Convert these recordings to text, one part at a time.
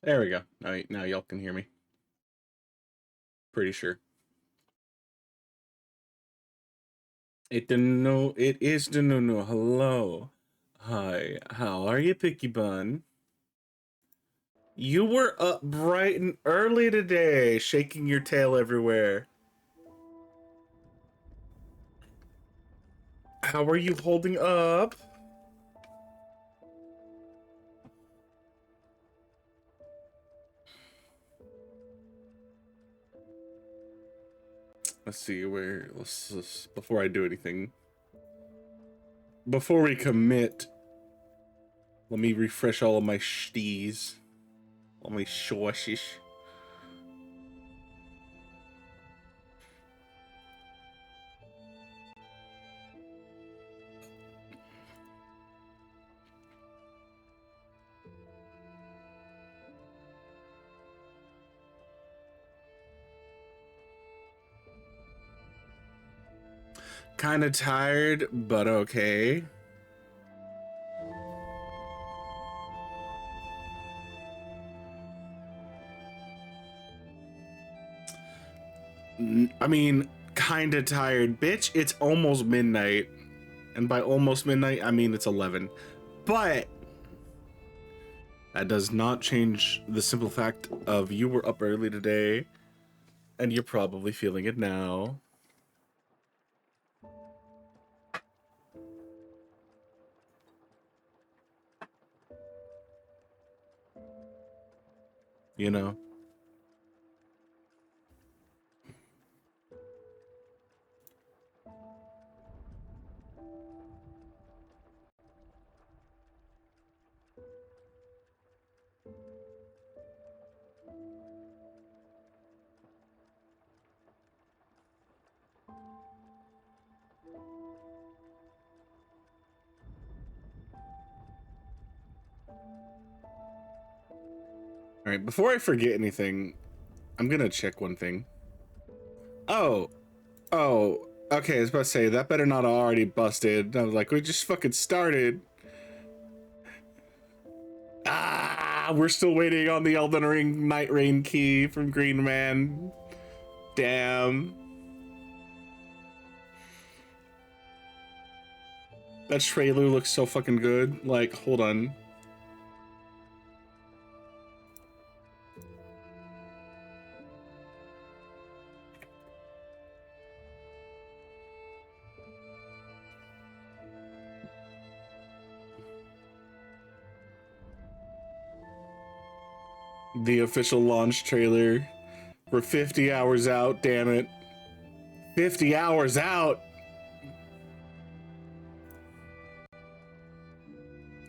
There we go. Now y'all can hear me. Pretty sure. It is the no. Hello. Hi. How are you, Picky Bun? You were up bright and early today, shaking your tail everywhere. How are you holding up? Let's see where. Let's before I do anything. Before we commit, let me refresh all of my shties. All my shoshish. Kinda tired, but okay. I mean, kinda tired. Bitch, it's almost midnight. And by almost midnight, I mean it's 11. But that does not change the simple fact of you were up early today, and you're probably feeling it now. You know? Alright, before I forget anything, I'm gonna check one thing. Oh. Okay, I was about to say, that better not have already busted. I was like, we just fucking started. We're still waiting on the Elden Ring Night Rain key from Green Man. Damn. That trailer looks so fucking good. Like, hold on. The official launch trailer. We're 50 hours out, damn it. 50 hours out!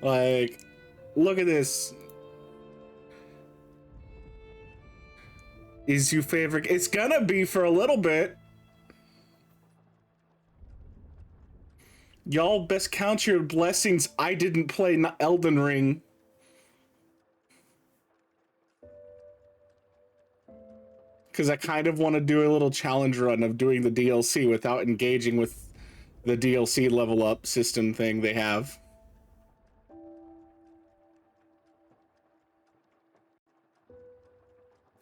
Like, look at this. Is your favorite? It's gonna be for a little bit. Y'all best count your blessings. I didn't play Elden Ring. Because I kind of want to do a little challenge run of doing the DLC without engaging with the DLC level up system thing they have.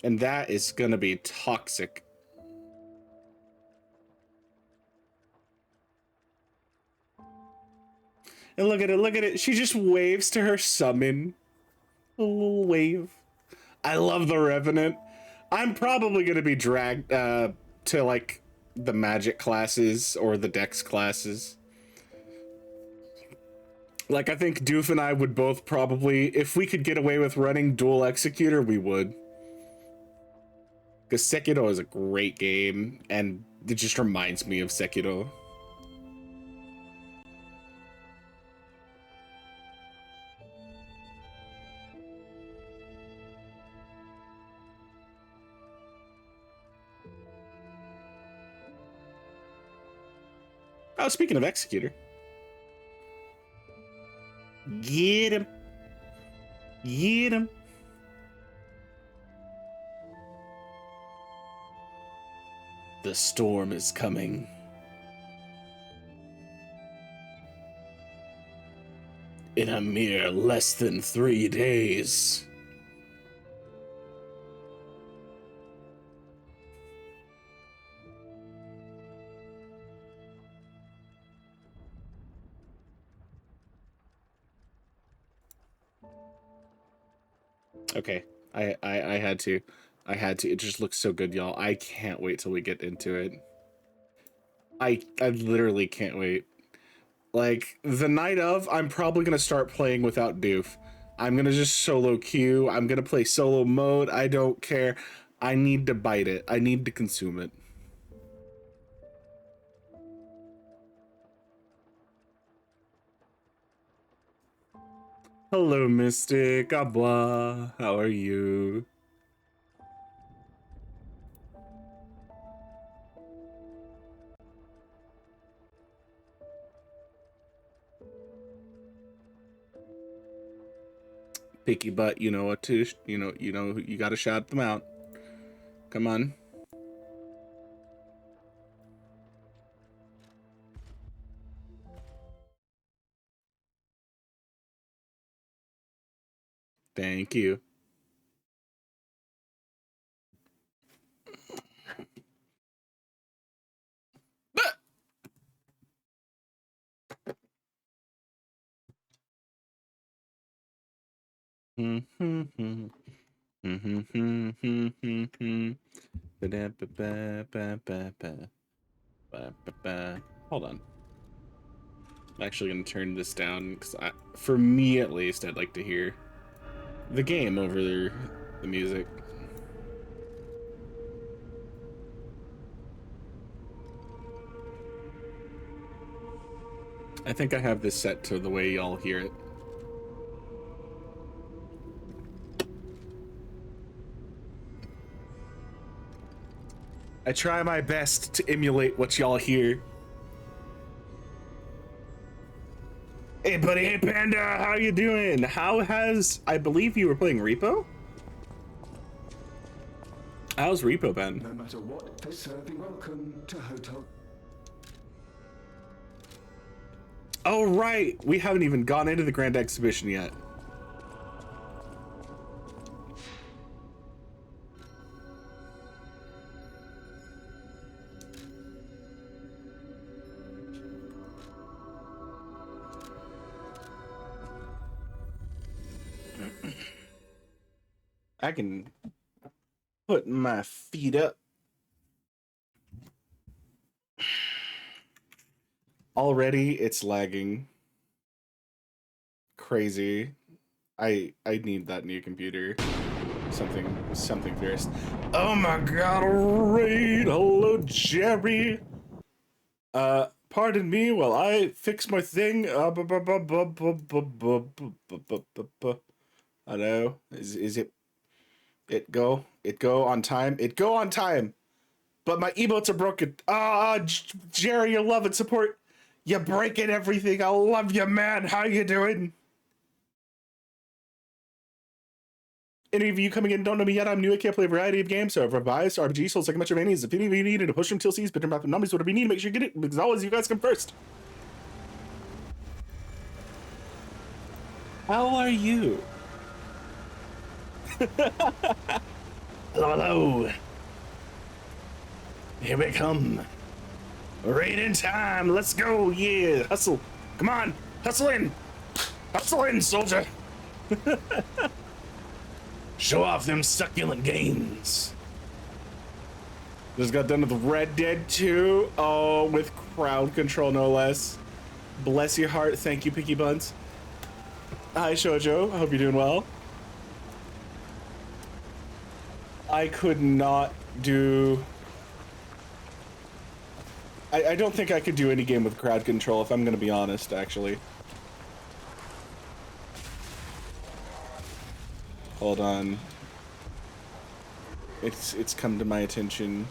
And that is gonna be toxic. And look at it. She just waves to her summon. A little wave. I love the Revenant. I'm probably gonna be dragged to like the magic classes or the dex classes. Like, I think Doof and I would both probably, if we could get away with running dual executor, we would. Because Sekiro is a great game, and it just reminds me of Sekiro. Oh, speaking of executor. Get him. Get him. The storm is coming. In a mere less than 3 days. Okay, I had to. I had to. It just looks so good, y'all. I can't wait till we get into it. I literally can't wait. Like, the night of, I'm probably gonna start playing without Doof. I'm gonna just solo queue. I'm gonna play solo mode. I don't care. I need to bite it. I need to consume it. Hello, Mystic. Abla. How are you? Picky butt, you know what to, you gotta shout them out. Come on. Thank you. Hold on. I'm actually gonna turn this down because, for me at least, I'd like to hear the game over the music. I think I have this set to the way y'all hear it. I try my best to emulate what y'all hear. Hey buddy, hey Panda, how you doing? How has, I believe you were playing Repo? How's Repo been? No matter what, they serve you. Welcome to Hotel. Oh right, we haven't even gone into the Grand Exhibition yet. I can put my feet up. Already it's lagging. Crazy. I need that new computer. Something fierce. Oh my god, alright. Hello, Jerry. Pardon me while I fix my thing. Hello. Is it go on time? It go on time. But my emotes are broken. Jerry, your love and support. You're breaking everything. I love you, man. How you doing? Any of you coming in don't know me yet, I'm new. I can't play a variety of games, so I've revised RPG, Souls, like Metroidvanias. If any of you needed to push from TLCs, bitter map and numbers, whatever you need, make sure you get it, because always you guys come first. How are you? Hello. Here we come. Right in time. Let's go. Yeah. Hustle. Come on. Hustle in. Hustle in, soldier. Show off them succulent gains. Just got done with Red Dead 2. Oh, with crowd control, no less. Bless your heart. Thank you, Picky Buns. Hi, Shoujo. I hope you're doing well. I could not do... I don't think I could do any game with crowd control, if I'm gonna be honest, actually. Hold on. It's come to my attention.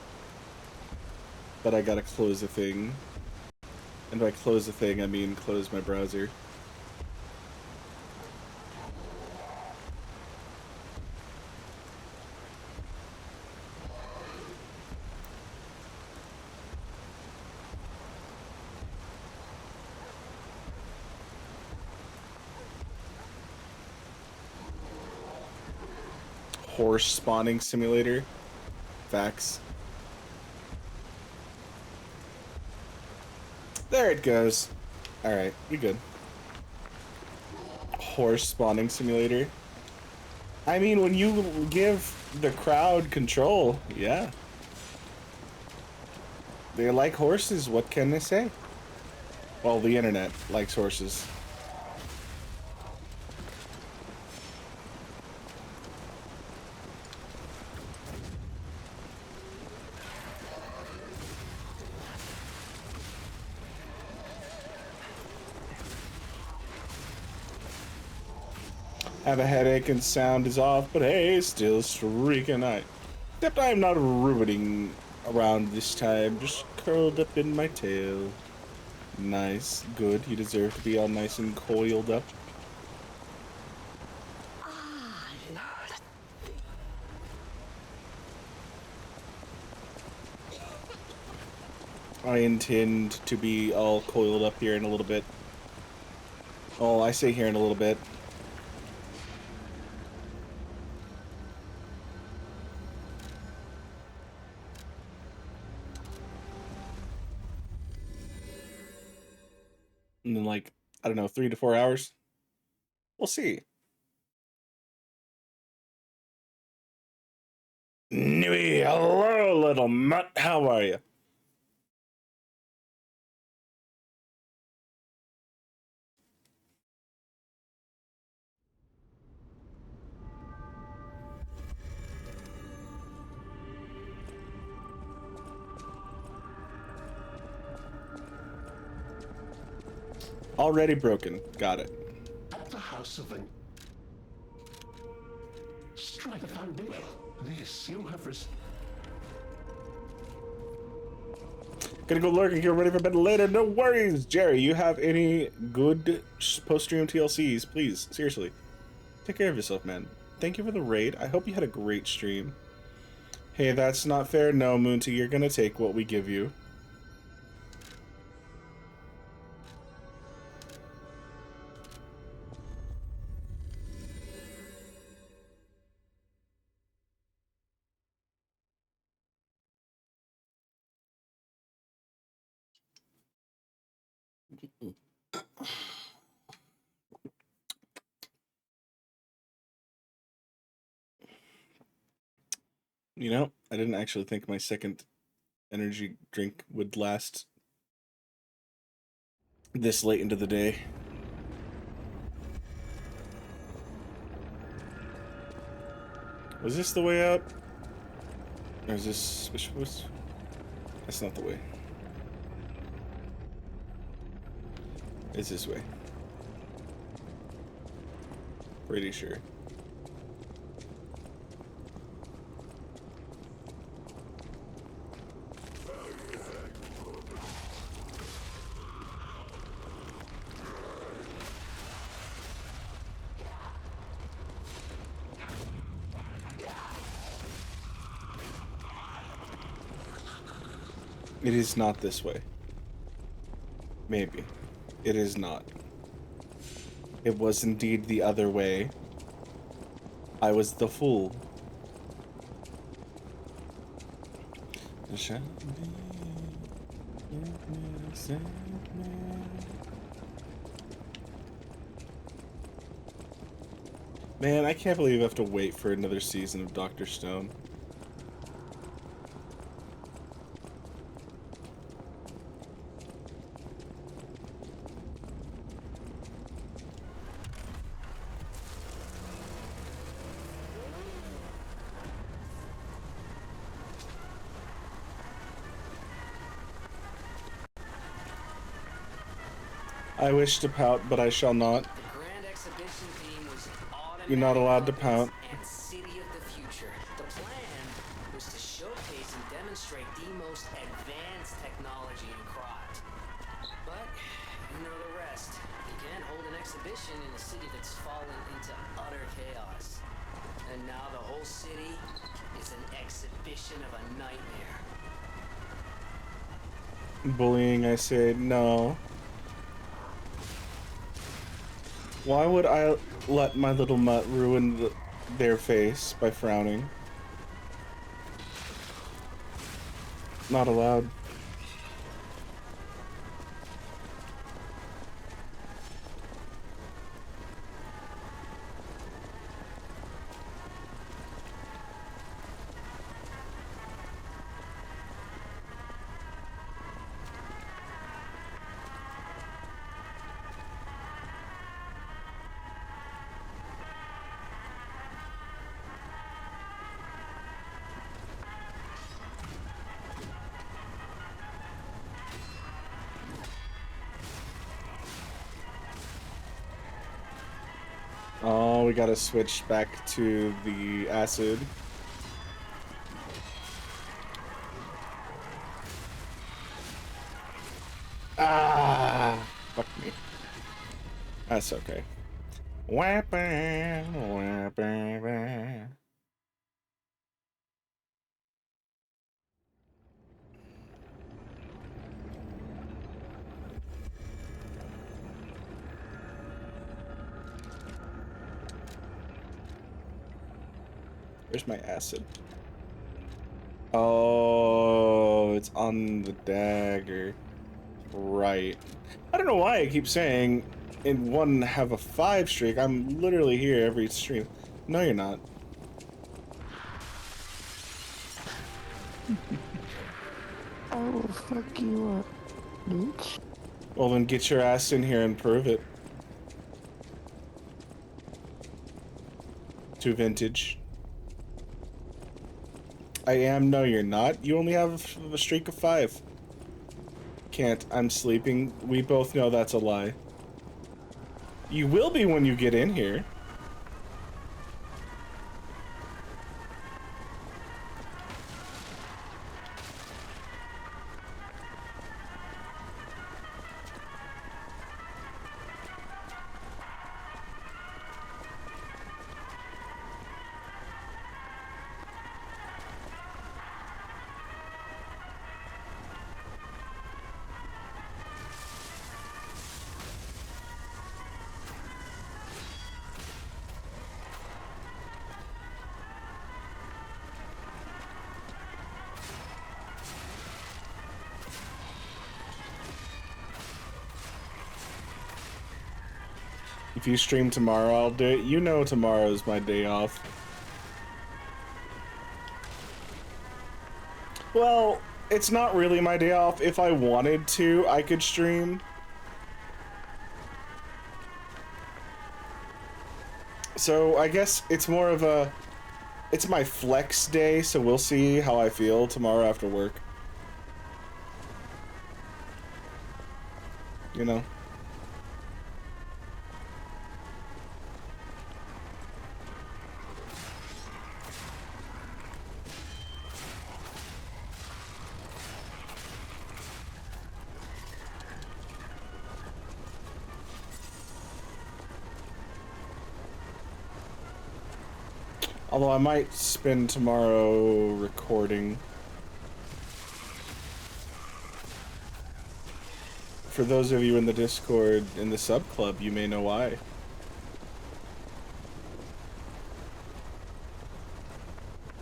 But I gotta close the thing. And by close the thing, I mean close my browser. Horse spawning simulator. Facts. There it goes. Alright, we good. Horse spawning simulator. I mean, when you give the crowd control, yeah. They like horses, what can they say? Well, the internet likes horses. Have a headache and sound is off, but hey, still streaking night. Except I'm not rubiting around this time, just curled up in my tail. Nice, good, you deserve to be all nice and coiled up. I intend to be all coiled up here in a little bit. Oh, I say here in a little bit. And then, like, I don't know, 3 to 4 hours. We'll see. Nui, hello, little mutt. How are you? Already broken. Got it. At the house of an... Strike the foundation. This you have Gonna go lurk and get ready for bed later. No worries, Jerry. You have any good post-stream TLCs? Please, seriously. Take care of yourself, man. Thank you for the raid. I hope you had a great stream. Hey, that's not fair. No, Moonty, you're gonna take what we give you. You know, I didn't actually think my second energy drink would last this late into the day. Was this the way out? Or is this... which was... That's not the way. It's this way. Pretty sure. It is not this way. Maybe. It is not. It was indeed the other way. I was the fool. Man, I can't believe I have to wait for another season of Dr. Stone. I wish to pout, but I shall not. The grand exhibition theme was You're not allowed to pout. and City of the Future. The plan was to showcase and demonstrate the most advanced technology in craft. But you know the rest. You can't hold an exhibition in a city that's fallen into utter chaos. And now the whole city is an exhibition of a nightmare. Bullying, I said, no. Why would I let my little mutt ruin their face by frowning? Not allowed. Oh, we gotta switch back to the acid. Ah, fuck me. That's okay. Weapon. Where's my acid? Oh, it's on the dagger. Right. I don't know why I keep saying in one have a 5 streak. I'm literally here every stream. No, you're not. I will fuck you up, bitch. Well, then get your ass in here and prove it. To vintage. I am. No, you're not. You only have a streak of 5. Can't. I'm sleeping. We both know that's a lie. You will be when you get in here. If you stream tomorrow, I'll do it. You know tomorrow's my day off. Well, it's not really my day off. If I wanted to, I could stream. So I guess it's more of a... It's my flex day, so we'll see how I feel tomorrow after work. You know? Although I might spend tomorrow recording. For those of you in the Discord, in the sub club, you may know why.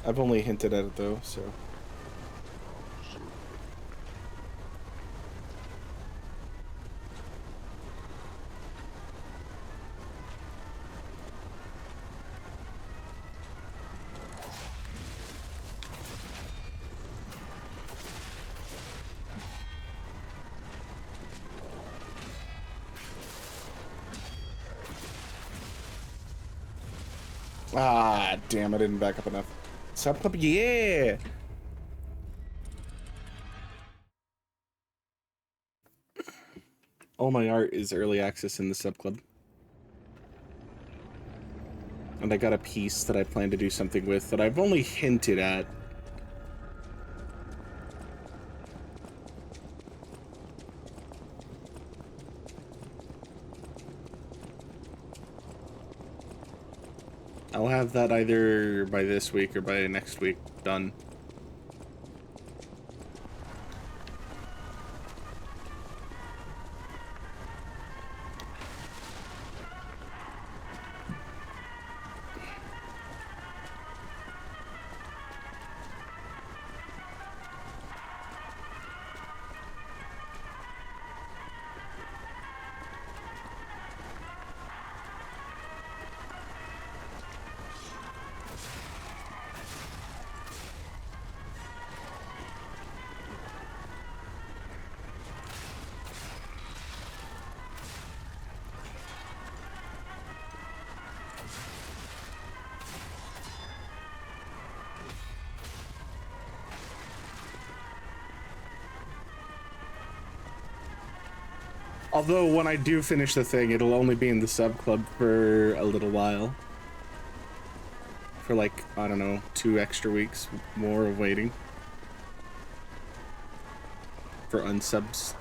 I've only hinted at it though, so. Ah, damn, I didn't back up enough. Sub club, yeah! All my art is early access in the sub club. And I got a piece that I plan to do something with that I've only hinted at. I'll have that either by this week or by next week done. Although when I do finish the thing, it'll only be in the sub club for a little while. For like, I don't know, 2 extra weeks more of waiting. For unsubs.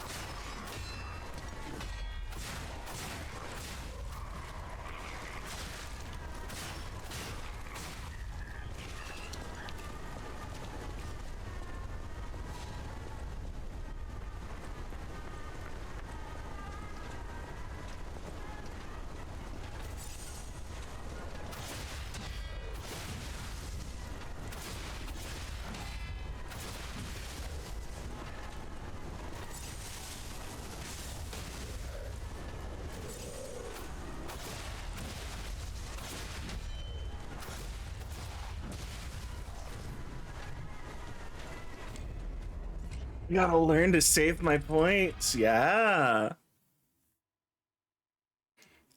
Gotta learn to save my points, yeah.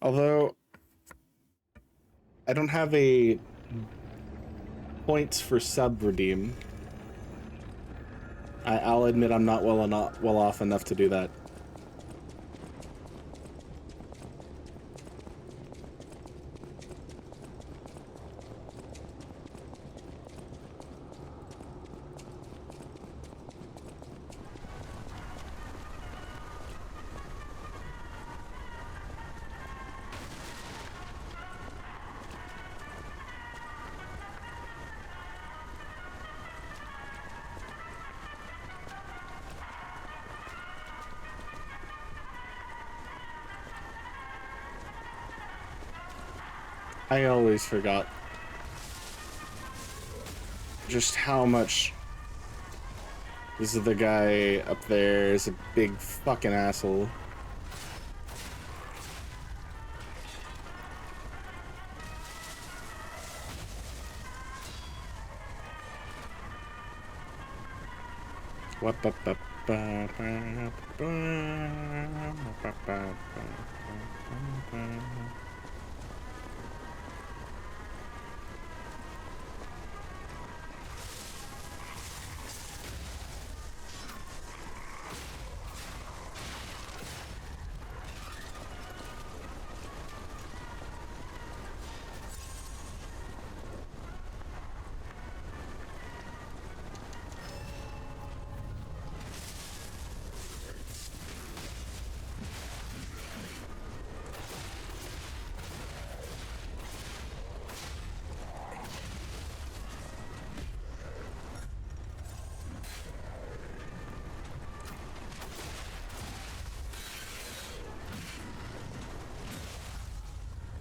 Although, I don't have a points for sub redeem. I'll admit I'm not well off enough to do that. I always forgot just how much this is the guy up there is a big fucking asshole.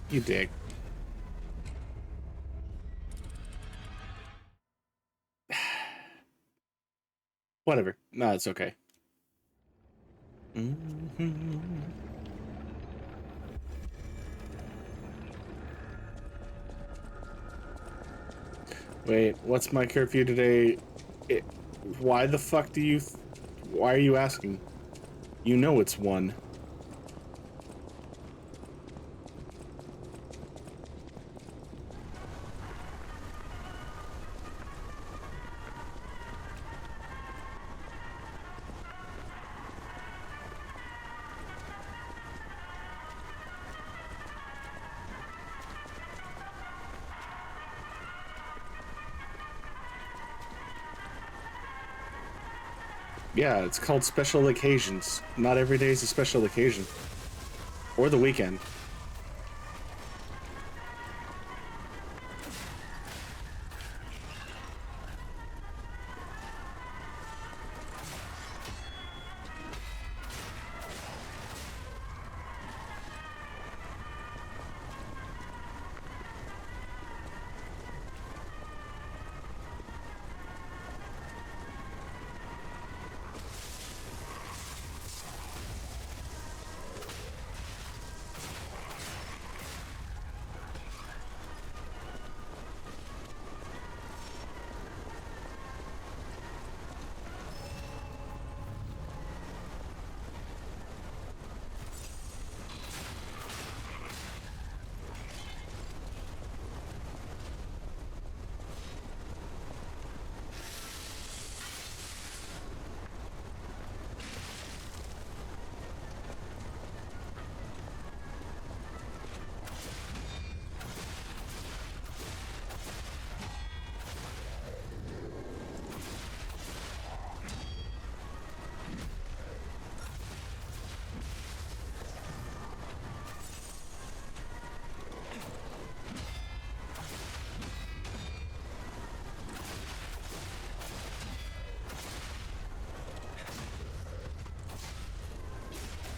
You dick. Whatever. No, it's okay. Wait, what's my curfew today? Why the fuck do you... Why are you asking? You know it's 1. Yeah, it's called special occasions. Not every day is a special occasion. Or the weekend.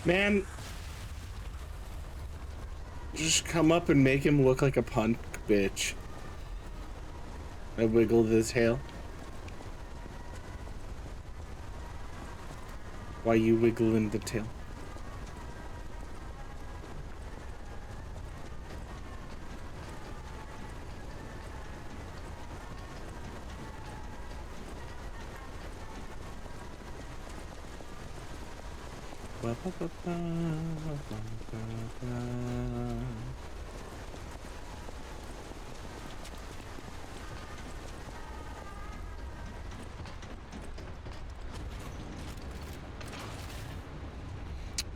Man, just come up and make him look like a punk bitch. I wiggle the tail. Why you wiggling the tail?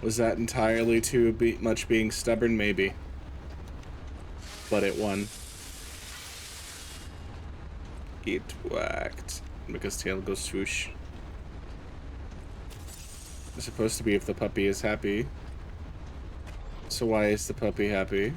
Was that entirely too much being stubborn? Maybe. But it won. Get whacked. Because tail goes swoosh. It's supposed to be if the puppy is happy. So why is the puppy happy?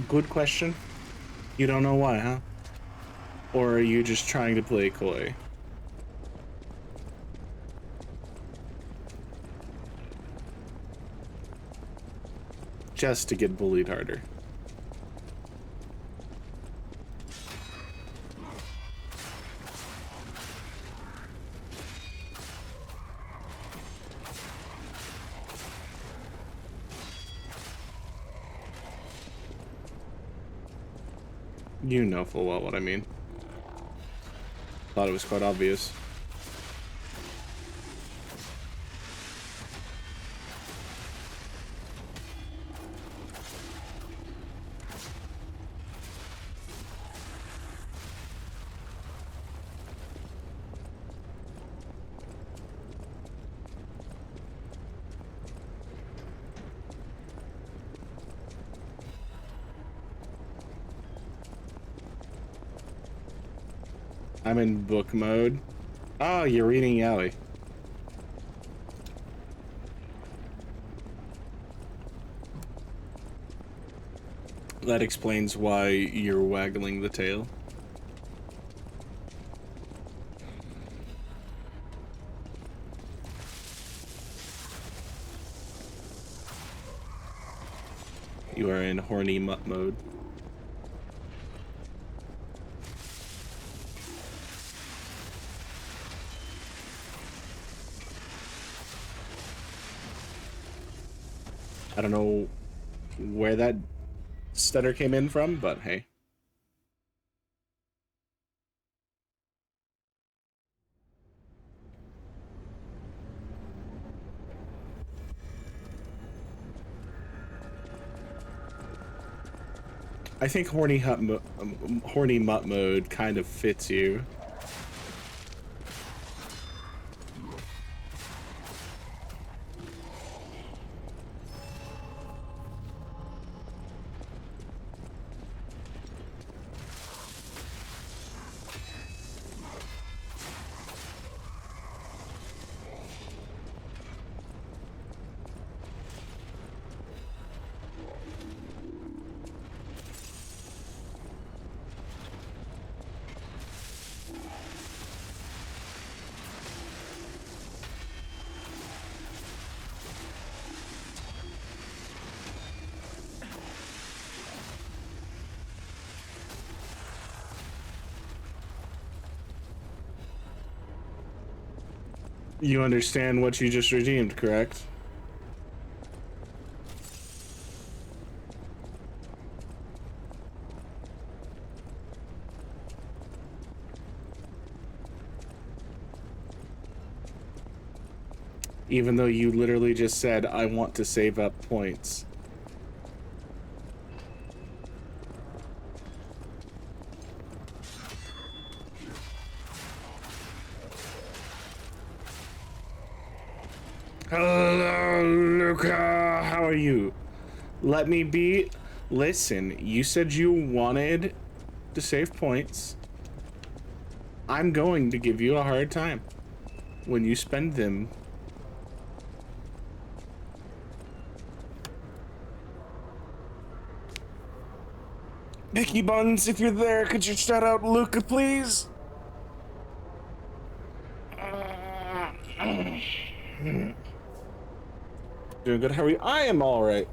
Good question. You don't know why, huh? Or are you just trying to play coy? Just to get bullied harder. You know full well what I mean. Thought it was quite obvious. I'm in book mode. Oh, you're reading Yali. That explains why you're waggling the tail. You are in horny mutt mode. I don't know where that stutter came in from, but hey. I think horny mutt mode kind of fits you. You understand what you just redeemed, correct? Even though you literally just said, I want to save up points. Hello, Luca. How are you? Let me be. Listen, you said you wanted to save points. I'm going to give you a hard time when you spend them. Picky Buns, if you're there, could you shout out Luca, please? Doing good. How are you? I am all right.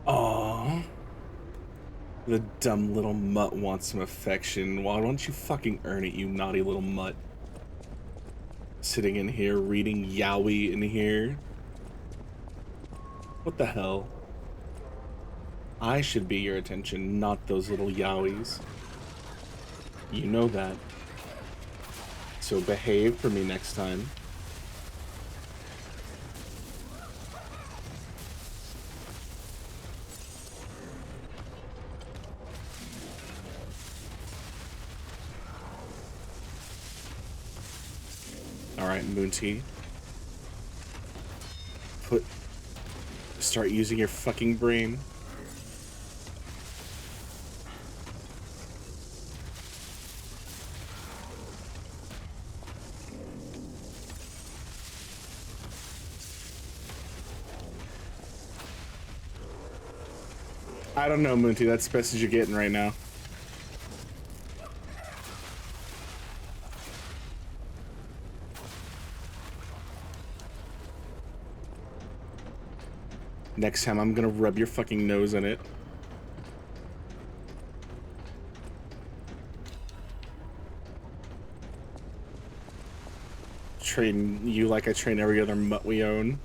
Aww. The dumb little mutt wants some affection. Why don't you fucking earn it, you naughty little mutt? Sitting in here, reading yaoi in here. What the hell? I should be your attention, not those little yaois. You know that. So behave for me next time. Alright, Moonty. Start using your fucking brain. I don't know, Moonty. That's the best as you're getting right now. Next time, I'm gonna rub your fucking nose in it. Train you like I train every other mutt we own.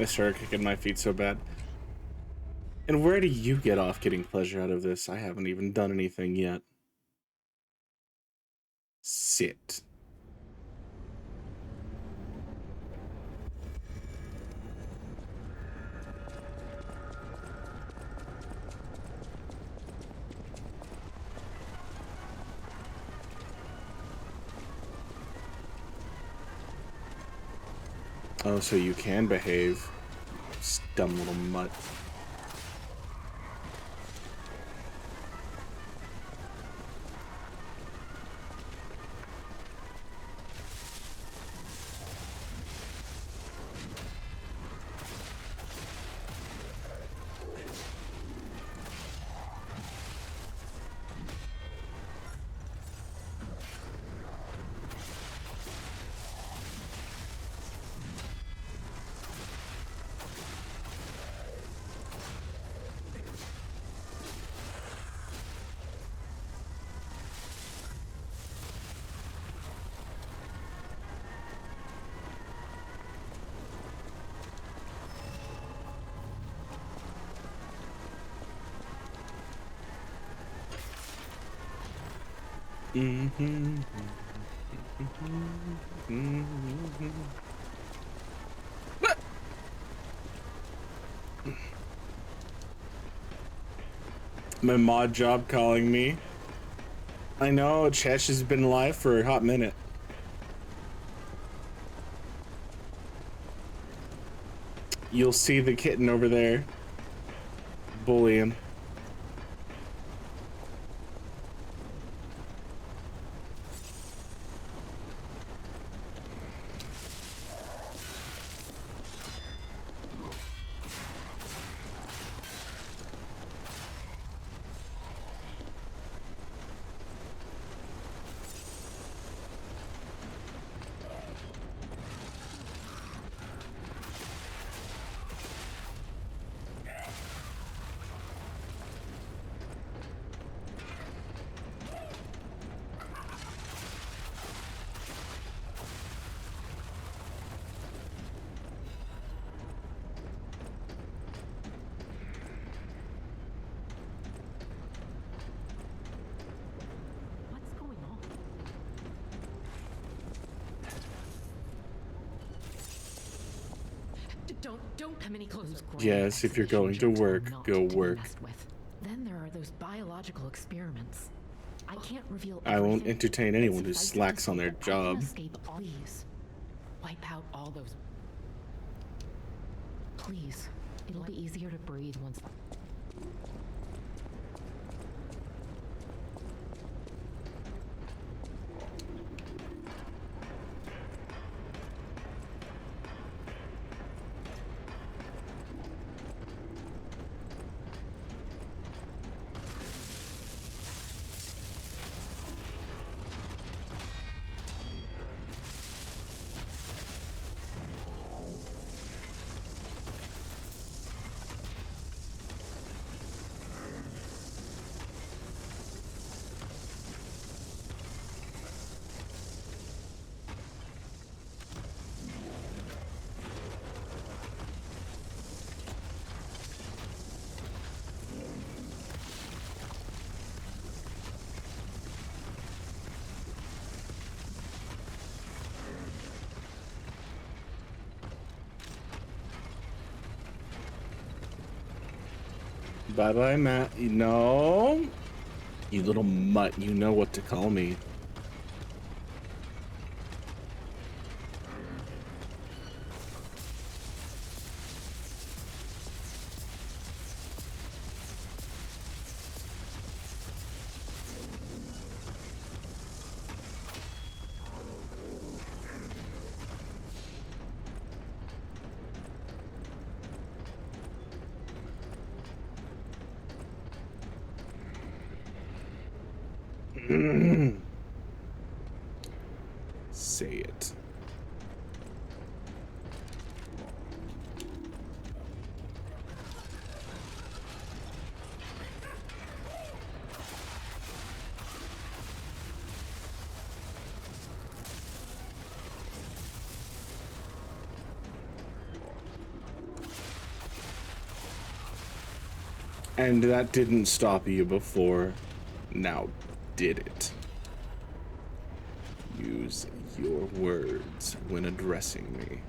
I started kicking my feet so bad. And where do you get off getting pleasure out of this? I haven't even done anything yet. Sit. Oh, so you can behave. Dumb little mutt. My mod job calling me. I know, Chesh has been live for a hot minute. You'll see the kitten over there bullying. What's going on? Don't come any closer. Yes, if you're going to work, go work. Then there are those biological experiments. I can't reveal. I won't everything. entertain anyone who Suffice it to slacks say on their that I job. can escape. Please, wipe out all those. Please, it'll be easier to breathe once. Bye bye, Matt. No. You little mutt, you know what to call me. Say it. And that didn't stop you before. Now, did it? Use your words when addressing me.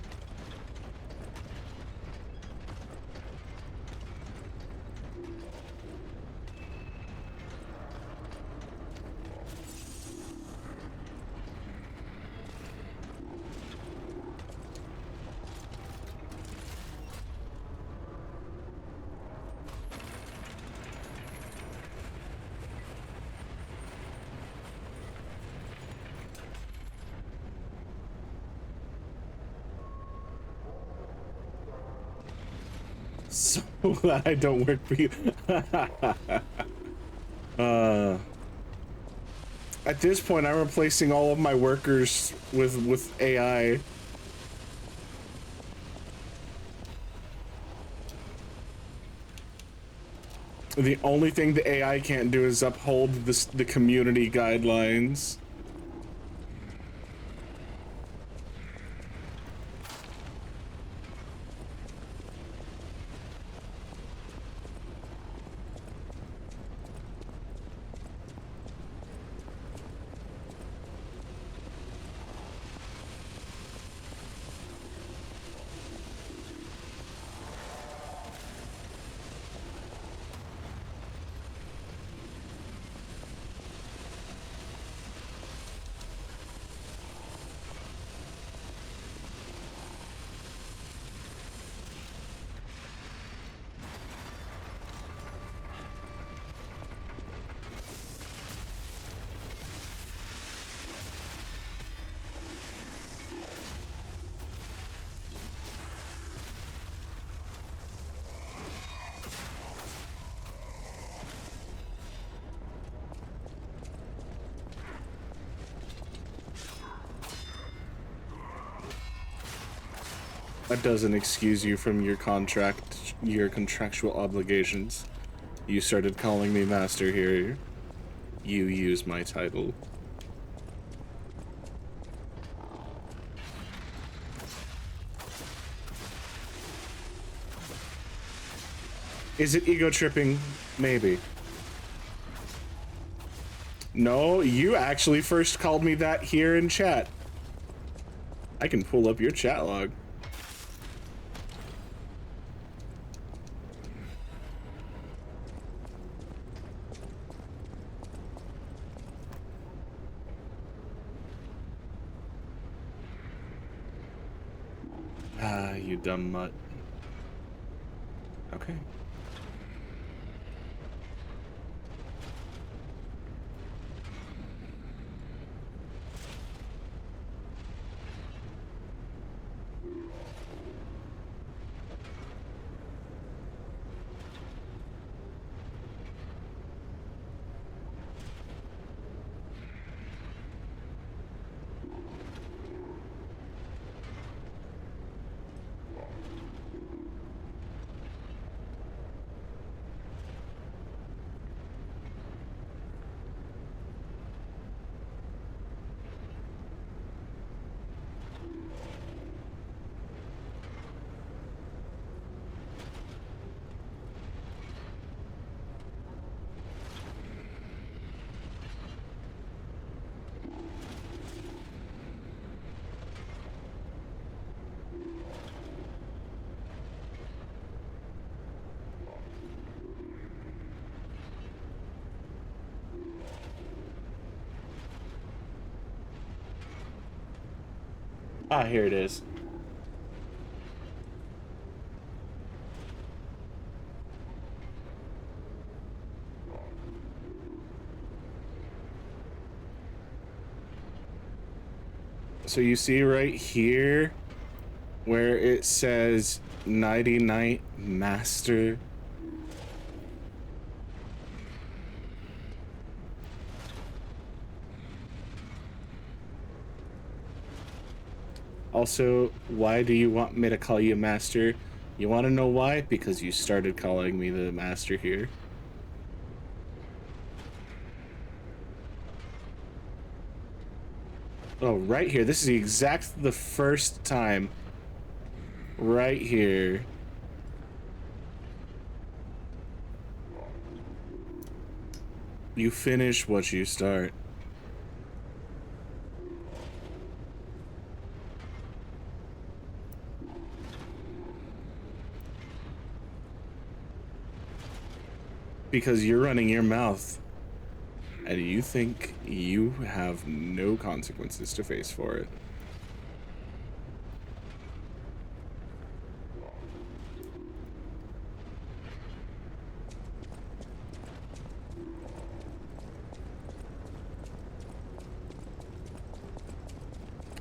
So glad I don't work for you. At this point, I'm replacing all of my workers with AI. The only thing the AI can't do is uphold the community guidelines. That doesn't excuse you from your contractual obligations. You started calling me master here. You use my title. Is it ego tripping? Maybe. No, you actually first called me that here in chat. I can pull up your chat log. Ah, you dumb mutt. Okay. Ah, here it is. So you see right here where it says Nighty Night Master. Also, why do you want me to call you master? You want to know why? Because you started calling me the master here. Oh, right here. This is the first time. Right here. You finish what you start. Because you're running your mouth. And you think you have no consequences to face for it.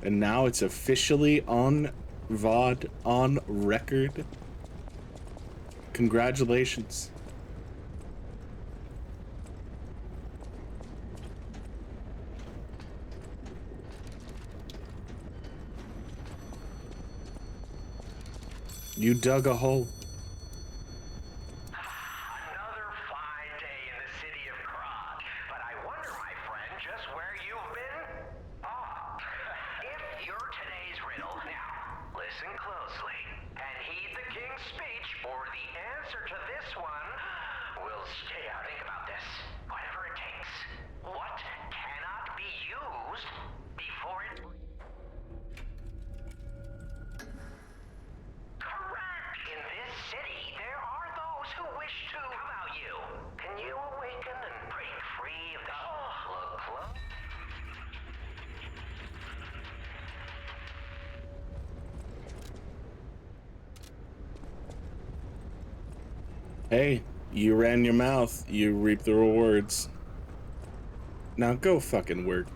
And now it's officially on VOD, on record. Congratulations. You dug a hole. Another fine day in the city of Krog, but I wonder, my friend, just where you've been? Ah, if you're today's riddle, now, listen closely, and heed the king's speech, for the answer to this one will stay out. Think about this. Whatever it takes. What cannot be used before it... Correct! In this city, there are those who wish to... How about you? Can you awaken and break free of the... Look close. Hey, you ran your mouth, you reap the rewards. Now go fucking work.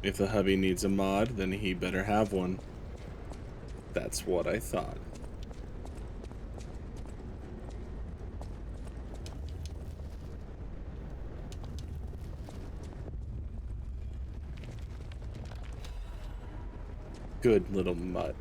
If the hubby needs a mod, then he better have one. That's what I thought. Good little mutt.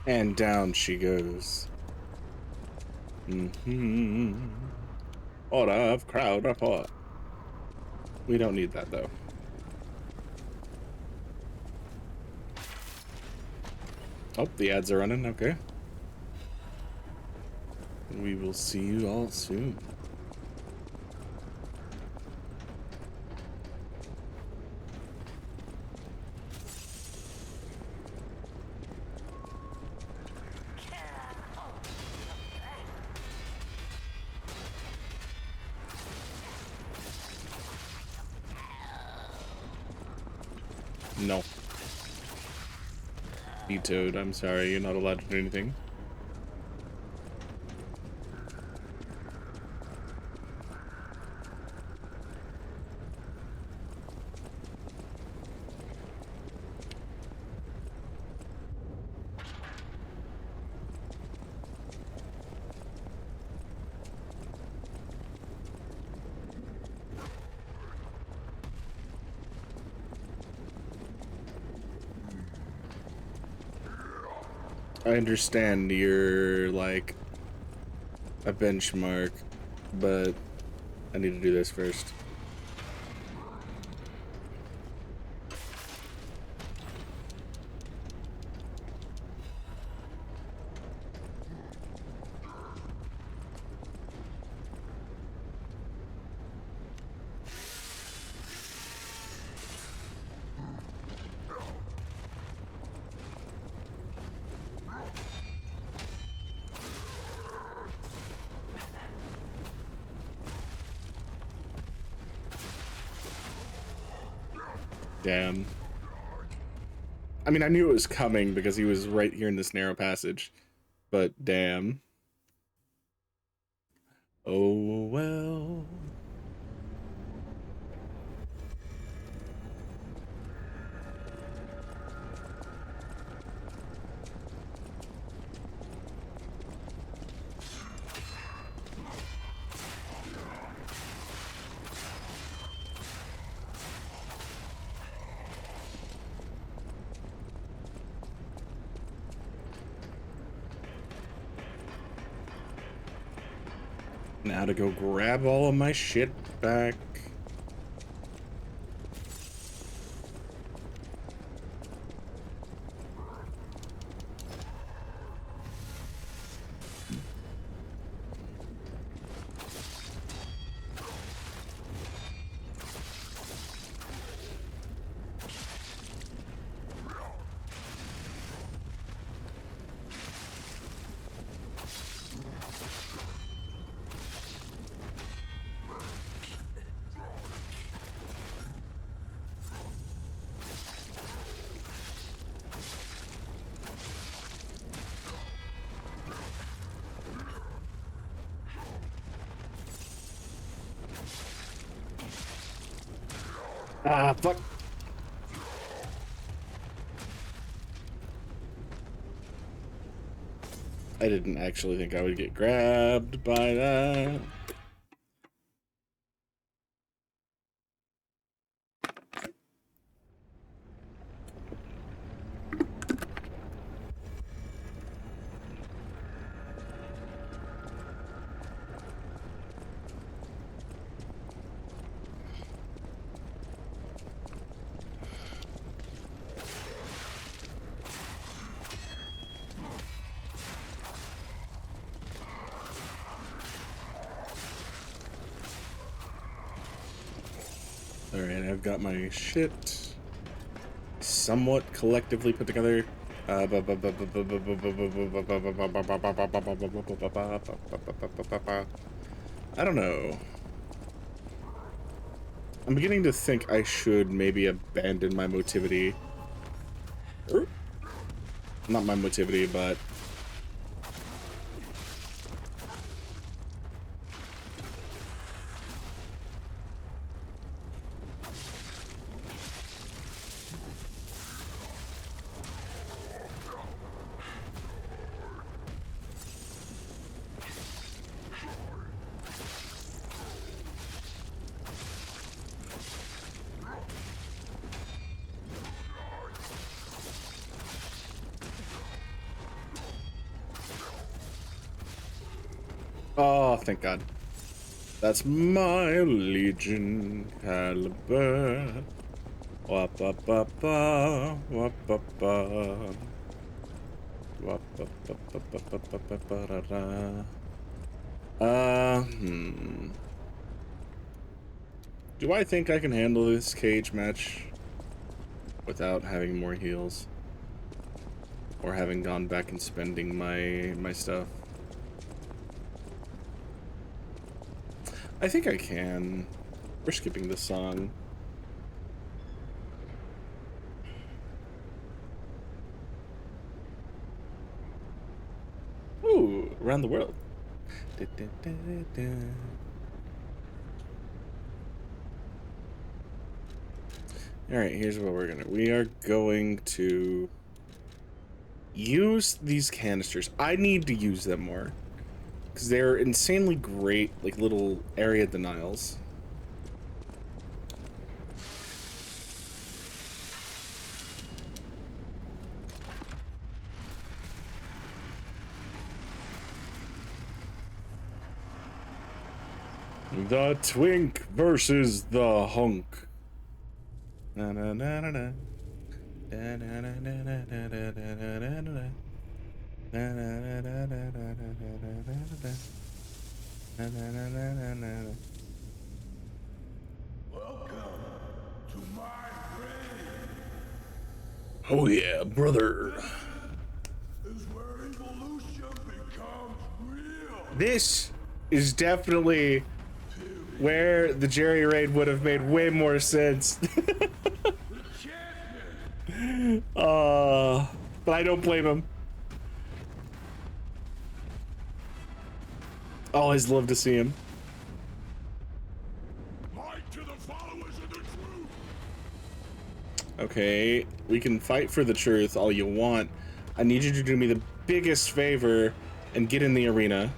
And down she goes. Order of crowd report. We don't need that though. Oh, the ads are running. Okay. We will see you all soon. No. Vetoed. I'm sorry, you're not allowed to do anything. I understand you're like a benchmark, but I need to do this first. Damn. I mean, I knew it was coming because he was right here in this narrow passage, but damn. Oh well. Now to go grab all of my shit back. Ah, fuck. I didn't actually think I would get grabbed by that. Alright, I've got my shit somewhat collectively put together. I don't know. I'm beginning to think I should maybe abandon my motivity. Not my motivity, but... Oh, thank God. That's my Legion caliber. Wap-ba-ba-ba, wap-ba-ba. Wap-ba-ba-ba-ba-ba-ba-ba-da-da. Do I think I can handle this cage match without having more heals? Or having gone back and spending my stuff? I think I can. We're skipping this song. Ooh, around the world. Alright, here's what we are going to use these canisters. I need to use them more. Because they're insanely great, like, little area denials. The twink versus the hunk. Na na na na na. Da na na na na na na na na na na. Na na na na na na na na na. Na na na na na na na. Welcome to my grave. Oh yeah, brother. Is where evolution becomes real. This is definitely where the Jerry raid would have made way more sense. But I don't blame him. Always love to see him. Light to the followers of the truth. Okay, we can fight for the truth all you want. I need you to do me the biggest favor and get in the arena.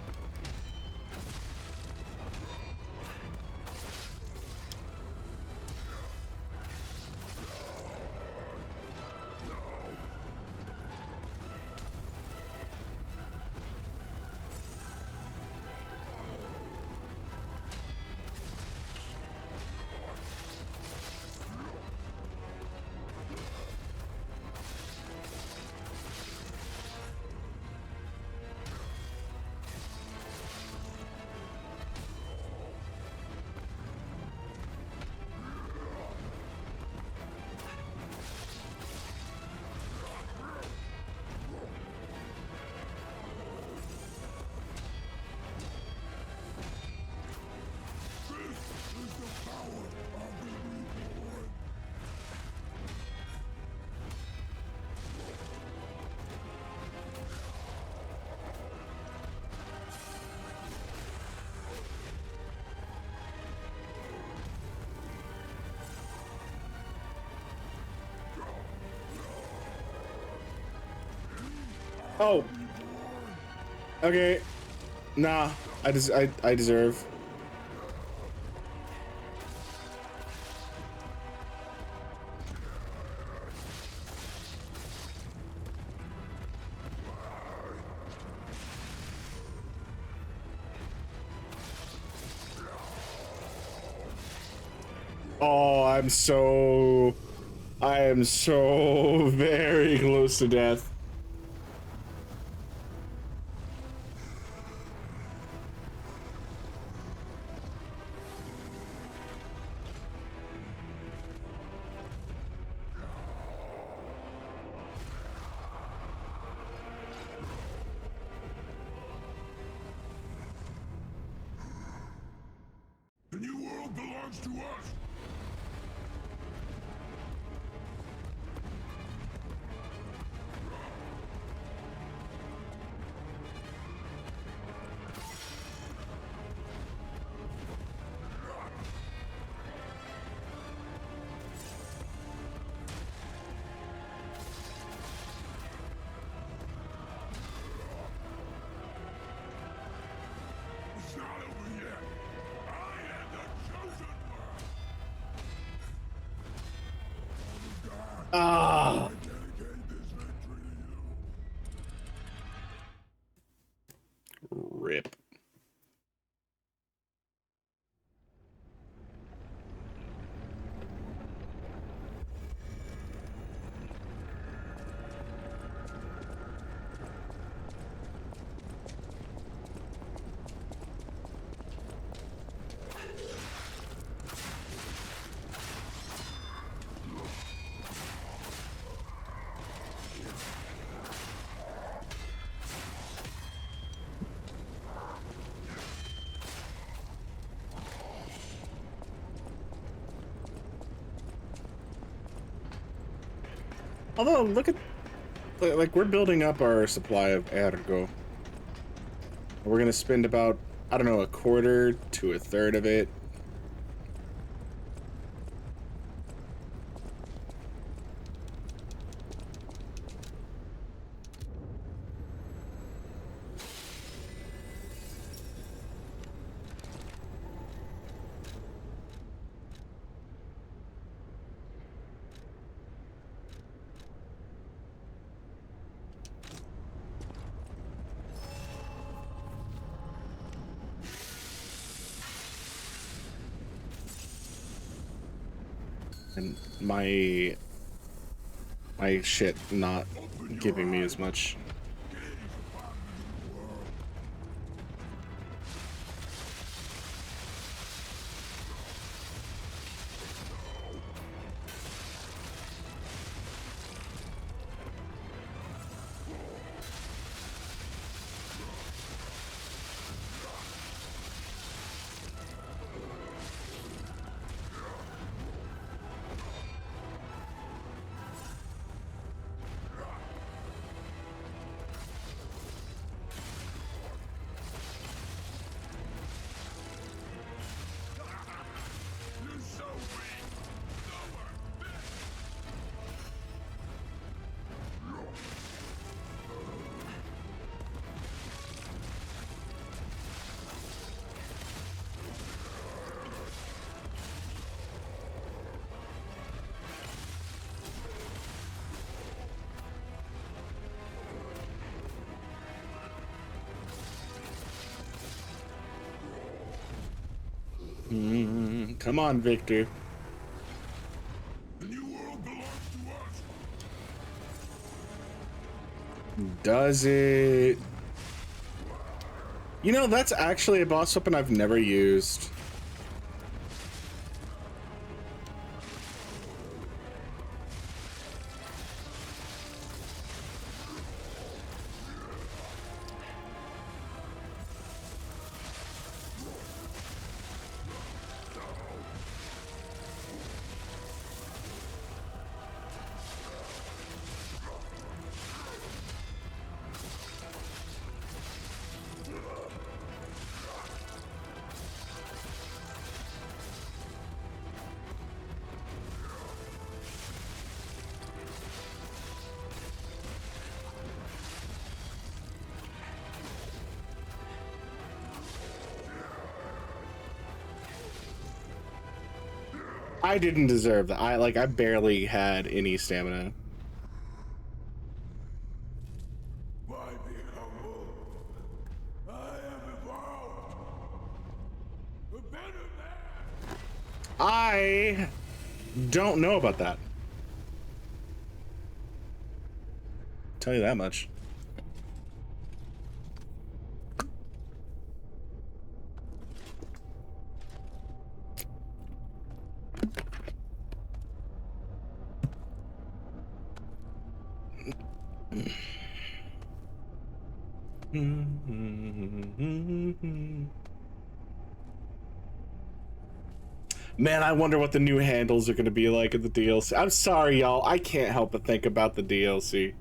Oh. Okay. Nah, I deserve. Oh, I am so very close to death. The new world belongs to us. It's not over yet. I am the chosen one. Ah. I dedicate this victory to you. Rip. Although, look at, like, we're building up our supply of ergo. We're gonna spend about, I don't know, a quarter to a third of it. And my shit not giving me as much. You're so weak. Nowhere. Come on, Victor. The new world belongs to us. Does it? You know, that's actually a boss weapon I've never used. I didn't deserve that. I barely had any stamina. By being humble, I have evolved. A better man. I don't know about that. Tell you that much. Man, I wonder what the new handles are going to be like in the DLC. I'm sorry, y'all. I can't help but think about the DLC.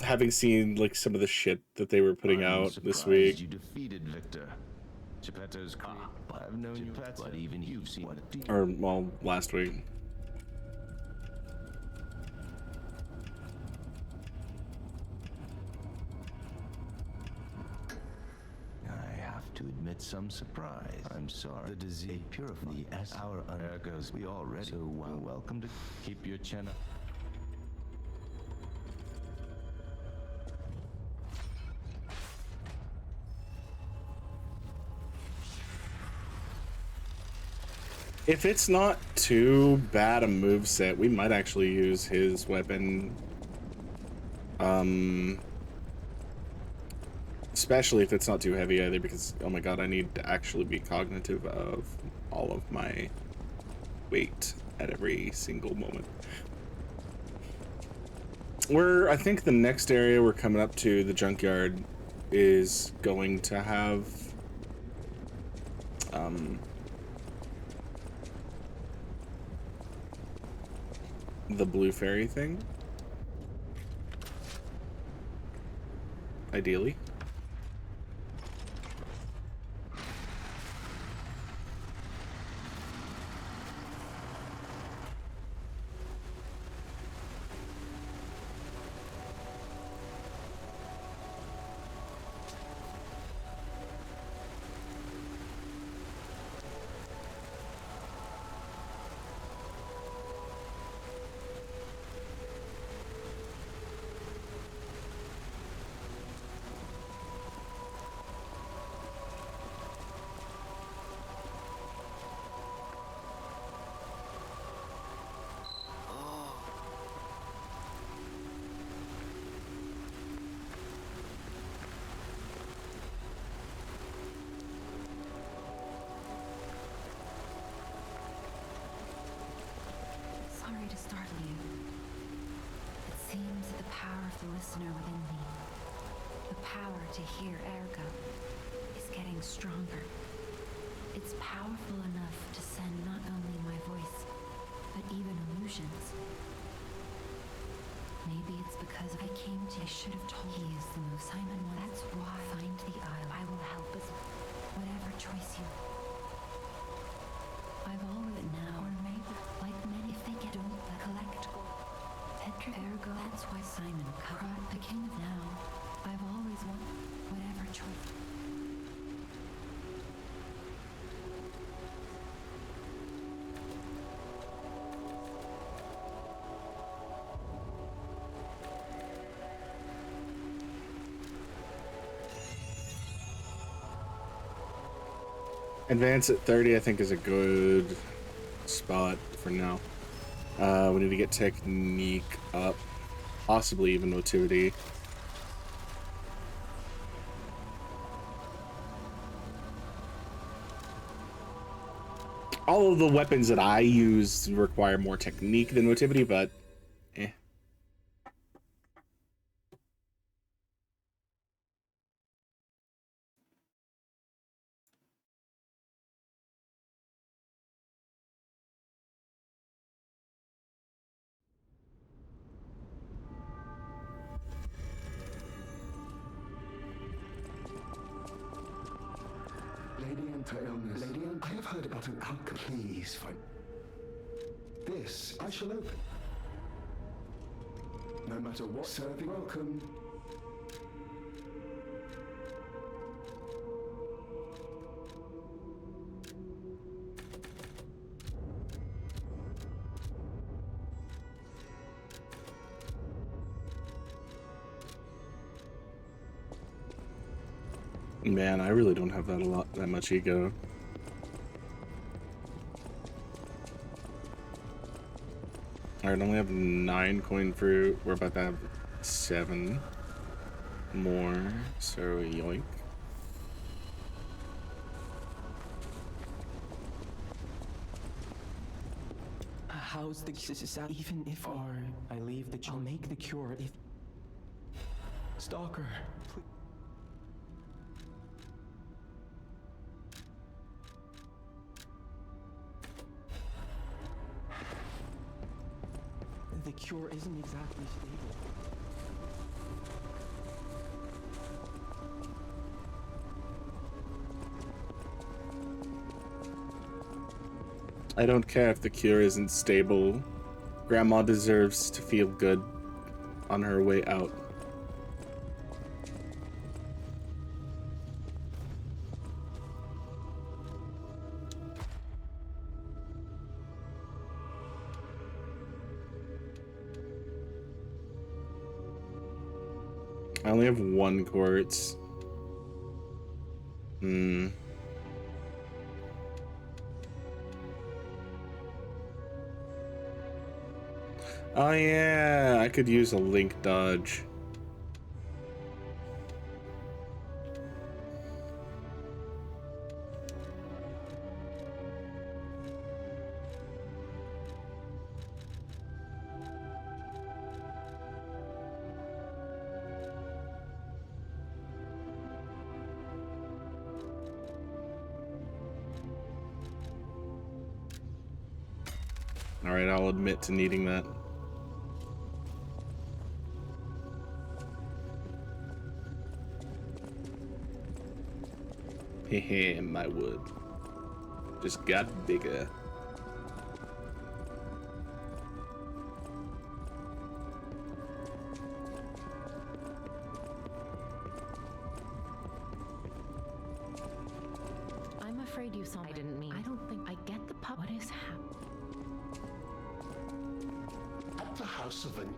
Having seen like some of the shit that they were putting out this week. You defeated Victor. Geppetto's I've known you, but even you've seen what. Or, well, last week. I have to admit some surprise. I'm sorry. The disease purified. Our ergos we already. So welcome to keep your chin up. If it's not too bad a moveset, we might actually use his weapon. Especially if it's not too heavy either, because, oh my god, I need to actually be cognitive of all of my weight at every single moment. I think the next area we're coming up to, the junkyard, is going to have, the blue fairy thing. Ideally. Sorry to startle you. It seems that the power of the listener within me, the power to hear ergo, is getting stronger. It's powerful enough to send not only my voice, but even illusions. Maybe it's because I came to. I should have told you. He is the most Simon one. That's why. Find the isle. I will help us. Whatever choice you. I've always now, or maybe like many, if they get don't collect gold. Petra ergo. That's why Simon covered the king of now. I've always wanted whatever choice. Advance at 30, I think, is a good spot for now. We need to get technique up, possibly even motivity. All of the weapons that I use require more technique than motivity, but eh. Lady Enter illness. Lady Enter, I have heard about an alchemy. Please find. This I shall open. No matter what, serving welcome. Man, I really don't have that much ego. Alright, I only have 9 coin fruit. We're about to have 7 more, so yoink. How's the even if I leave the I'll make the cure if Stalker, please. cure isn't exactly stable. I don't care if the cure isn't stable. Grandma deserves to feel good on her way out. I only have one quartz. Oh yeah, I could use a link dodge. Alright, I'll admit to needing that. Hehe, my wood just got bigger. I'm afraid you saw. I didn't mean. I don't think I get the pup. What is happening? At the house of an...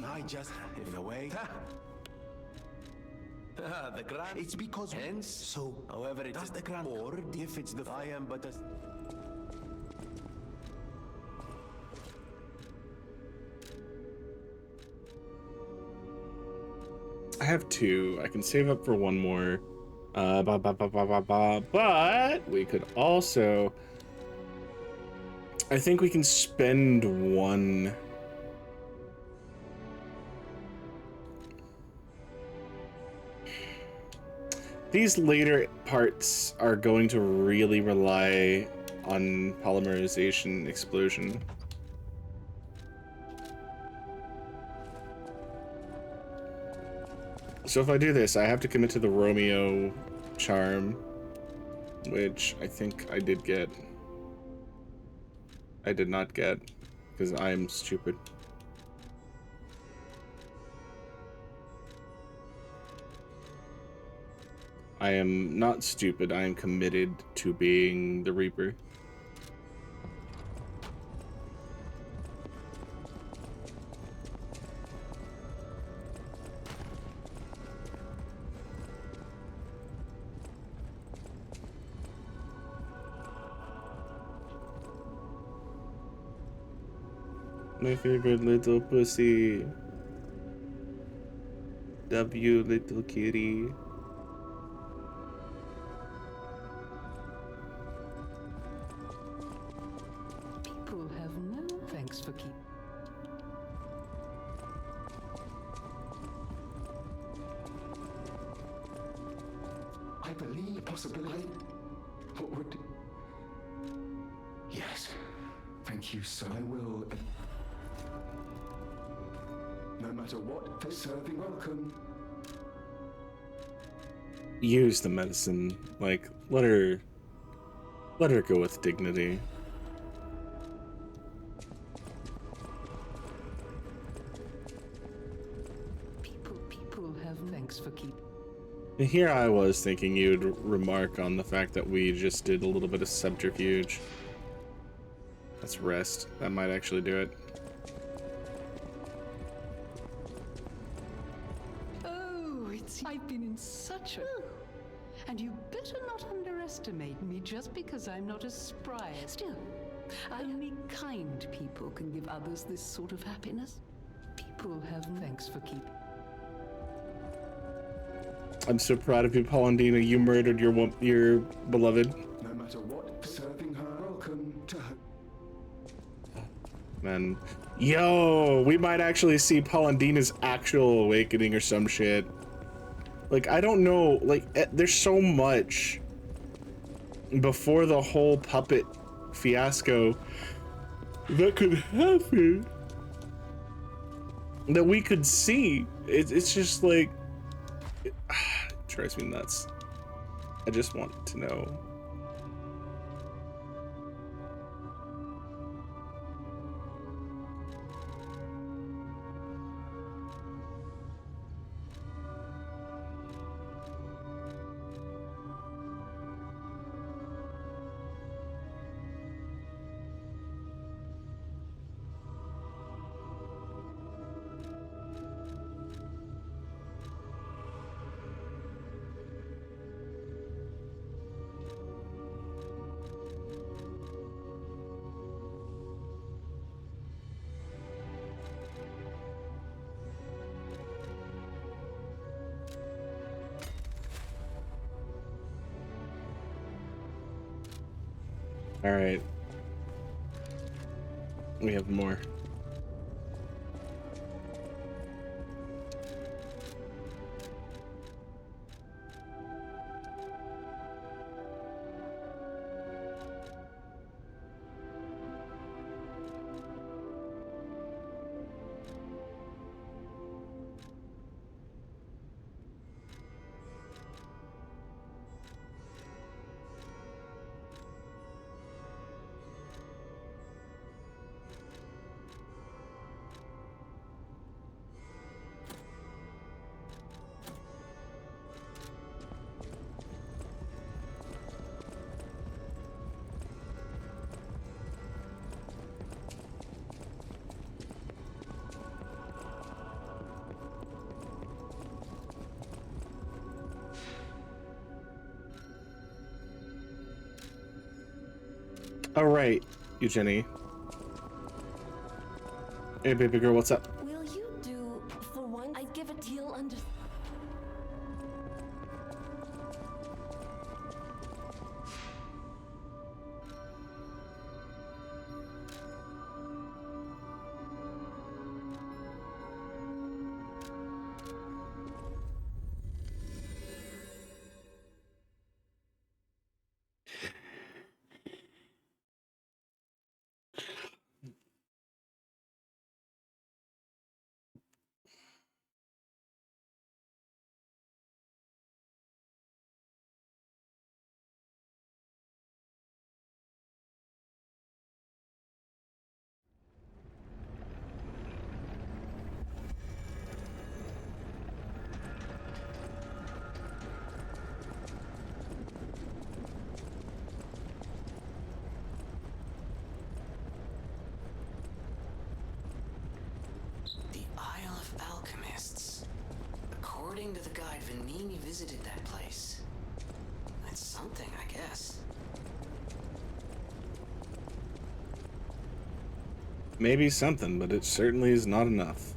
I just, in a way. The grand. It's because hence. So, however, it is the grand. Or if it's the I am but a. I have two. I can save up for one more. But we could also. I think we can spend one. These later parts are going to really rely on polymerization explosion. So if I do this, I have to commit to the Romeo charm, which I think I did get. I did not get, because I'm stupid. I am not stupid, I am committed to being the Reaper. My favorite little pussy. W, little kitty. People have no thanks for keep. I believe possibility. What would... Yes. Thank you, sir. I will... No matter what, for serving welcome. Use the medicine. Like, let her go with dignity. People have thanks for keep. And here I was thinking you'd remark on the fact that we just did a little bit of subterfuge. Let's rest. That might actually do it. Oh, I've been in such a... And you better not underestimate me just because I'm not as spry. Still, only kind people can give others this sort of happiness. People have thanks for keep. I'm so proud of you, Paulandina. You murdered your beloved. No matter what, serving her welcome to her. Man. Yo, we might actually see Paulandina's actual awakening or some shit. Like, I don't know. Like, there's so much before the whole puppet fiasco that could happen, that we could see. It's just like, it drives me nuts. I just want to know. All right. We have more. All right, Eugenie. Hey, baby girl, what's up? Will you do for once? I give a deal under. According to the guide, Vanini visited that place. That's something, I guess. Maybe something, but it certainly is not enough.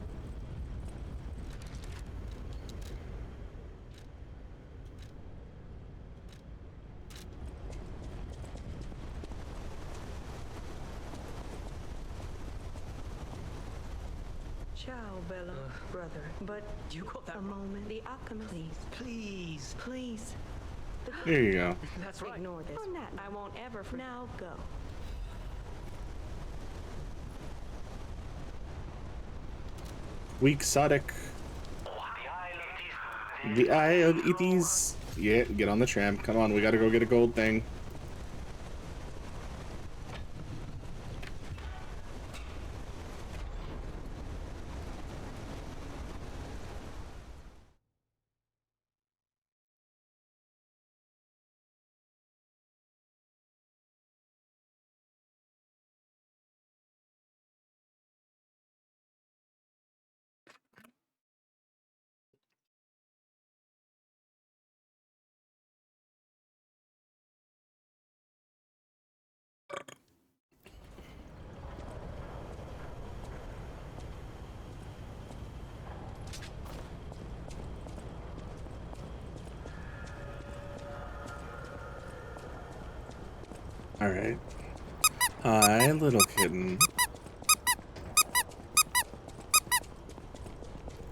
Ciao, Bella, brother. But you got that a moment. The alchemist. Please. There you go. That's right. Ignore this. I won't ever. Now go. Weak Sodic. The Eye of Ethys. Yeah, get on the tram. Come on, we gotta go get a gold thing. Alright. Hi, little kitten.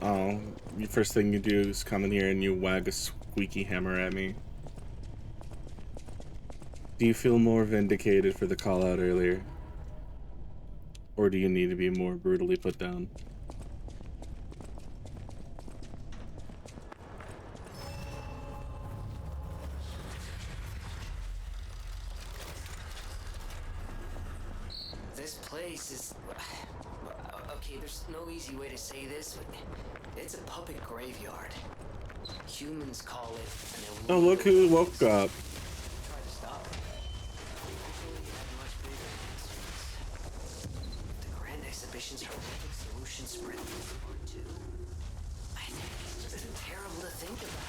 Oh, the first thing you do is come in here and you wag a squeaky hammer at me. Do you feel more vindicated for the call out earlier? Or do you need to be more brutally put down? This place is... Okay, there's no easy way to say this, but it's a puppet graveyard. Humans call it... Oh, look who woke up. Try to stop it. Usually had much bigger concerns. The Grand Exhibition's horrific solution spread too. I think it's just terrible to think about.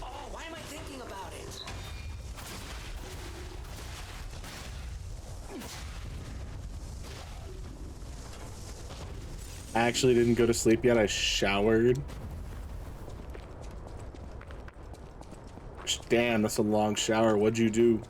Oh, why am I thinking about it? I actually didn't go to sleep yet. I showered. Damn, that's a long shower. What'd you do?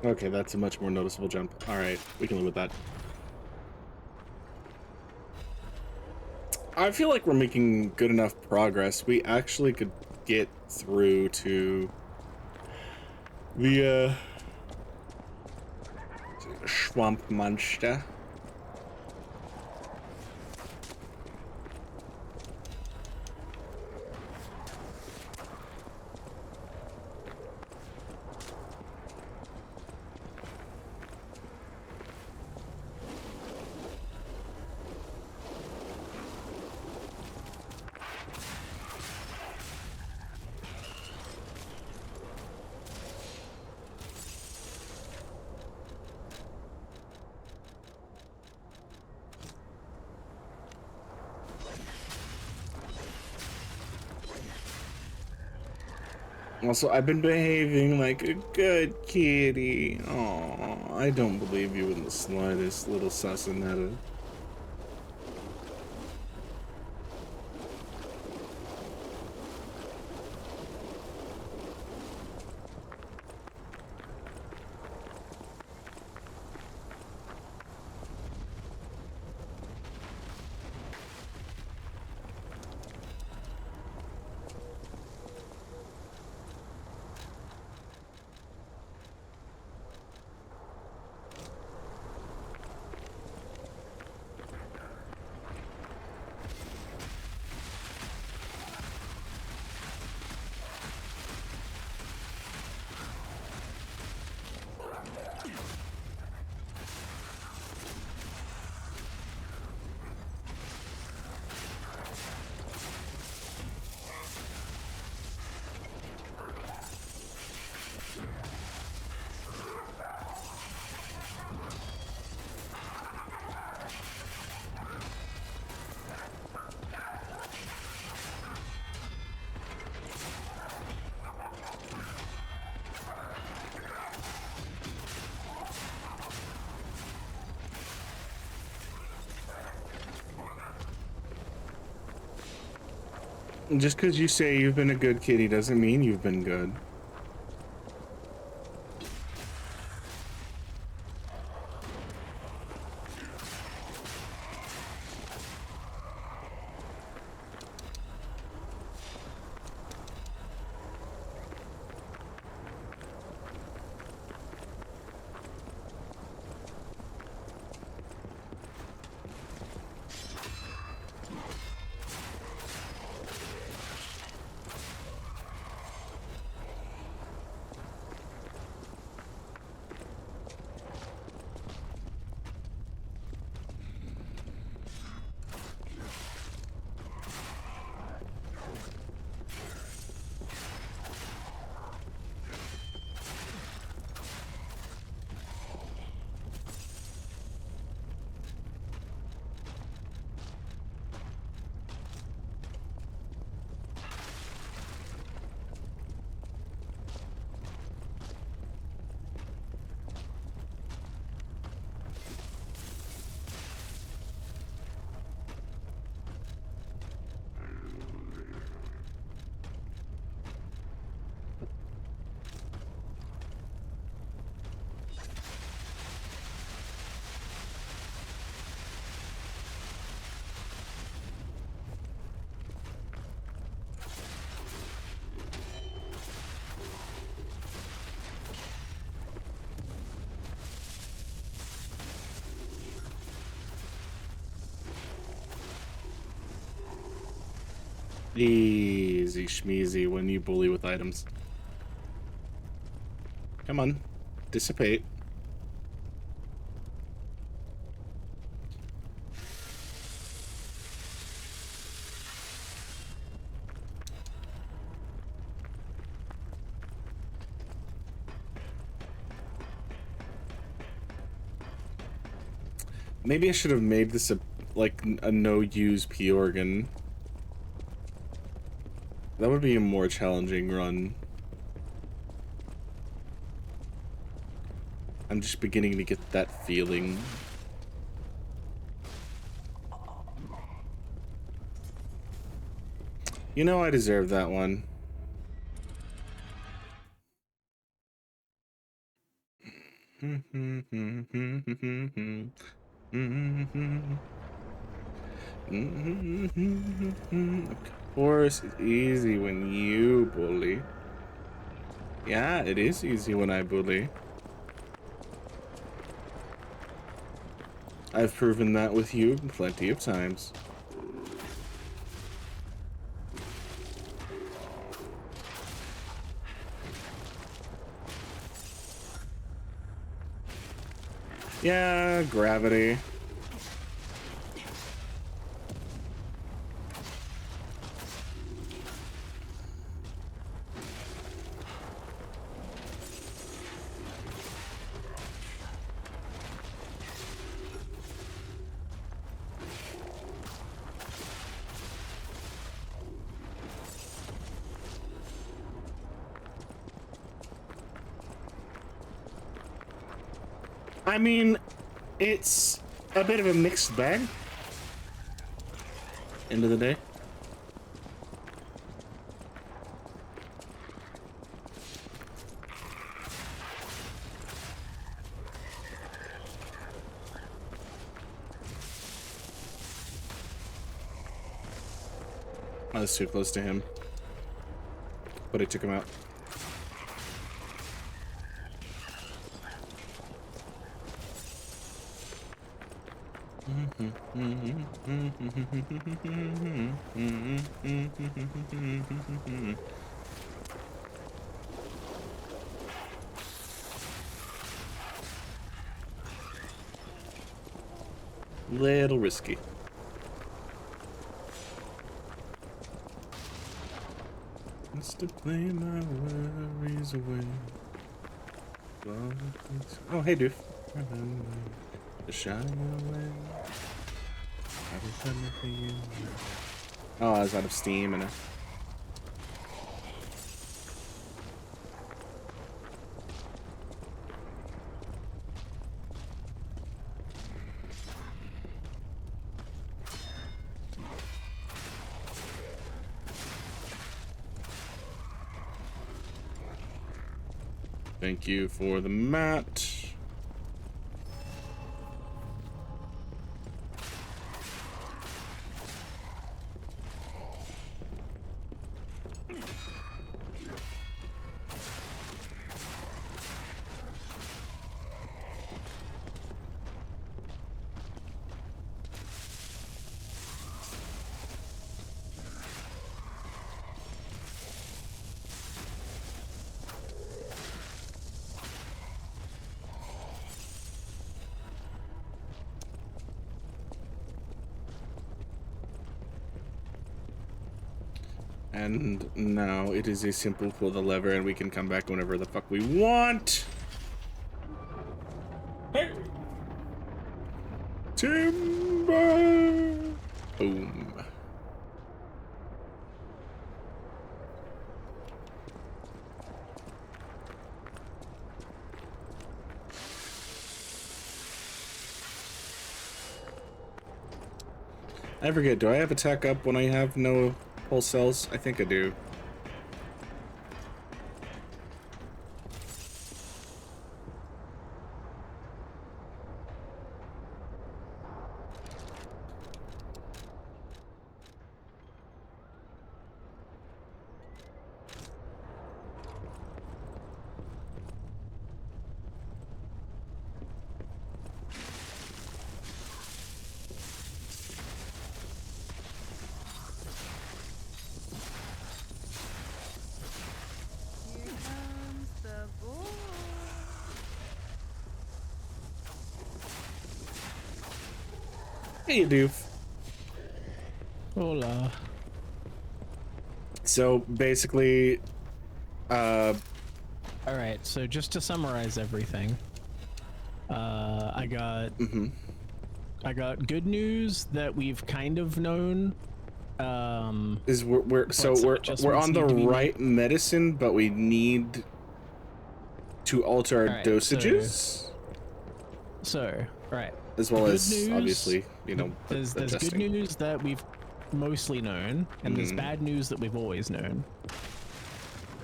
Okay, that's a much more noticeable jump. Alright, we can live with that. I feel like we're making good enough progress. We actually could get through to the swamp monster. Also, I've been behaving like a good kitty. Aww, I don't believe you in the slightest, little Sassanetta. Just because you say you've been a good kitty doesn't mean you've been good. Easy schmeezy when you bully with items. Come on. Dissipate. Maybe I should have made this a no-use P-organ. That would be a more challenging run. I'm just beginning to get that feeling. You know I deserve that one. Of course, it's easy when you bully. Yeah, it is easy when I bully. I've proven that with you plenty of times. Yeah, gravity. I mean, it's a bit of a mixed bag. End of the day. I was too close to him, but I took him out. Little risky. Just to play my worries away. Oh, hey, dude. The shy away. Oh, I was out of steam and thank you for the mat. And now it is a simple pull the lever and we can come back whenever the fuck we want. Hey! Timber! Boom. I forget, do I have attack up when I have no pulse cells? I think I do. Hey, doof. Hola. So basically, all right. So just to summarize everything, I got good news that we've kind of known. Is we're on the right medicine, but we need to alter our dosages. So right. As well as obviously, you know, there's good news that we've mostly known, and there's bad news that we've always known.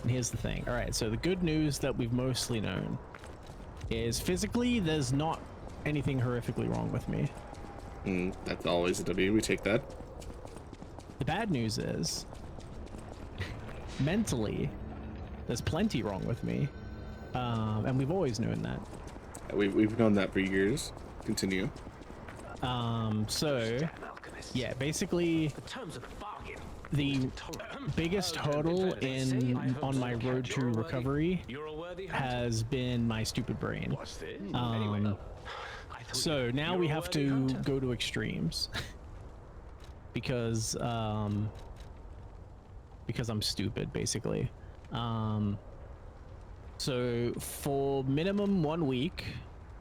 And here's the thing. All right, so the good news that we've mostly known is physically there's not anything horrifically wrong with me. That's always a W. We take that. The bad news is mentally there's plenty wrong with me, and we've always known that. We've known that for years. Continue. So yeah, basically the biggest hurdle on my road to recovery has been my stupid brain. So now we have to go to extremes because I'm stupid, basically. So for minimum 1 week,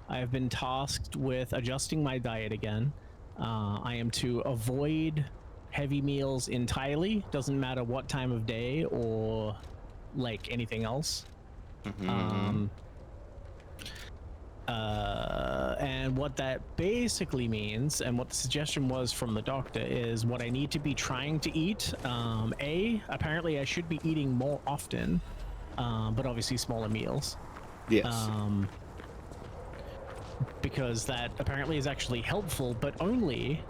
I have been tasked with adjusting my diet again. I am to avoid heavy meals entirely. Doesn't matter what time of day or like anything else. And what that basically means, and what the suggestion was from the doctor, is what I need to be trying to eat. Apparently I should be eating more often, but obviously smaller meals. Yes. Because that apparently is actually helpful, but only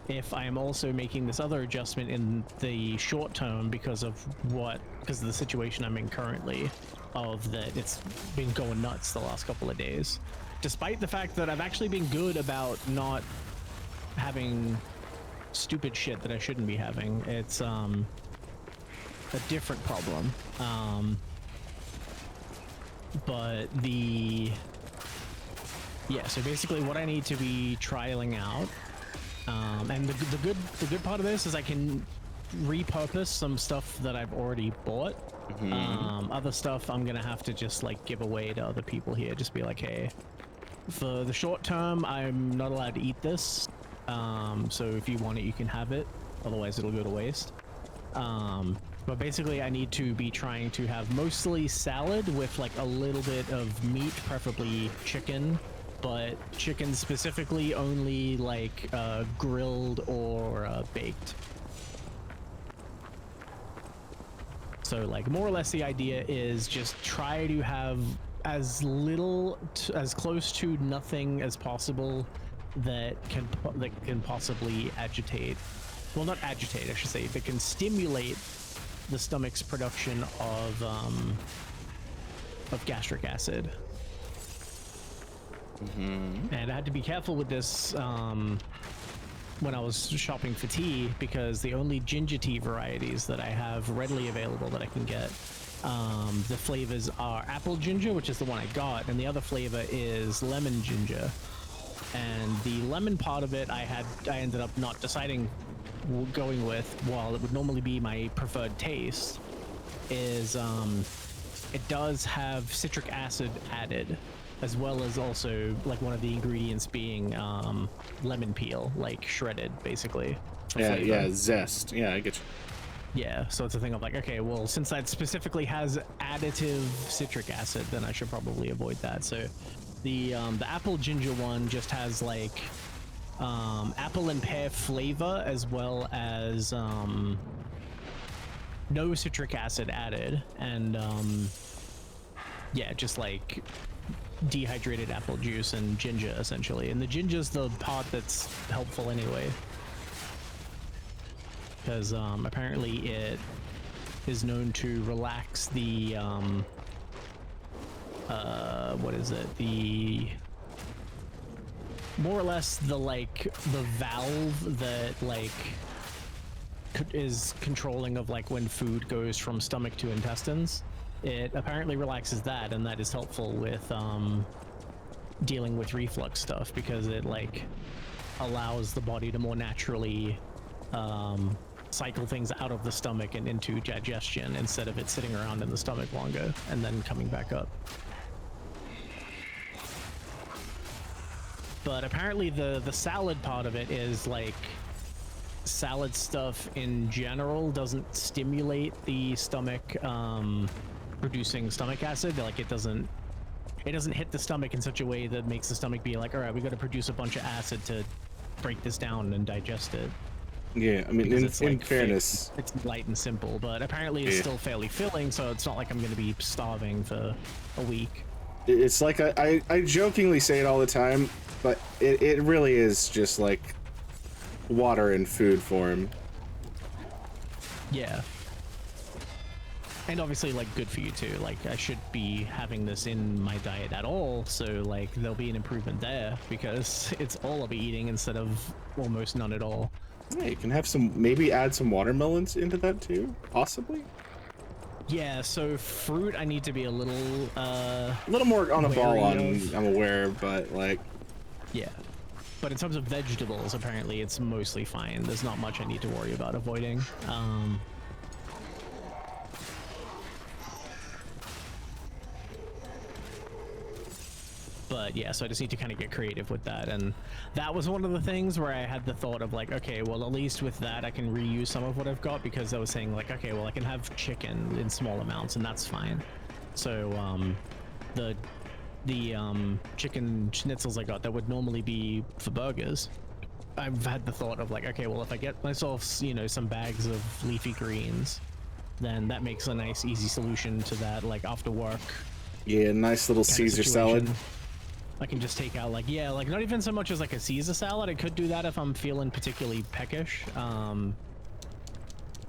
if I am also making this other adjustment in the short term because of the situation I'm in currently, of that it's been going nuts the last couple of days. Despite the fact that I've actually been good about not having stupid shit that I shouldn't be having. It's a different problem. So basically what I need to be trialing out, and the good part of this is I can repurpose some stuff that I've already bought. Other stuff I'm gonna have to just like give away to other people here. Just be like, hey, for the short term, I'm not allowed to eat this. So if you want it, you can have it. Otherwise, it'll go to waste. But basically, I need to be trying to have mostly salad with like a little bit of meat, preferably chicken. But chicken specifically only like grilled or baked. So like more or less the idea is just try to have as close to nothing as possible that can possibly agitate. Well, not agitate, I should say, that can stimulate the stomach's production of gastric acid. And I had to be careful with this when I was shopping for tea, because the only ginger tea varieties that I have readily available that I can get, the flavors are apple ginger, which is the one I got, and the other flavor is lemon ginger. And the lemon part of it I ended up not deciding going with, while it would normally be my preferred taste, is it does have citric acid added, as well as also like one of the ingredients being lemon peel, like shredded, basically. Yeah, zest. Yeah, I get you. Yeah, so it's a thing of like, okay, well, since that specifically has additive citric acid, then I should probably avoid that. So the apple ginger one just has like apple and pear flavor, as well as no citric acid added, and yeah, just like dehydrated apple juice and ginger, essentially. And the ginger's the part that's helpful anyway, because apparently it is known to relax the what is it, the more or less the valve that like is controlling of like when food goes from stomach to intestines. It apparently relaxes that, and that is helpful with dealing with reflux stuff, because it like allows the body to more naturally cycle things out of the stomach and into digestion instead of it sitting around in the stomach longer and then coming back up. But apparently the salad part of it is like salad stuff in general doesn't stimulate the stomach producing stomach acid. Like it doesn't hit the stomach in such a way that makes the stomach be like, all right, we got to produce a bunch of acid to break this down and digest it. Yeah, I mean, in fairness, it's light and simple, but apparently it's still fairly filling, so it's not like I'm going to be starving for a week. It's like I jokingly say it all the time, but it really is just like water in food form. Yeah. And obviously, like, good for you too. Like, I should be having this in my diet at all, so like there'll be an improvement there because it's all I'll be eating instead of almost none at all. Yeah, you can have some, maybe add some watermelons into that too, possibly. Yeah, so fruit I need to be a little more on the ball on, I'm aware, but like, yeah. But in terms of vegetables, apparently it's mostly fine. There's not much I need to worry about avoiding. But yeah, so I just need to kind of get creative with that, and that was one of the things where I had the thought of like, okay, well at least with that I can reuse some of what I've got, because I was saying like, okay, well I can have chicken in small amounts and that's fine. So the chicken schnitzels I got that would normally be for burgers, I've had the thought of like, okay, well if I get myself, you know, some bags of leafy greens, then that makes a nice easy solution to that, like after work. Yeah, nice little Caesar salad. I can just take out like, yeah, like not even so much as like a Caesar salad. I could do that if I'm feeling particularly peckish,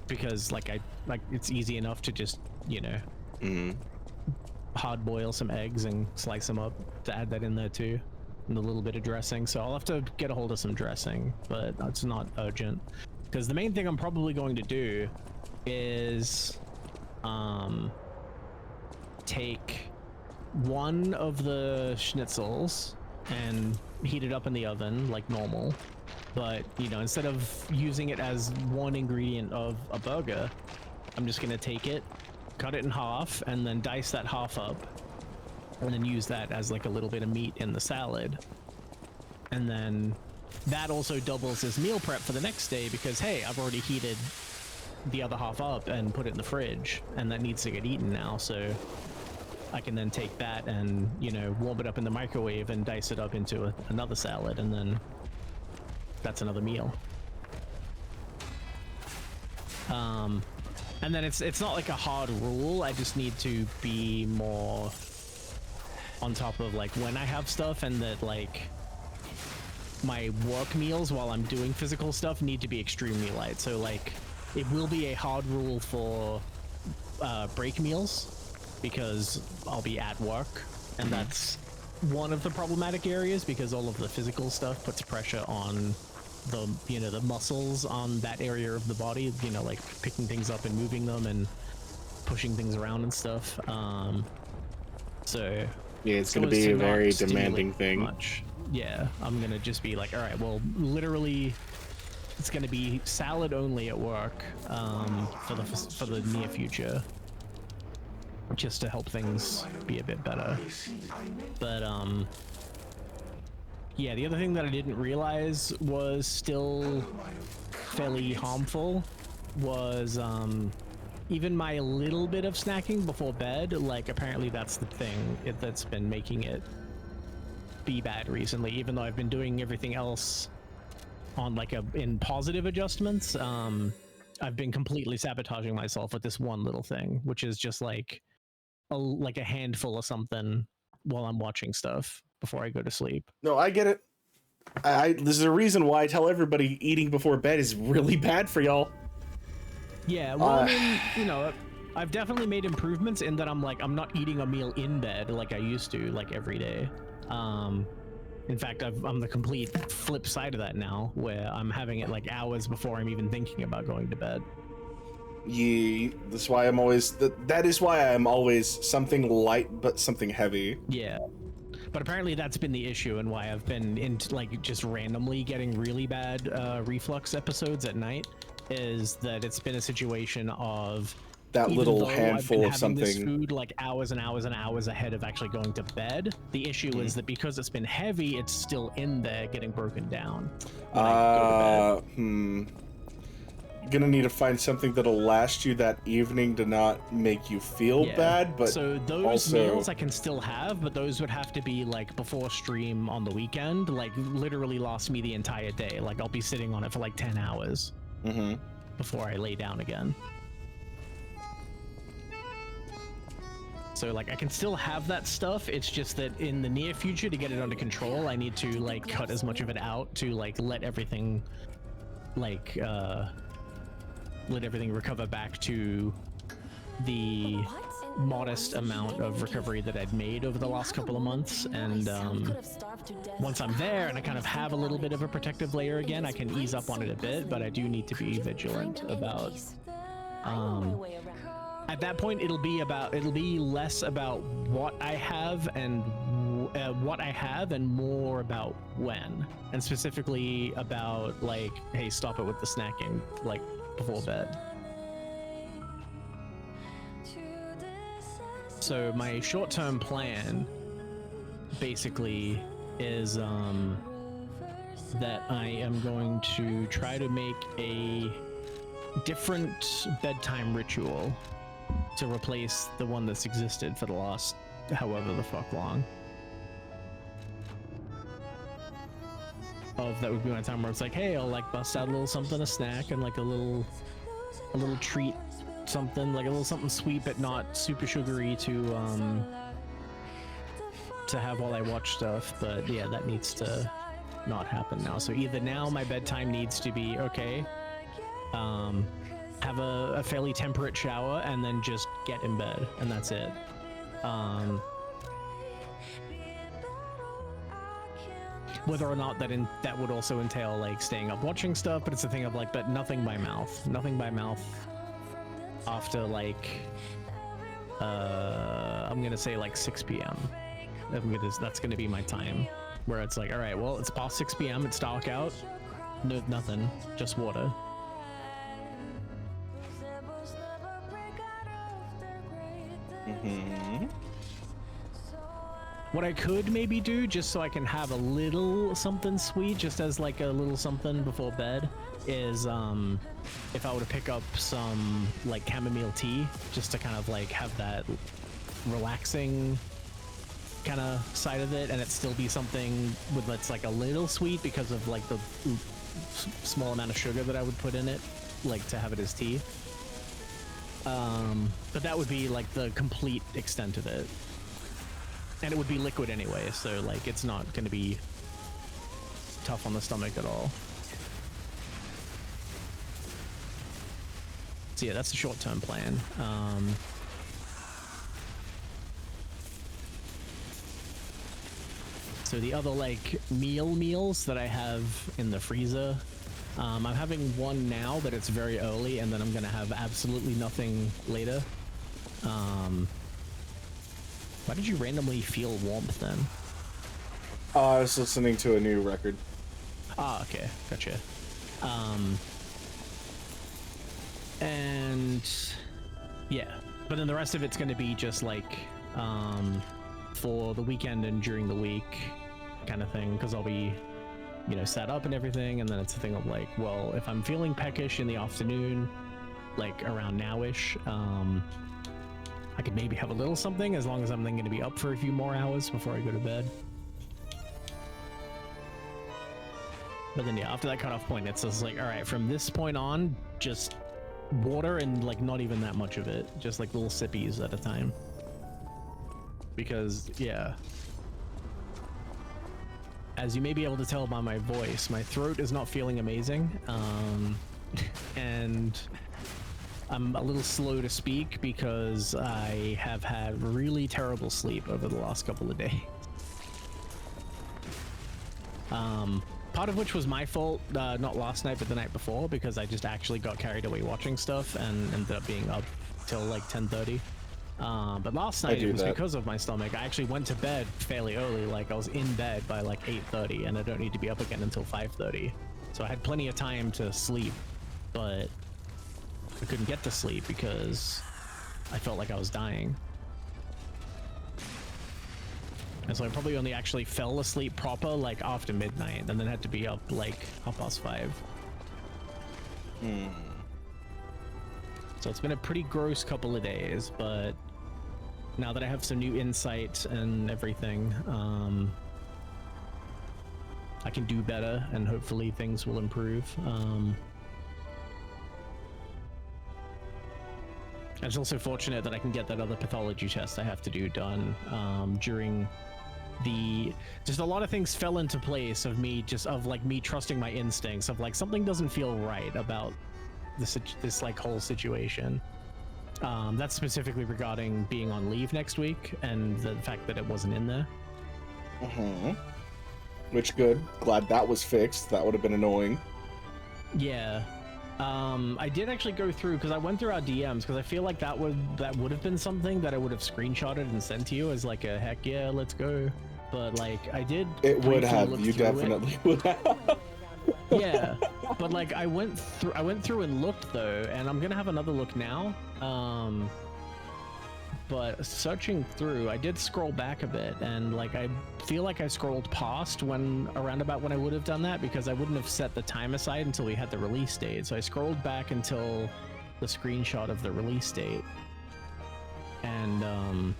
because like it's easy enough to just, you know, hard boil some eggs and slice them up to add that in there too, and a little bit of dressing. So I'll have to get a hold of some dressing, but that's not urgent, because the main thing I'm probably going to do is take one of the schnitzels and heat it up in the oven like normal, but you know, instead of using it as one ingredient of a burger, I'm just gonna take it, cut it in half, and then dice that half up, and then use that as like a little bit of meat in the salad. And then that also doubles as meal prep for the next day, because hey, I've already heated the other half up and put it in the fridge, and that needs to get eaten now, so I can then take that and, you know, warm it up in the microwave and dice it up into another salad, and then that's another meal. And then it's not like a hard rule. I just need to be more on top of like when I have stuff, and that like my work meals while I'm doing physical stuff need to be extremely light. So like it will be a hard rule for break meals, because I'll be at work, and that's one of the problematic areas, because all of the physical stuff puts pressure on the, you know, the muscles on that area of the body, you know, like picking things up and moving them and pushing things around and stuff. So yeah, it's going to be a very demanding thing. Much. Yeah, I'm going to just be like, all right, well, literally it's going to be salad only at work for the near future, just to help things be a bit better. But yeah, the other thing that I didn't realize was still fairly harmful was even my little bit of snacking before bed. Like apparently that's the thing that's been making it be bad recently, even though I've been doing everything else on like in positive adjustments. I've been completely sabotaging myself with this one little thing, which is just like a handful of something while I'm watching stuff before I go to sleep. No, I get it. There's a reason why I tell everybody eating before bed is really bad for y'all. Yeah, well, I mean, you know, I've definitely made improvements in that I'm not eating a meal in bed like I used to, like every day. In fact, I'm the complete flip side of that now, where I'm having it like hours before I'm even thinking about going to bed. Yeah, that's why I'm always that is why I'm always something light but something heavy. Yeah, But apparently that's been the issue and why I've been into like just randomly getting really bad reflux episodes at night, is that it's been a situation of that little handful of something, this food like hours and hours and hours ahead of actually going to bed. The issue is that because it's been heavy, it's still in there getting broken down. Gonna need to find something that'll last you that evening to not make you feel bad, but so those also... meals I can still have, but those would have to be like before stream on the weekend, like literally last me the entire day. Like I'll be sitting on it for like 10 hours before I lay down again. So like I can still have that stuff, it's just that in the near future, to get it under control, I need to like cut as much of it out to like let everything like recover back to the modest amount of recovery that I'd made over the last couple of months. And once I'm there and I kind of have a little bit of a protective layer again, I can ease up on it a bit, but I do need to be vigilant about at that point it'll be less about what I have and more about when, and specifically about like, hey, stop it with the snacking like before bed. So my short-term plan basically is that I am going to try to make a different bedtime ritual to replace the one that's existed for the last however the fuck long. That would be my time where it's like, hey, I'll like bust out a little something, a snack, and like a little treat, something like a little something sweet but not super sugary to have while I watch stuff. But yeah, that needs to not happen now. So either now my bedtime needs to be okay, have a fairly temperate shower and then just get in bed, and that's it. Whether or not that would also entail like staying up watching stuff, but it's a thing of like, but nothing by mouth after like I'm gonna say like 6 p.m. That's gonna be my time where it's like, all right, well, it's past 6 p.m. it's dark out, no, nothing, just water. What I could maybe do, just so I can have a little something sweet, just as like a little something before bed, is if I were to pick up some like chamomile tea, just to kind of like have that relaxing kind of side of it, and it still be something with that's like a little sweet because of like the small amount of sugar that I would put in it, like to have it as tea. But that would be like the complete extent of it. And it would be liquid anyway, so like it's not going to be tough on the stomach at all. So yeah, that's the short-term plan. So the other like meals that I have in the freezer, I'm having one now, but it's very early, and then I'm gonna have absolutely nothing later. Why did you randomly feel warmth then? I was listening to a new record. Ah, okay, gotcha. And yeah, but then the rest of it's going to be just like for the weekend and during the week kind of thing, because I'll be, you know, set up and everything, and then it's a thing of like, well, if I'm feeling peckish in the afternoon, like around nowish, I could maybe have a little something, as long as I'm then going to be up for a few more hours before I go to bed. But then yeah, after that cutoff point, it's just like, all right, from this point on, just water, and like not even that much of it, just like little sippies at a time. Because yeah, as you may be able to tell by my voice, my throat is not feeling amazing, and I'm a little slow to speak because I have had really terrible sleep over the last couple of days. Part of which was my fault, not last night, but the night before, because I just actually got carried away watching stuff and ended up being up till like 10:30. But last night it was because of my stomach. I actually went to bed fairly early. Like I was in bed by like 8:30, and I don't need to be up again until 5:30. So I had plenty of time to sleep, but I couldn't get to sleep because I felt like I was dying. And so I probably only actually fell asleep proper like after midnight, and then had to be up like 5:30. So it's been a pretty gross couple of days, but now that I have some new insight and everything, I can do better, and hopefully things will improve. It's also fortunate that I can get that other pathology test I have to do done during the... Just a lot of things fell into place of me trusting my instincts of like something doesn't feel right about this like whole situation. That's specifically regarding being on leave next week and the fact that it wasn't in there. Which good. Glad that was fixed. That would have been annoying. Yeah. I did actually go through because I went through our DMs because I feel like that would have been something that I would have screenshotted and sent to you as like a heck yeah, let's go. But like I did. It would have. You definitely would have. Yeah, but like I went through and looked though, and I'm gonna have another look now. But searching through, I did scroll back a bit, and like I feel like I scrolled past around about when I would have done that because I wouldn't have set the time aside until we had the release date. So I scrolled back until the screenshot of the release date, and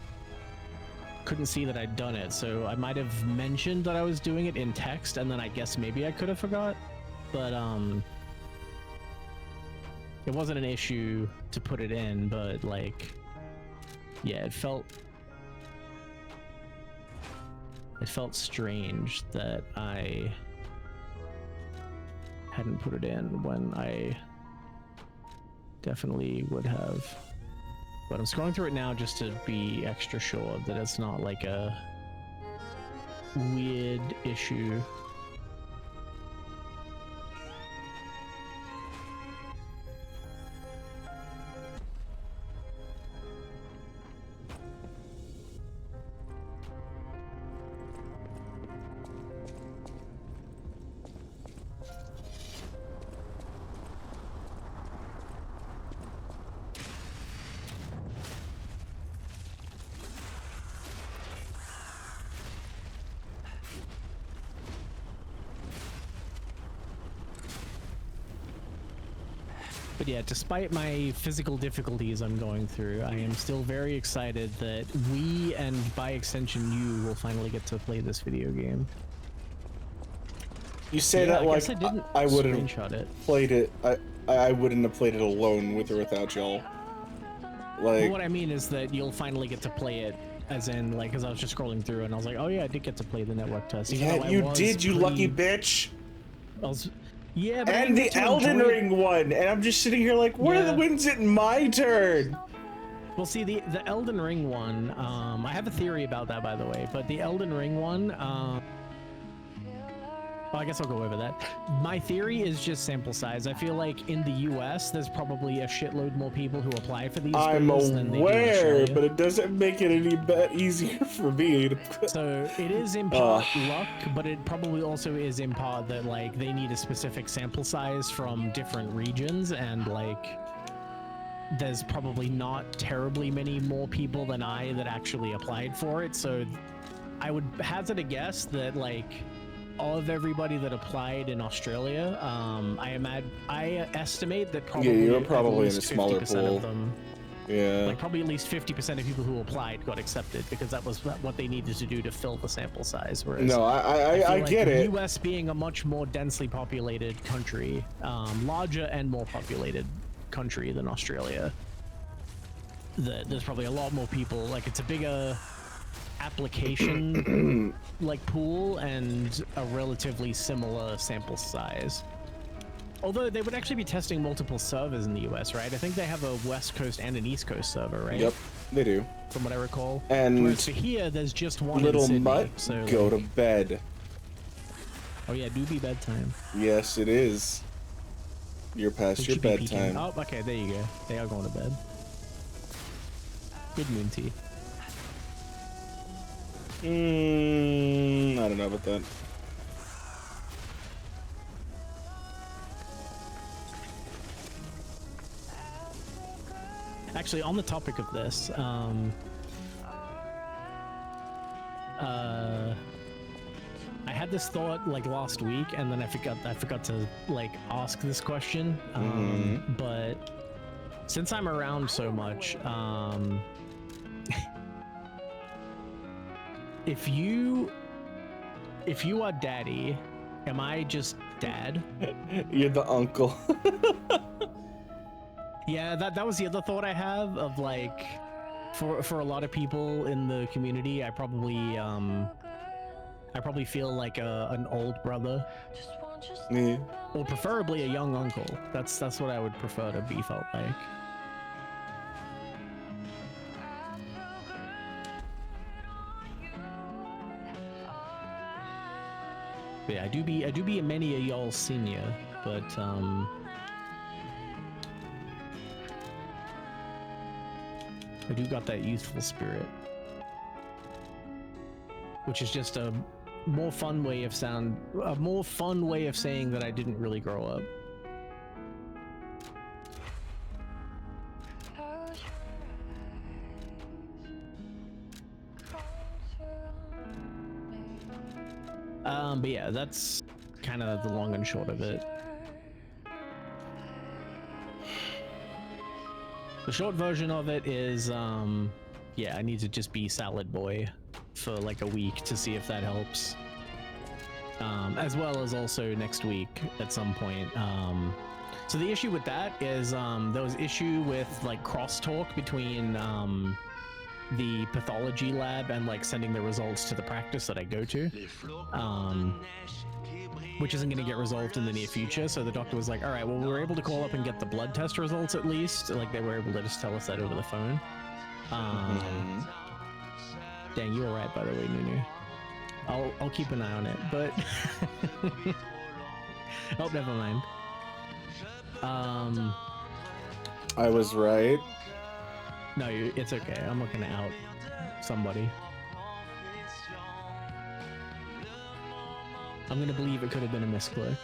couldn't see that I'd done it. So I might have mentioned that I was doing it in text, and then I guess maybe I could have forgot. But it wasn't an issue to put it in, but like, yeah, it felt strange that I hadn't put it in when I definitely would have. But I'm scrolling through it now just to be extra sure that it's not like a weird issue. But yeah, despite my physical difficulties I'm going through, I am still very excited that we, and by extension you, will finally get to play this video game. You say that like I wouldn't have played it. I wouldn't have played it alone with or without y'all. Like, well, what I mean is that you'll finally get to play it, as in like, because I was just scrolling through and I was like, oh yeah, I did get to play the network test. Yeah, you did, you lucky bitch. Yeah, but and the Elden Ring one, and I'm just sitting here like, when's it my turn? Well, see, the Elden Ring one, I have a theory about that, by the way, but the Elden Ring one, well, I guess I'll go over that. My theory is just sample size. I feel like in the US, there's probably a shitload more people who apply for these. I'm aware, but it doesn't make it any easier for me. So it is in part luck, but it probably also is in part that like they need a specific sample size from different regions, and like there's probably not terribly many more people than I that actually applied for it. So I would hazard a guess that like of everybody that applied in Australia, I estimate that probably you're probably in a smaller pool. Of them, like probably at least 50% of people who applied got accepted because that was what they needed to do to fill the sample size. Whereas no, I get it. The US being a much more densely populated country, larger and more populated country than Australia, there's probably a lot more people. Like it's a bigger application like pool and a relatively similar sample size. Although they would actually be testing multiple servers in the US, right? I think they have a West Coast and an East Coast server, right? Yep, they do. From what I recall. And whereas for here, there's just one little in Sydney, mutt, so go like, to bed. Oh yeah, do be bedtime. Yes, it is. You're past your bedtime. Oh, okay, there you go. They are going to bed. good moon tea. I don't know about that. Actually, on the topic of this, I had this thought like last week, and then I forgot to like ask this question. But since I'm around so much, if you are daddy, am I just dad? You're the uncle. Yeah, that was the other thought I have of like, for a lot of people in the community, I probably feel like an old brother. Yeah. Or preferably a young uncle. That's what I would prefer to be felt like. But yeah, I do be a many a y'all senior, but I do got that youthful spirit, which is just a more fun way of saying that I didn't really grow up. But yeah, that's kind of the long and short of it. The short version of it is, yeah, I need to just be salad boy for like a week to see if that helps. As well as also next week at some point. So the issue with that is there was issue with like crosstalk between the pathology lab and like sending the results to the practice that I go to, which isn't going to get resolved in the near future. So the doctor was like, all right, well, we were able to call up and get the blood test results at least. Like they were able to just tell us that over the phone. Dang, you were right, by the way, Nunu. I'll keep an eye on it, but oh, never mind. I was right. No, it's okay. I'm not gonna out somebody. I'm gonna believe it could have been a misclick.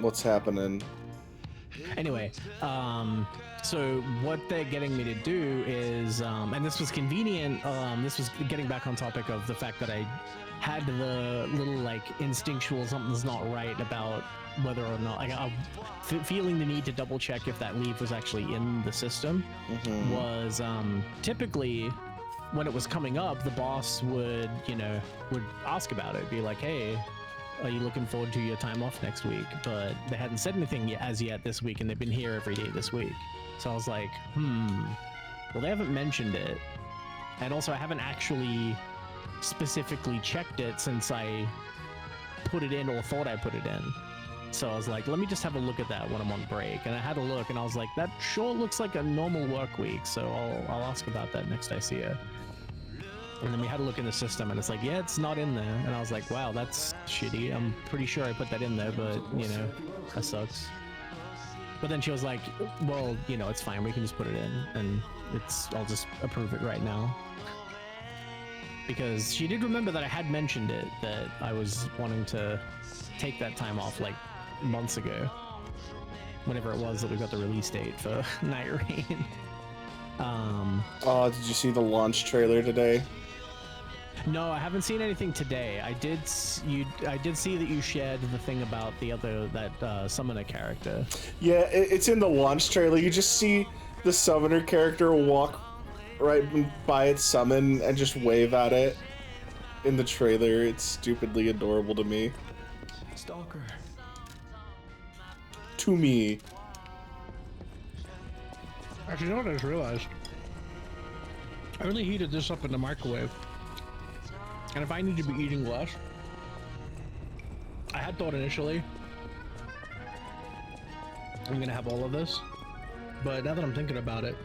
What's happening? Anyway, so what they're getting me to do is, and this was convenient, this was getting back on topic of the fact that I had the little like instinctual something's not right about whether or not, like, feeling the need to double check if that leave was actually in the system, was typically when it was coming up, the boss would ask about it, be like, hey, are you looking forward to your time off next week? But they hadn't said anything as yet this week, and they've been here every day this week. So I was like, well, they haven't mentioned it. And also I haven't actually specifically checked it since I put it in or thought I put it in. So I was like, let me just have a look at that when I'm on break. And I had a look and I was like, that sure looks like a normal work week. So I'll ask about that next I see her. And then we had a look in the system and it's like, yeah, it's not in there. And I was like, wow, that's shitty. I'm pretty sure I put that in there, but that sucks. But then she was like, well, it's fine. We can just put it in and I'll just approve it right now. Because she did remember that I had mentioned it, that I was wanting to take that time off like months ago. Whenever it was that we got the release date for Night Rain. Oh, did you see the launch trailer today? No, I haven't seen anything today. I did see that you shared the thing about that summoner character. Yeah, it's in the launch trailer. You just see the summoner character walk right by its summon and just wave at it in the trailer. It's stupidly adorable to me. Stalker. To me. Actually, you know what I just realized? I only heated this up in the microwave. And if I need to be eating less, I had thought initially I'm gonna have all of this, but now that I'm thinking about it,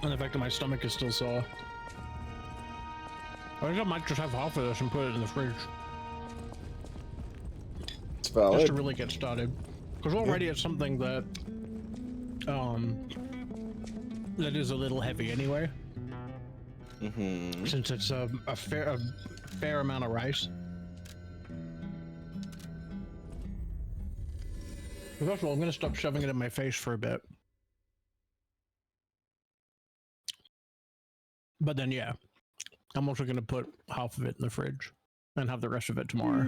and the fact that my stomach is still sore, I think I might just have half of this and put it in the fridge. It's valid. Just to really get started. Because already it's something that that is a little heavy anyway. Since it's a fair amount of rice. First of all, I'm gonna stop shoving it in my face for a bit. But then, yeah, I'm also gonna put half of it in the fridge and have the rest of it tomorrow.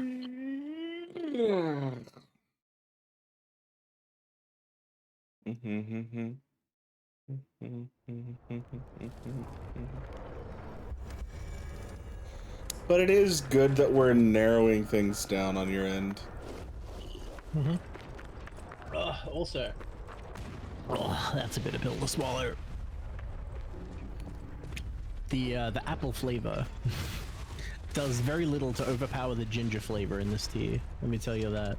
But it is good that we're narrowing things down on your end. Also, oh, that's a bit of pill to swallow. The apple flavor does very little to overpower the ginger flavor in this tea. Let me tell you that.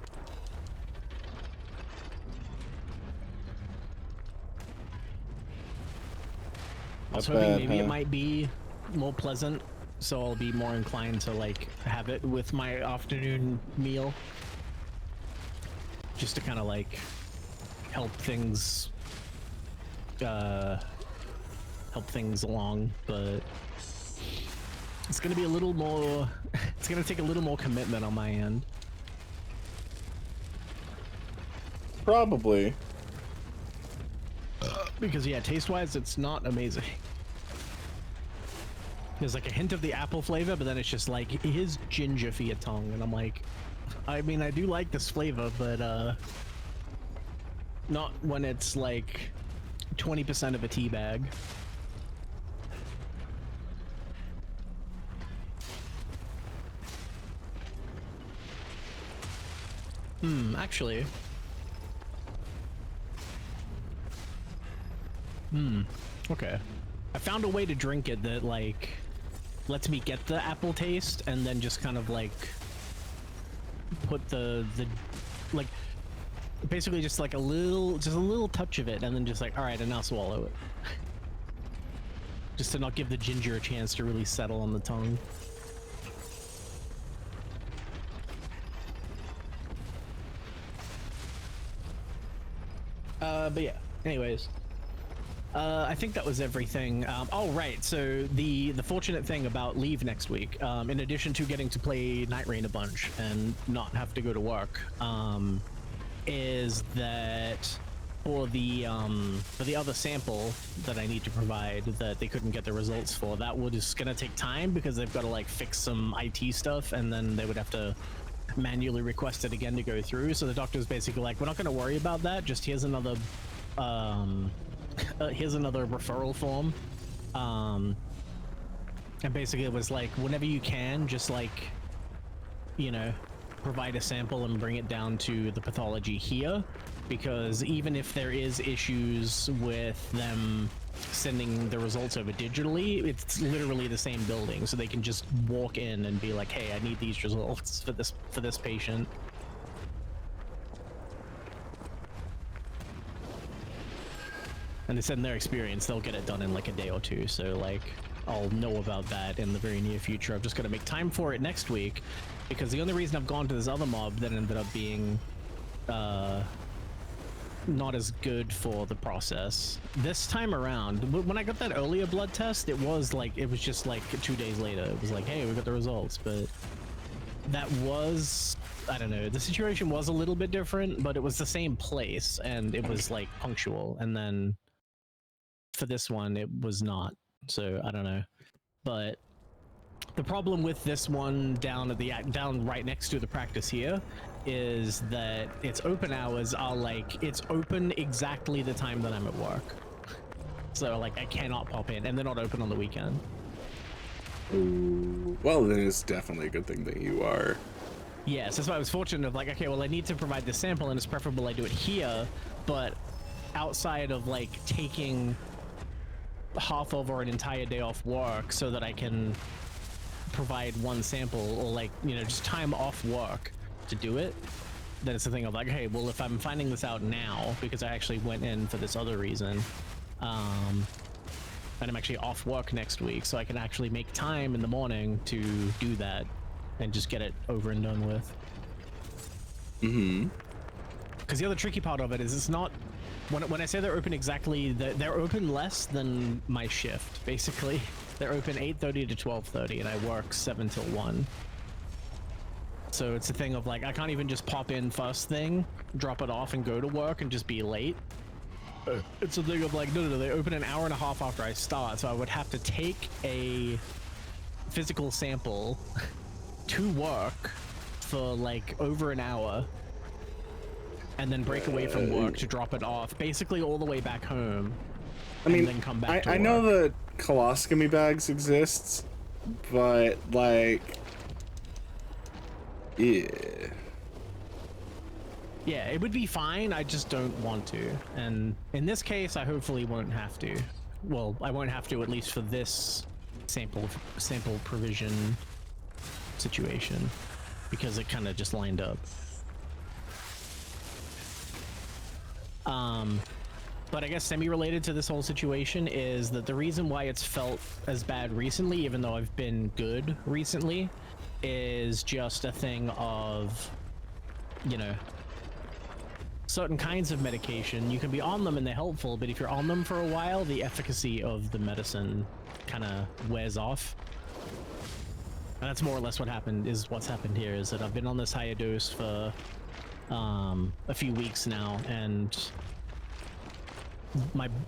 I was hoping maybe it might be more pleasant, so I'll be more inclined to like have it with my afternoon meal, just to kind of like help things along. But it's gonna be a little more it's gonna take a little more commitment on my end. Probably. Because yeah, taste-wise, it's not amazing. There's like a hint of the apple flavor, but then it's just like, here's ginger for your tongue, and I'm like, I mean, I do like this flavor, but not when it's like 20% of a tea bag. Actually. Okay. I found a way to drink it that like lets me get the apple taste and then just kind of like put the like basically just like a little touch of it and then just like, all right, and now swallow it. Just to not give the ginger a chance to really settle on the tongue. But yeah, anyways. I think that was everything. Oh, right. So the fortunate thing about leave next week, in addition to getting to play Night Rain a bunch and not have to go to work, is that for the other sample that I need to provide that they couldn't get the results for, that is gonna take time because they've got to like fix some IT stuff, and then they would have to manually request it again to go through. So the doctor's basically like, we're not gonna worry about that. Just here's another referral form, and basically it was like, whenever you can, just like, you know, provide a sample and bring it down to the pathology here, because even if there is issues with them sending the results over digitally, it's literally the same building, so they can just walk in and be like, hey, I need these results for this patient. And they said in their experience, they'll get it done in like a day or two. So like, I'll know about that in the very near future. I'm just gonna make time for it next week, because the only reason I've gone to this other mob that ended up being not as good for the process this time around. When I got that earlier blood test, it was just like 2 days later. It was like, hey, we got the results, but that was, I don't know, the situation was a little bit different, but it was the same place and it was like punctual. And then for this one, it was not. So I don't know, but the problem with this one down right next to the practice here is that its open hours are like, it's open exactly the time that I'm at work. So like, I cannot pop in, and they're not open on the weekend. Ooh, well, then it's definitely a good thing that you are. Yes, that's why I was fortunate of like, okay, well, I need to provide this sample, and it's preferable I do it here, but outside of like taking half of or an entire day off work so that I can provide one sample, or like, you know, just time off work to do it, then it's the thing of like, hey, well, if I'm finding this out now because I actually went in for this other reason, and I'm actually off work next week, so I can actually make time in the morning to do that and just get it over and done with. Because the other tricky part of it is it's not When I say they're open exactly, they're open less than my shift, basically. They're open 8:30 to 12:30, and I work 7 till 1. So it's a thing of like, I can't even just pop in first thing, drop it off, and go to work and just be late. It's a thing of like, no, they open an hour and a half after I start, so I would have to take a physical sample to work for like over an hour, and then break away from work to drop it off, basically all the way back home. I mean, and then come back to I work. know that colostomy bags exists, but like, yeah. Yeah, it would be fine. I just don't want to. And in this case, I hopefully won't have to. Well, I won't have to, at least for this sample provision situation, because it kind of just lined up. But I guess semi-related to this whole situation is that the reason why it's felt as bad recently, even though I've been good recently, is just a thing of, you know, certain kinds of medication. You can be on them and they're helpful, but if you're on them for a while, the efficacy of the medicine kind of wears off. And that's more or less what's happened here, is that I've been on this higher dose for a few weeks now, and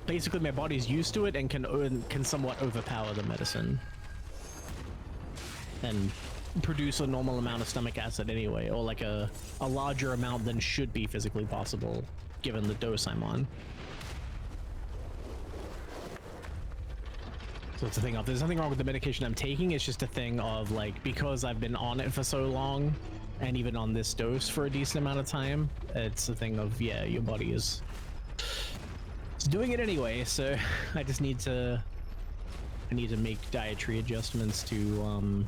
basically my body's used to it and can somewhat overpower the medicine and produce a normal amount of stomach acid anyway, or like a larger amount than should be physically possible given the dose I'm on. So it's a thing of, there's nothing wrong with the medication I'm taking, it's just a thing of like, because I've been on it for so long and even on this dose for a decent amount of time, it's a thing of, yeah, your body is doing it anyway, so I just need to make dietary adjustments to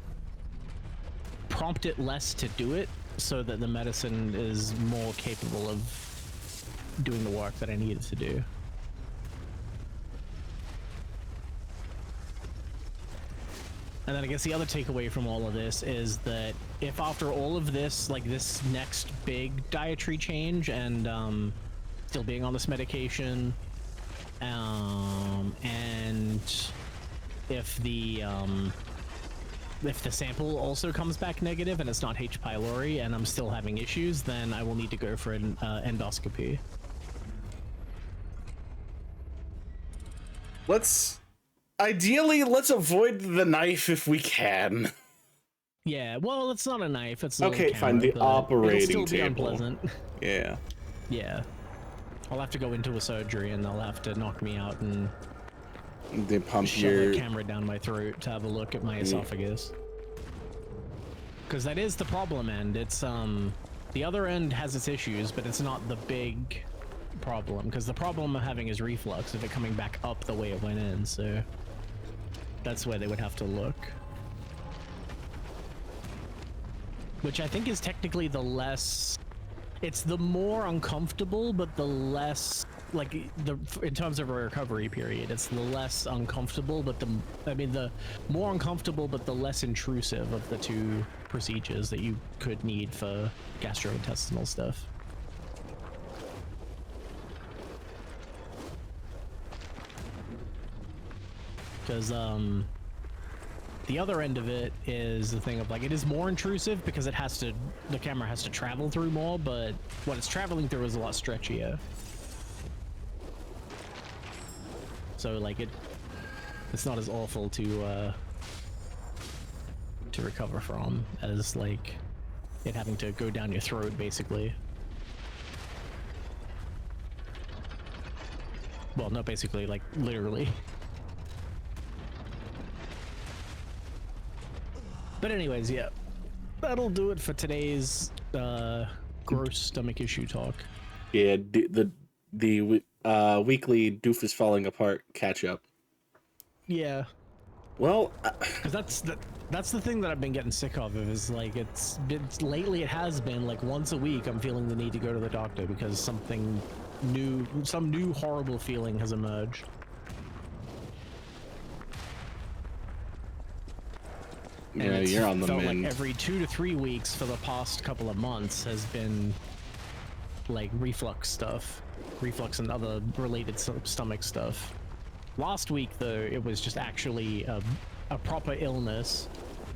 prompt it less to do it, so that the medicine is more capable of doing the work that I need it to do. And then I guess the other takeaway from all of this is that if after all of this, like this next big dietary change and still being on this medication, and if the sample also comes back negative and it's not H. pylori and I'm still having issues, then I will need to go for an endoscopy. Ideally, let's avoid the knife if we can. Yeah, well, it's not a knife. It's a okay, camera, fine. The operating it'll still table. Be unpleasant. Yeah. Yeah. I'll have to go into a surgery and they'll have to knock me out and they pump shove a camera down my throat to have a look at my esophagus. Because that is the problem end. It's the other end has its issues, but it's not the big problem. Because the problem I'm having is reflux of it coming back up the way it went in. So that's where they would have to look. Which I think is technically the less. It's the more uncomfortable, but the less, like, in terms of a recovery period, it's the less uncomfortable, but the more uncomfortable, but the less intrusive of the two procedures that you could need for gastrointestinal stuff. Because, the other end of it is the thing of like, it is more intrusive because the camera has to travel through more, but what it's traveling through is a lot stretchier. So like it's not as awful to recover from as like it having to go down your throat basically. Well, not basically, like literally. But anyways, yeah, that'll do it for today's gross stomach issue talk. Yeah, the weekly doofus falling apart catch up. Yeah. Well, because that's the thing that I've been getting sick of is like lately it has been like once a week I'm feeling the need to go to the doctor because some new horrible feeling has emerged. Yeah, you're on the felt mend. like every 2 to 3 weeks for the past couple of months has been like reflux stuff, reflux and other related stomach stuff. Last week, though, it was just actually a proper illness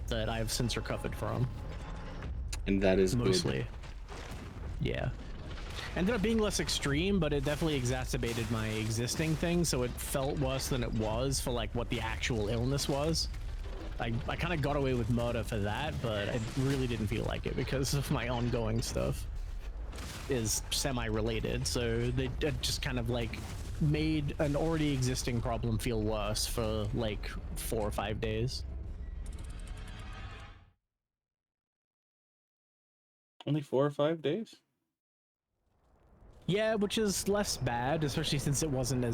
that I've since recovered from. And that is mostly good. Yeah. Ended up being less extreme, but it definitely exacerbated my existing thing, so it felt worse than it was for like what the actual illness was. I kind of got away with murder for that, but I really didn't feel like it because of my ongoing stuff is semi-related, so they just kind of like made an already existing problem feel worse for like 4 or 5 days. Only 4 or 5 days? Yeah, which is less bad, especially since it wasn't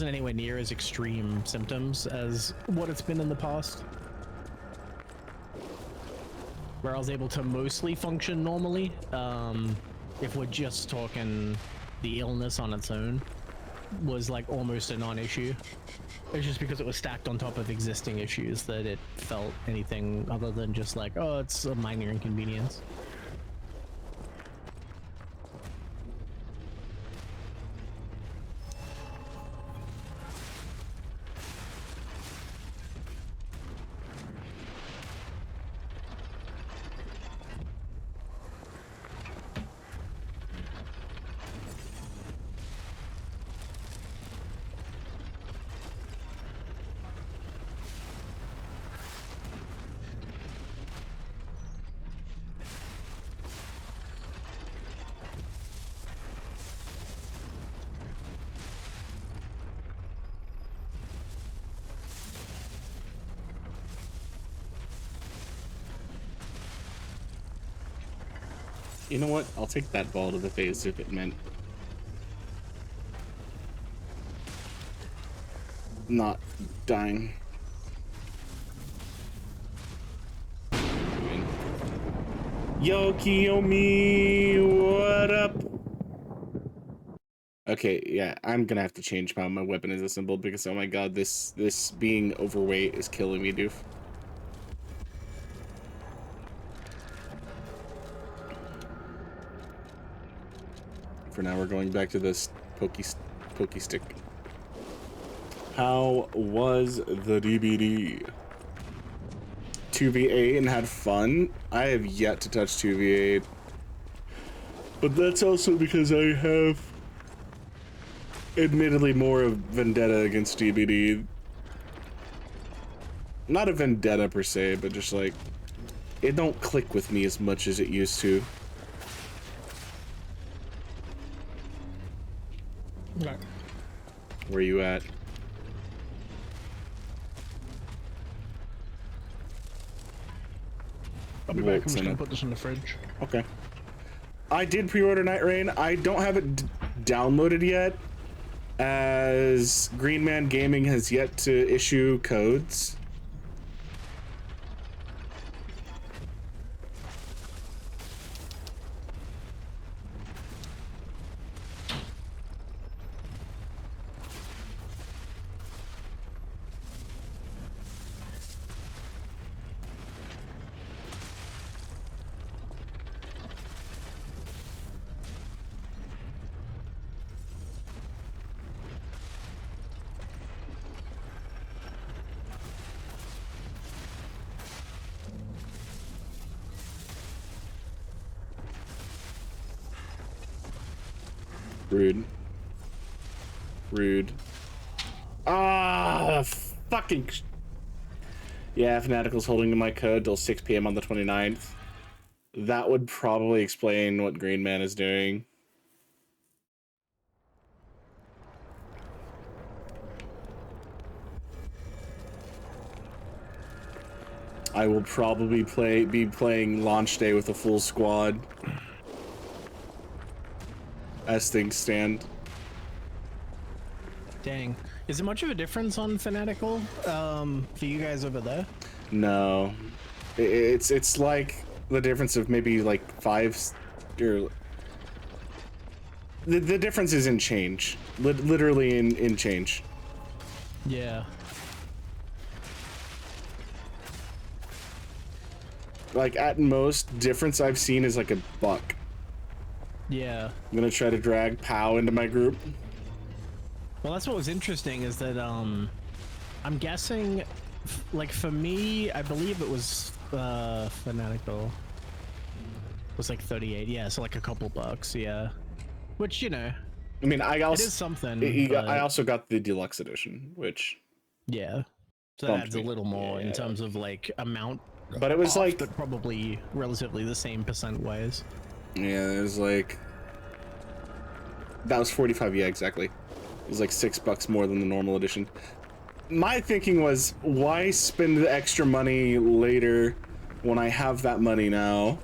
anywhere near as extreme symptoms as what it's been in the past. Where I was able to mostly function normally, if we're just talking the illness on its own, was like almost a non-issue. It's just because it was stacked on top of existing issues that it felt anything other than just like, oh, it's a minor inconvenience. You know what? I'll take that ball to the face if it meant not dying. Yo, Kiyomi, what up? Okay, yeah, I'm gonna have to change how my weapon is assembled because, oh my god, this being overweight is killing me, doof. For now, we're going back to this pokey stick. How was the DBD? 2v8 and had fun? I have yet to touch 2v8. But that's also because I have admittedly more of vendetta against DBD. Not a vendetta per se, but just like, it don't click with me as much as it used to. Okay. Where you at? I'll be back. I'm just gonna put this in the fridge. Okay. I did pre-order Night Rain. I don't have it downloaded yet, as Green Man Gaming has yet to issue codes. Rude. Rude. Ah, fucking. Yeah, Fanatical's holding to my code till 6 p.m. on the 29th. That would probably explain what Green Man is doing. I will probably be playing launch day with a full squad. As things stand. Dang. Is it much of a difference on Fanatical for you guys over there? No. It's like the difference of maybe like 5 or the difference is in change. Literally in change. Yeah. Like at most difference I've seen is like $1. Yeah. I'm gonna try to drag Pow into my group. Well, that's what was interesting is that I'm guessing, like for me, I believe it was Fanatical. It was like 38, yeah, so like a couple bucks, yeah. Which, you know, I mean, I also it is something. I also got the deluxe edition, which yeah, so that adds a little more in terms of like amount. But it was off, like, but probably relatively the same percent wise. Yeah, it was like that was 45. Yeah, exactly. It was like $6 more than the normal edition. My thinking was, why spend the extra money later when I have that money now?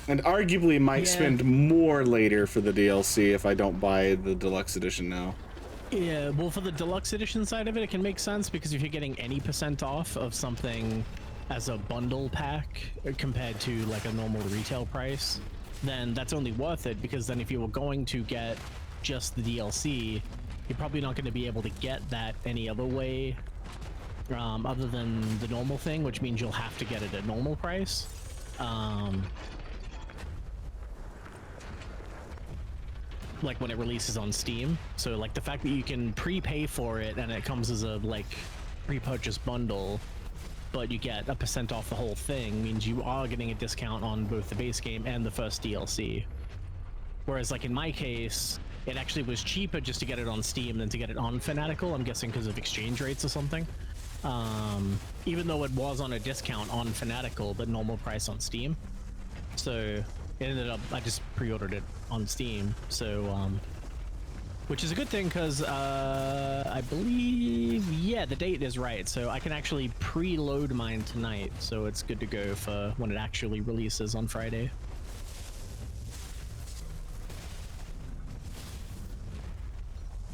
And arguably might spend more later for the DLC if I don't buy the deluxe edition now. Yeah, well, for the deluxe edition side of it, it can make sense because if you're getting any percent off of something as a bundle pack compared to like a normal retail price, then that's only worth it, because then if you were going to get just the DLC, you're probably not going to be able to get that any other way other than the normal thing, which means you'll have to get it at normal price. Like when it releases on Steam. So like the fact that you can prepay for it and it comes as a like pre-purchase bundle, but you get a % off the whole thing, means you are getting a discount on both the base game and the first DLC. Whereas like in my case, it actually was cheaper just to get it on Steam than to get it on Fanatical, I'm guessing because of exchange rates or something. Even though it was on a discount on Fanatical, but normal price on Steam. So it ended up, I just pre-ordered it on Steam, so which is a good thing because I believe, yeah, the date is right, so I can actually preload mine tonight, so it's good to go for when it actually releases on Friday.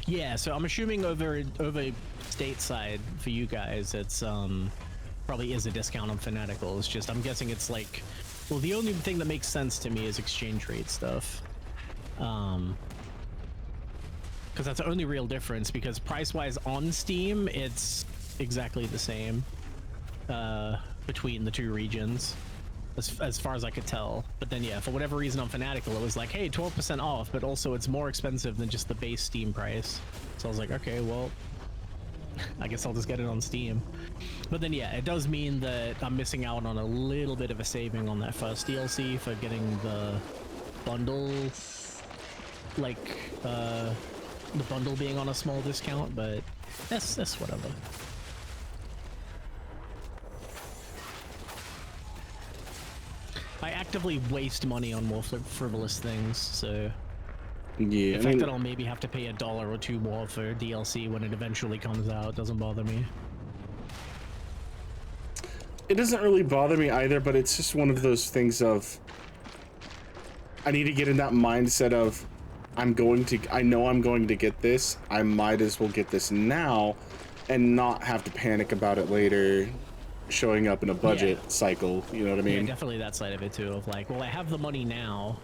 Yeah, so I'm assuming over stateside for you guys, it's probably is a discount on Fanatical. It's just, I'm guessing it's like, well, the only thing that makes sense to me is exchange rate stuff. Because that's the only real difference, because price-wise on Steam, it's exactly the same between the two regions, as far as I could tell. But then, yeah, for whatever reason on Fanatical, it was like, hey, 12% off, but also it's more expensive than just the base Steam price. So I was like, okay, well, I guess I'll just get it on Steam. But then, yeah, it does mean that I'm missing out on a little bit of a saving on that first DLC for getting the bundle, like, the bundle being on a small discount, but that's whatever. I actively waste money on more frivolous things, so yeah, the fact that I'll maybe have to pay $1 or $2 more for DLC when it eventually comes out doesn't bother me. It doesn't really bother me either, but it's just one of those things of, I need to get in that mindset of, I know I'm going to get this, I might as well get this now and not have to panic about it later showing up in a budget cycle, you know what I mean? Yeah, definitely that side of it too, of like, well, I have the money now,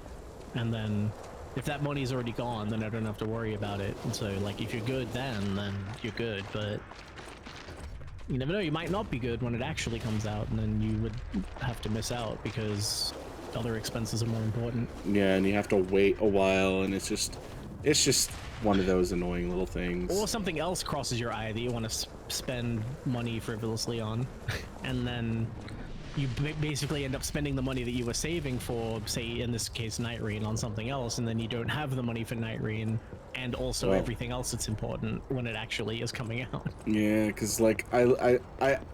and then if that money's already gone, then I don't have to worry about it. And so, like, if you're good then you're good, but you never know, you might not be good when it actually comes out, and then you would have to miss out because other expenses are more important. Yeah, and you have to wait a while, and it's just one of those annoying little things. Or something else crosses your eye that you want to spend money frivolously on, and then you basically end up spending the money that you were saving for, say in this case Nightreign, on something else, and then you don't have the money for Nightreign and also everything else that's important when it actually is coming out. Yeah, because like I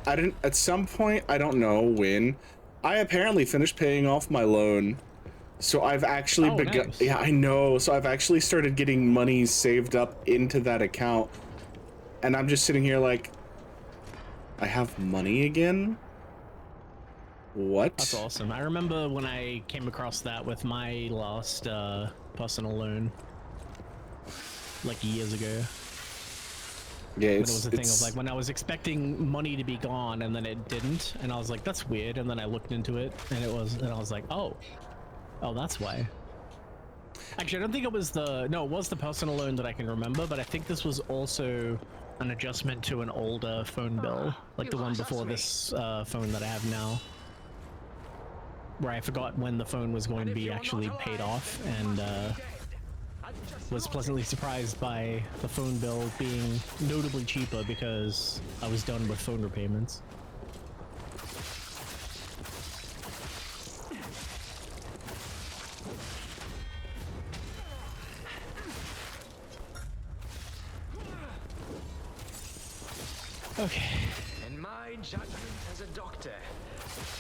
didn't, at some point, I don't know when, I apparently finished paying off my loan, so I've actually begun. Nice. Yeah, I know. So I've actually started getting money saved up into that account, and I'm just sitting here like, I have money again? What? That's awesome. I remember when I came across that with my last personal loan, like years ago. Yeah, it was a thing of like when I was expecting money to be gone and then it didn't, and I was like, that's weird, and then I looked into it and it was, and I was like, oh, that's why. Actually, I don't think it was it was the personal loan that I can remember, but I think this was also an adjustment to an older phone bill, like the one before this phone that I have now. where I forgot when the phone was going to be actually paid off, and was pleasantly surprised by the phone bill being notably cheaper because I was done with phone repayments. Okay. In my judgment as a doctor,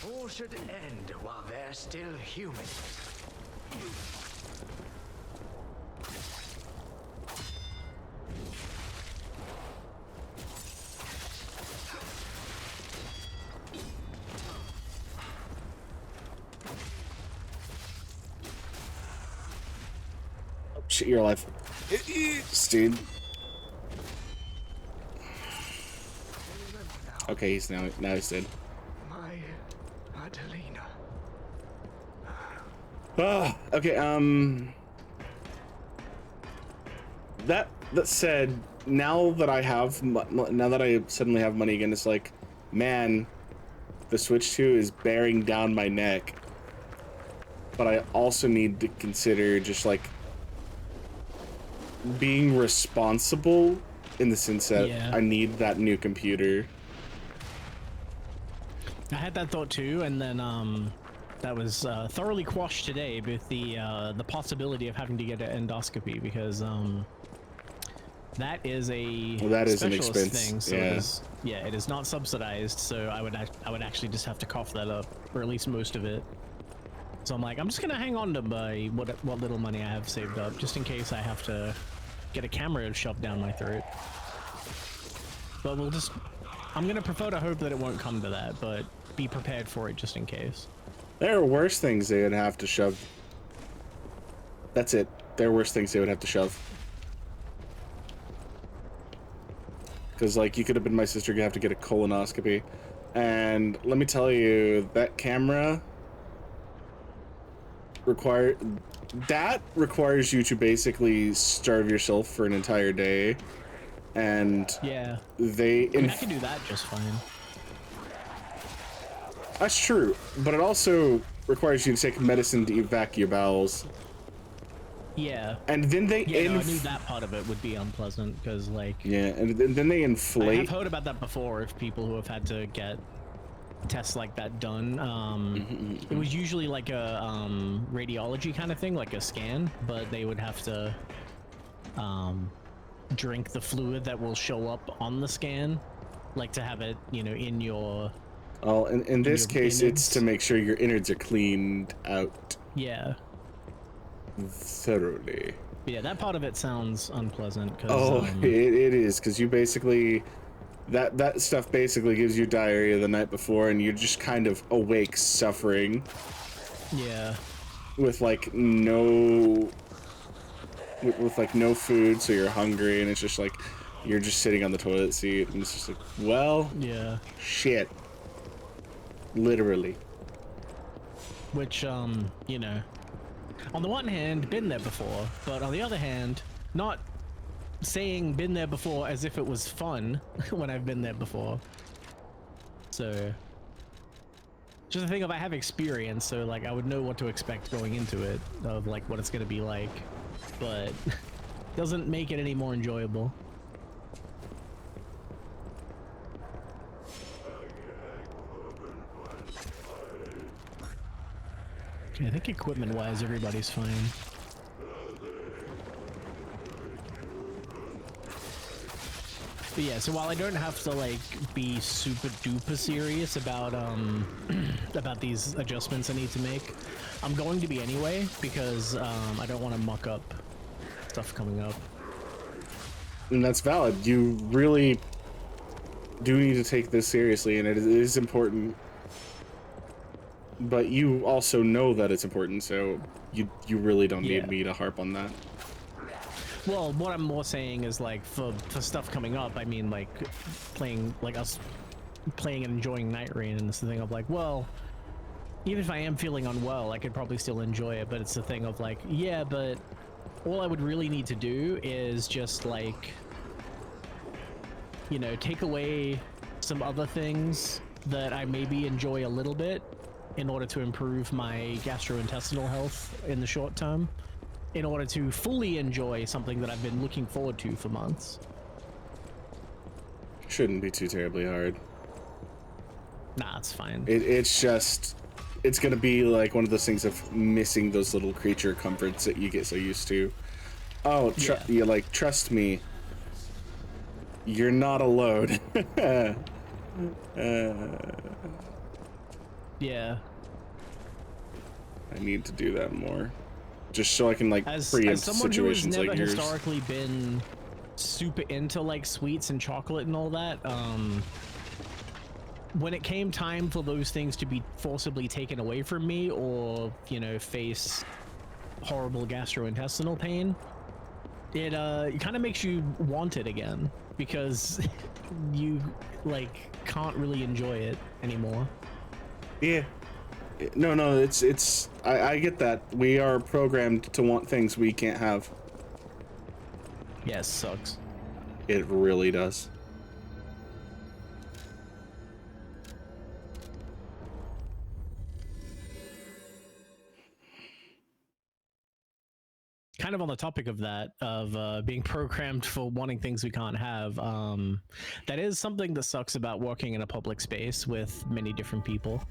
all should end while they're still human. Oh, shit, you're alive. Dude. Okay, he's now he's dead. My Adelina. Ah, okay, that said, now that I have now that I suddenly have money again, it's like, man, the Switch 2 is bearing down my neck. But I also need to consider just like being responsible in the sense that I need that new computer. I had that thought too, and then that was thoroughly quashed today with the possibility of having to get an endoscopy, because that is a an specialist expense thing. So it is not subsidized. So I would actually just have to cough that up, or at least most of it. So I'm like, I'm just gonna hang on to my what little money I have saved up, just in case I have to get a camera shoved down my throat. But I'm gonna prefer to hope that it won't come to that, but be prepared for it just in case. There are worse things they would have to shove. That's it. There are worse things they would have to shove. Because, like, you could have been my sister, you have to get a colonoscopy. And let me tell you, that camera requires you to basically starve yourself for an entire day. And I can do that just fine. That's true, but it also requires you to take medicine to evac your bowels. Yeah. And then they I knew that part of it would be unpleasant, because like... Yeah, and then they inflate... I've heard about that before, of people who have had to get tests like that done. It was usually like a radiology kind of thing, like a scan, but they would have to drink the fluid that will show up on the scan, like to have it, you know, in your... Oh, in this case, it's to make sure your innards are cleaned out. Yeah. Thoroughly. Yeah, that part of it sounds unpleasant. Cause, oh, it is, because you basically... That stuff basically gives you diarrhea the night before, and you're just kind of awake suffering. Yeah. With, like, no... With like, no food, so you're hungry, and it's just like... You're just sitting on the toilet seat, and it's just like, well... Yeah. Shit. Literally. Which, you know, on the one hand, been there before, but on the other hand, not saying been there before as if it was fun when I've been there before. So, just a thing of I have experience, so like I would know what to expect going into it, of like what it's gonna be like, but doesn't make it any more enjoyable. I think equipment-wise, everybody's fine. But yeah, so while I don't have to like be super duper serious about about these adjustments I need to make, I'm going to be anyway, because I don't want to muck up stuff coming up. And that's valid. You really do need to take this seriously, and it is important. But you also know that it's important, so you really don't need me to harp on that. Well, what I'm more saying is like for stuff coming up, I mean like playing, like us playing and enjoying Night Rain, and it's the thing of like, well, even if I am feeling unwell, I could probably still enjoy it, but it's the thing of like, yeah, but all I would really need to do is just like, you know, take away some other things that I maybe enjoy a little bit, in order to improve my gastrointestinal health in the short term, in order to fully enjoy something that I've been looking forward to for months. Shouldn't be too terribly hard. Nah, it's fine. It's just, it's gonna be like one of those things of missing those little creature comforts that you get so used to. Oh, you like, trust me, you're not alone. Yeah. I need to do that more, just so I can like preempt situations like yours. As someone who has never historically been super into like sweets and chocolate and all that, when it came time for those things to be forcibly taken away from me, or you know, face horrible gastrointestinal pain, it kind of makes you want it again, because you like can't really enjoy it anymore. Yeah. No, it's I get that. We are programmed to want things we can't have. Yes, sucks. It really does. Kind of on the topic of that, of being programmed for wanting things we can't have, that is something that sucks about working in a public space with many different people.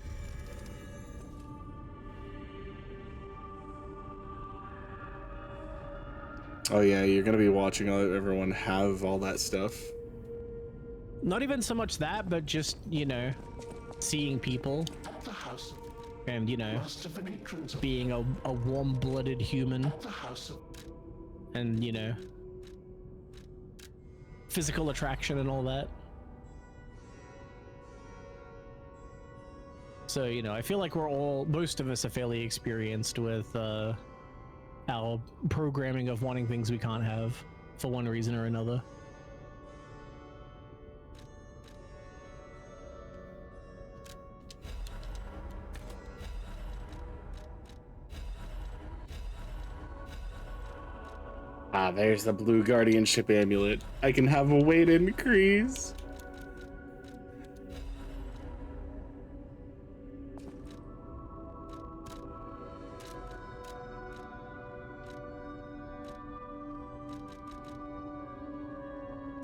Oh yeah, you're gonna be watching everyone have all that stuff. Not even so much that, but just, you know, seeing people and, you know, being a warm-blooded human and, you know, physical attraction and all that. So, you know, I feel like most of us are fairly experienced with our programming of wanting things we can't have for one reason or another. Ah, there's the blue guardianship amulet. I can have a weight increase.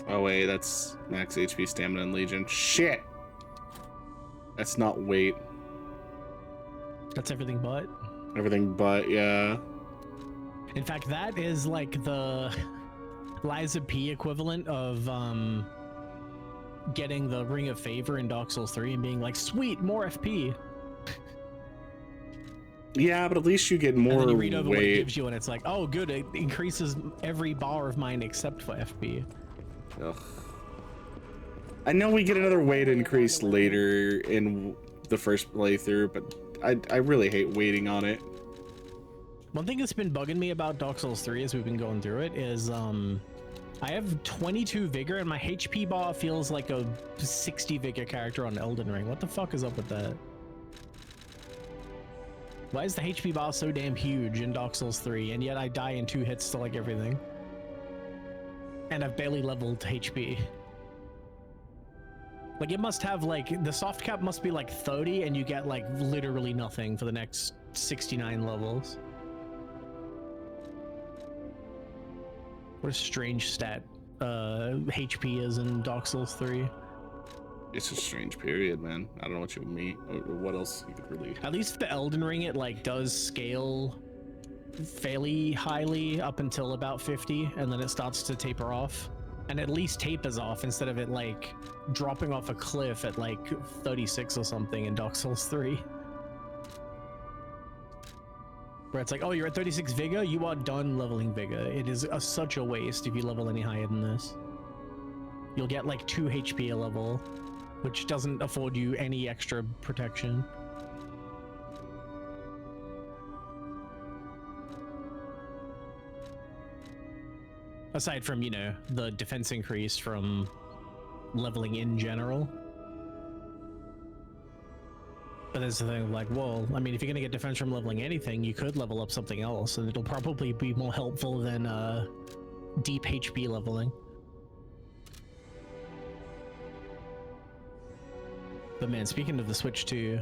Oh wait, that's max HP, stamina, and legion. Shit! That's not weight. That's everything but? Everything but, yeah. In fact, that is like the Liza P equivalent of getting the Ring of Favor in Dark Souls 3 and being like, sweet, more FP. Yeah, but at least you get more and then you read over weight. what it gives you and it's like, oh good, it increases every bar of mine except for FP. Ugh. I know we get another weight increase later in the first playthrough, but I really hate waiting on it. One thing that's been bugging me about Dark Souls 3 as we've been going through it is I have 22 vigor and my HP bar feels like a 60 vigor character on Elden Ring. What the fuck is up with that? Why is the HP bar so damn huge in Dark Souls 3 and yet I die in 2 hits to like everything? And I've barely leveled HP. Like it must have like, the soft cap must be like 30 and you get like literally nothing for the next 69 levels. What a strange stat HP is in Dark Souls 3. It's a strange period, man. I don't know what you mean, or what else you could really... At least the Elden Ring, it like does scale fairly highly up until about 50, and then it starts to taper off. And at least tapers off instead of it like dropping off a cliff at like 36 or something in Dark Souls 3. Where it's like, oh, you're at 36 vigor, you are done leveling vigor. It is such a waste if you level any higher than this. You'll get like 2 HP a level, which doesn't afford you any extra protection. Aside from, you know, the defense increase from leveling in general. But there's the thing of like, well, I mean, if you're gonna get defense from leveling anything, you could level up something else, and it'll probably be more helpful than deep HP leveling. But man, speaking of the Switch 2,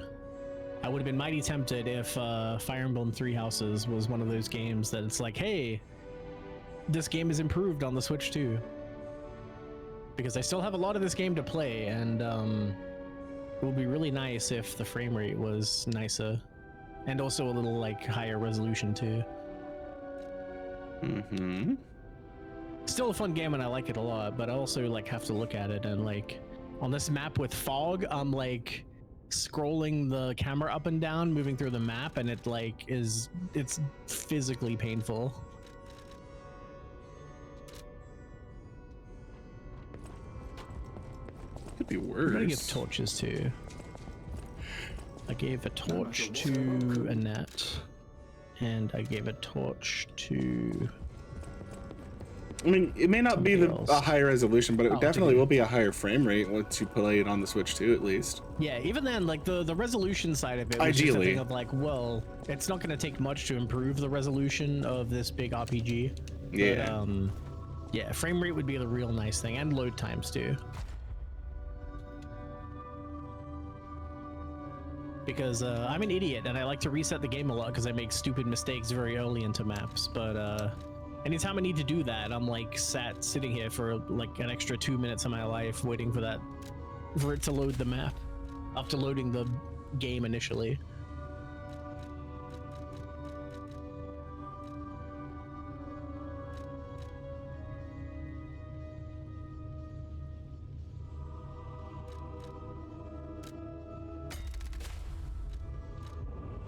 I would have been mighty tempted if Fire Emblem Three Houses was one of those games that it's like, hey, this game is improved on the Switch too. Because I still have a lot of this game to play, and it would be really nice if the frame rate was nicer, and also a little like higher resolution too. Mm-hmm. Still a fun game, and I like it a lot, but I also like have to look at it, and like on this map with fog, I'm like scrolling the camera up and down, moving through the map, and it like it's physically painful. Could be worse. I'm gonna give torches too. I gave a torch to Annette, and I gave a torch to... I mean, it may not be a higher resolution, but it definitely will be a higher frame rate once you play it on the Switch too, at least. Yeah, even then, like the resolution side of it was just a thing of like, well, it's not going to take much to improve the resolution of this big RPG. Yeah. But, yeah, frame rate would be the real nice thing, and load times too. Because I'm an idiot and I like to reset the game a lot because I make stupid mistakes very early into maps, but anytime I need to do that, I'm like sitting here for like an extra 2 minutes of my life waiting for it to load the map after loading the game initially.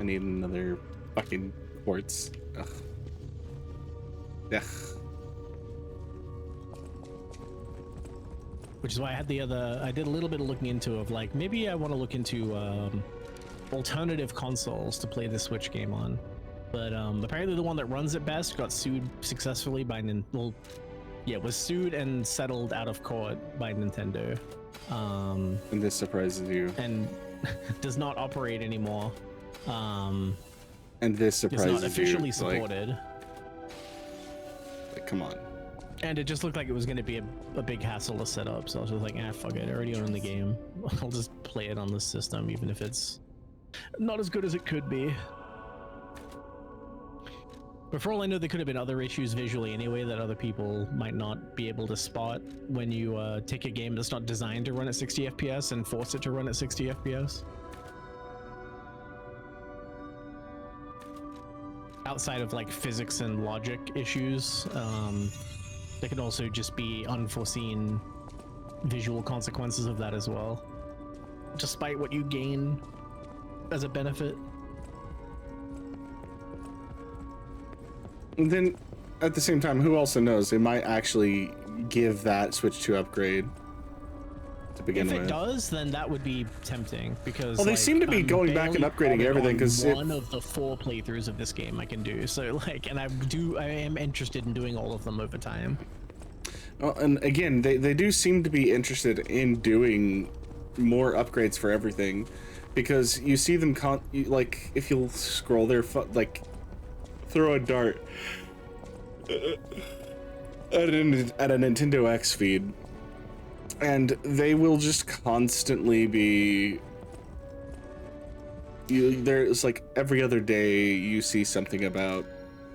I need another fucking quartz. Ugh. Ugh. Which is why I did a little bit of looking into of like, maybe I want to look into alternative consoles to play the Switch game on. But apparently the one that runs it best got sued successfully by was sued and settled out of court by Nintendo. And this surprises you. And does not operate anymore. And this surprises you. It's not officially supported. Like, come on. And it just looked like it was going to be a big hassle to set up, so I was just like, fuck it, I already own the game. I'll just play it on this system, even if it's not as good as it could be. But for all I know, there could have been other issues visually anyway that other people might not be able to spot when you take a game that's not designed to run at 60 FPS and force it to run at 60 FPS. Outside of like physics and logic issues, there could also just be unforeseen visual consequences of that as well, despite what you gain as a benefit. And then at the same time, who also knows, it might actually give that Switch 2 upgrade to begin with. If it does, then that would be tempting, because well, they seem to be going back and upgrading everything, because one of the 4 playthroughs of this game I can do, so like, and I am interested in doing all of them over time. Well, and again, they do seem to be interested in doing more upgrades for everything, because you see them like, if you'll scroll there, like throw a dart at a Nintendo X feed, and they will just constantly be there's like every other day you see something about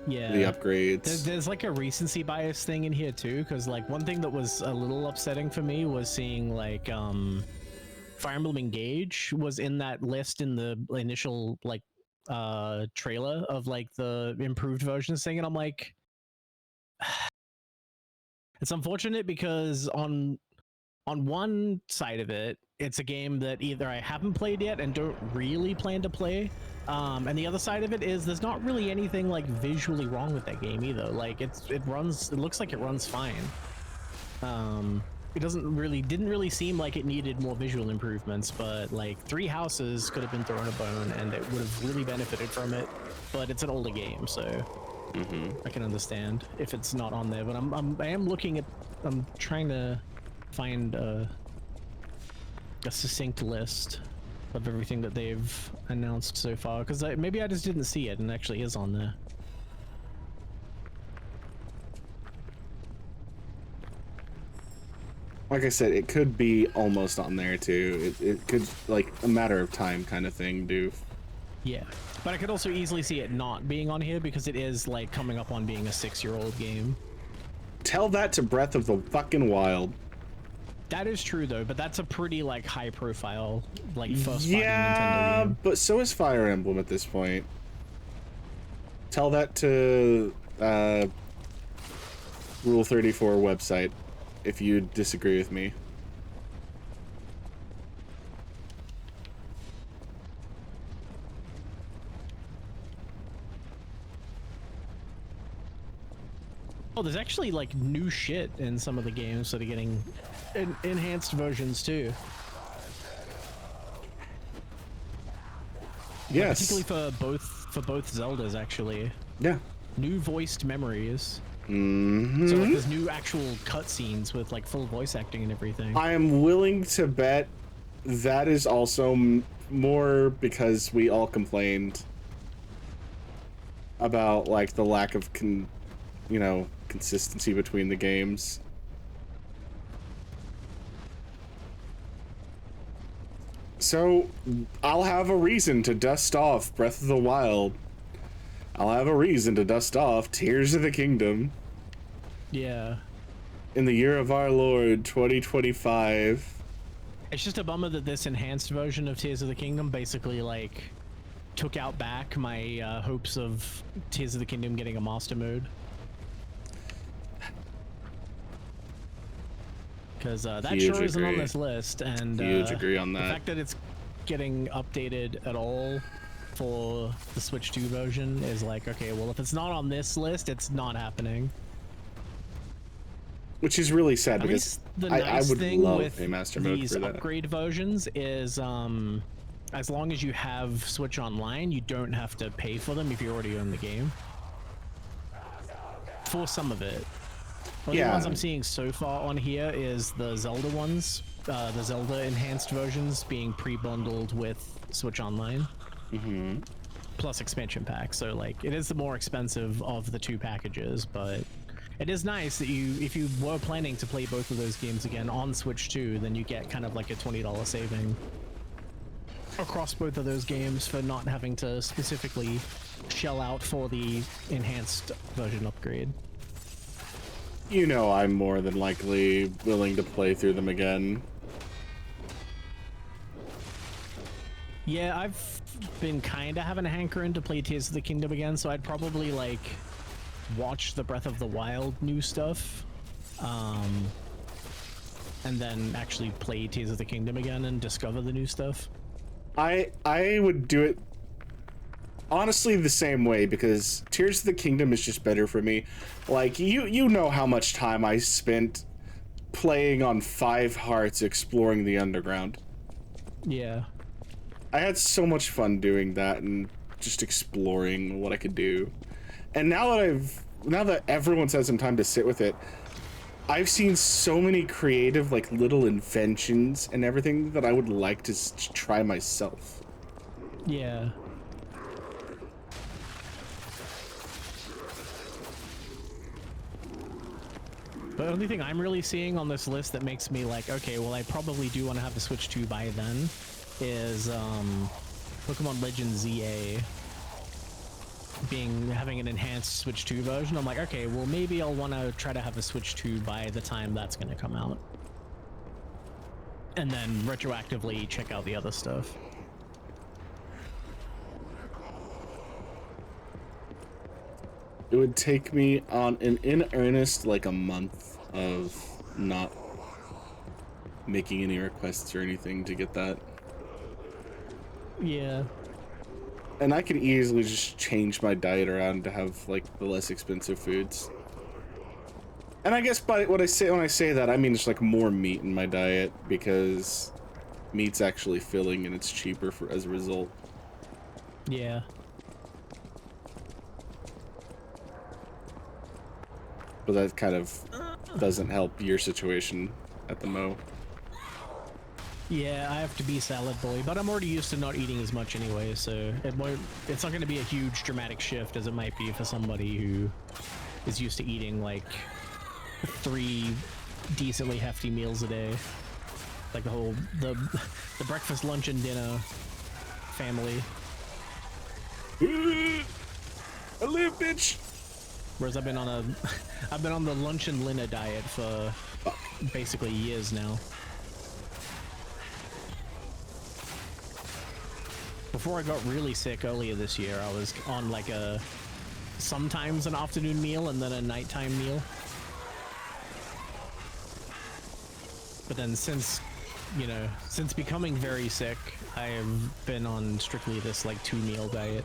the upgrades. There's like a recency bias thing in here too, because like one thing that was a little upsetting for me was seeing like Fire Emblem Engage was in that list in the initial like trailer of like the improved versions thing, and I'm like, it's unfortunate because on one side of it, it's a game that either I haven't played yet and don't really plan to play, and the other side of it is there's not really anything like visually wrong with that game either. Like it looks like it runs fine. It didn't really seem like it needed more visual improvements, but like 3 Houses could have been thrown a bone and it would have really benefited from it, but it's an older game, so I can understand if it's not on there. But I'm trying to find a succinct list of everything that they've announced so far, because maybe I just didn't see it and it actually is on there. Like I said, it could be almost on there too. It could, like, a matter of time kind of thing, Doof. Yeah, but I could also easily see it not being on here because it is like coming up on being a 6-year-old game. Tell that to Breath of the fucking Wild. That is true though, but that's a pretty like high profile like first party Yeah, Nintendo game. but so is Fire Emblem at this point. Tell that to Rule 34 website if you disagree with me. Oh, there's actually like new shit in some of the games that are getting enhanced versions too. Yes. Like, particularly for both Zeldas actually. Yeah. New voiced memories. Mm-hmm. So like there's new actual cutscenes with like full voice acting and everything. I am willing to bet that is also more because we all complained about like the lack of consistency between the games. So I'll have a reason to dust off Breath of the Wild. I'll have a reason to dust off Tears of the Kingdom. Yeah. In the year of our Lord 2025. It's just a bummer that this enhanced version of Tears of the Kingdom basically like took out back my hopes of Tears of the Kingdom getting a master mode. Because that Huge sure isn't on agree. this list, and Huge agree on the that. fact that it's getting updated at all for the Switch 2 version is like, okay, well, if it's not on this list, it's not happening. Which is really sad At because least the I nice would thing love with a master mode these for that. upgrade versions is as long as you have Switch Online, you don't have to pay for them if you already own the game. For some of it. Well, Yeah. the ones I'm seeing so far on here is the Zelda ones, the Zelda enhanced versions being pre-bundled with Switch Online. Mm-hmm. Plus expansion packs, so like it is the more expensive of the two packages, but it is nice that if you were planning to play both of those games again on Switch 2, then you get kind of like a $20 saving across both of those games for not having to specifically shell out for the enhanced version upgrade. You know I'm more than likely willing to play through them again. Yeah, I've been kind of having a hankering to play Tears of the Kingdom again, so I'd probably like watch the Breath of the Wild new stuff, and then actually play Tears of the Kingdom again and discover the new stuff. I would do it honestly the same way because Tears of the Kingdom is just better for me. Like you know how much time I spent playing on 5 Hearts exploring the underground. Yeah. I had so much fun doing that and just exploring what I could do. And now that everyone's had some time to sit with it, I've seen so many creative like little inventions and everything that I would like to try myself. Yeah. The only thing I'm really seeing on this list that makes me like, okay, well, I probably do want to have the Switch 2 by then is Pokemon Legends ZA having an enhanced Switch 2 version. I'm like, okay, well, maybe I'll want to try to have a Switch 2 by the time that's going to come out. And then retroactively check out the other stuff. It would take me on in earnest like a month of not making any requests or anything to get that. Yeah. And I could easily just change my diet around to have like the less expensive foods. And I guess by when I say that, I mean just like more meat in my diet because meat's actually filling and it's cheaper as a result. Yeah. But that kind of doesn't help your situation at the mo. Yeah, I have to be salad boy, but I'm already used to not eating as much anyway, so it's not going to be a huge dramatic shift as it might be for somebody who is used to eating like 3 decently hefty meals a day. Like the breakfast, lunch, and dinner family. I live, bitch. Whereas I've been on the lunch and dinner diet for basically years now. Before I got really sick earlier this year, I was on like sometimes an afternoon meal and then a nighttime meal. But then since becoming very sick, I have been on strictly this like 2-meal diet.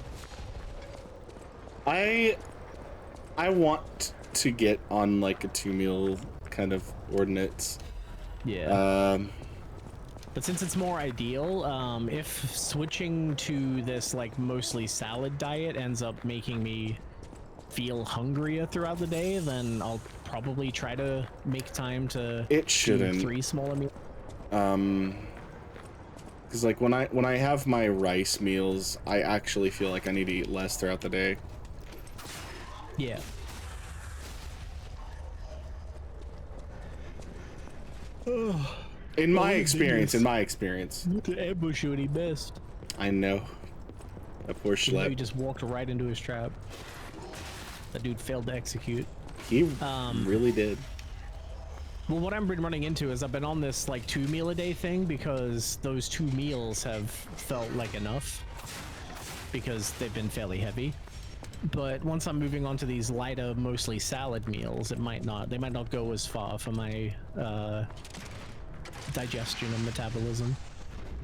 I want to get on like a 2-meal kind of ordinance. Yeah. But since it's more ideal, if switching to this like mostly salad diet ends up making me feel hungrier throughout the day, then I'll probably try to make time to It shouldn't. do 3 smaller meals. Because like when I have my rice meals, I actually feel like I need to eat less throughout the day. Yeah. In my experience, To ambush you at he best. I know. That poor He schlep. just walked right into his trap. That dude failed to execute. He really did. Well, what I've been running into is I've been on this like 2-meal a day thing because those 2 meals have felt like enough because they've been fairly heavy. But once I'm moving on to these lighter, mostly salad meals, they might not go as far for my digestion and metabolism.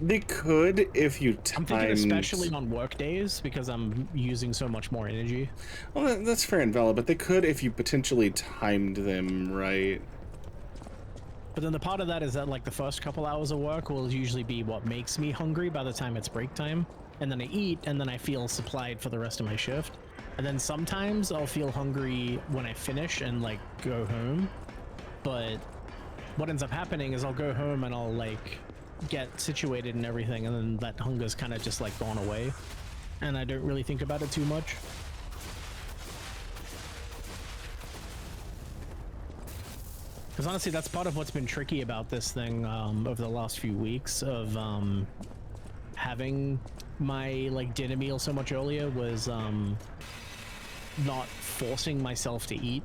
They could if you I'm thinking especially on work days because I'm using so much more energy. Well, that's fair and valid, but they could if you potentially timed them right. But then the part of that is that like the first couple hours of work will usually be what makes me hungry by the time it's break time. And then I eat and then I feel supplied for the rest of my shift. And then sometimes I'll feel hungry when I finish and like go home. But what ends up happening is I'll go home and I'll like get situated and everything, and then that hunger's kind of just like gone away. And I don't really think about it too much. Because honestly, that's part of what's been tricky about this thing over the last few weeks of having my like dinner meal so much earlier was not forcing myself to eat.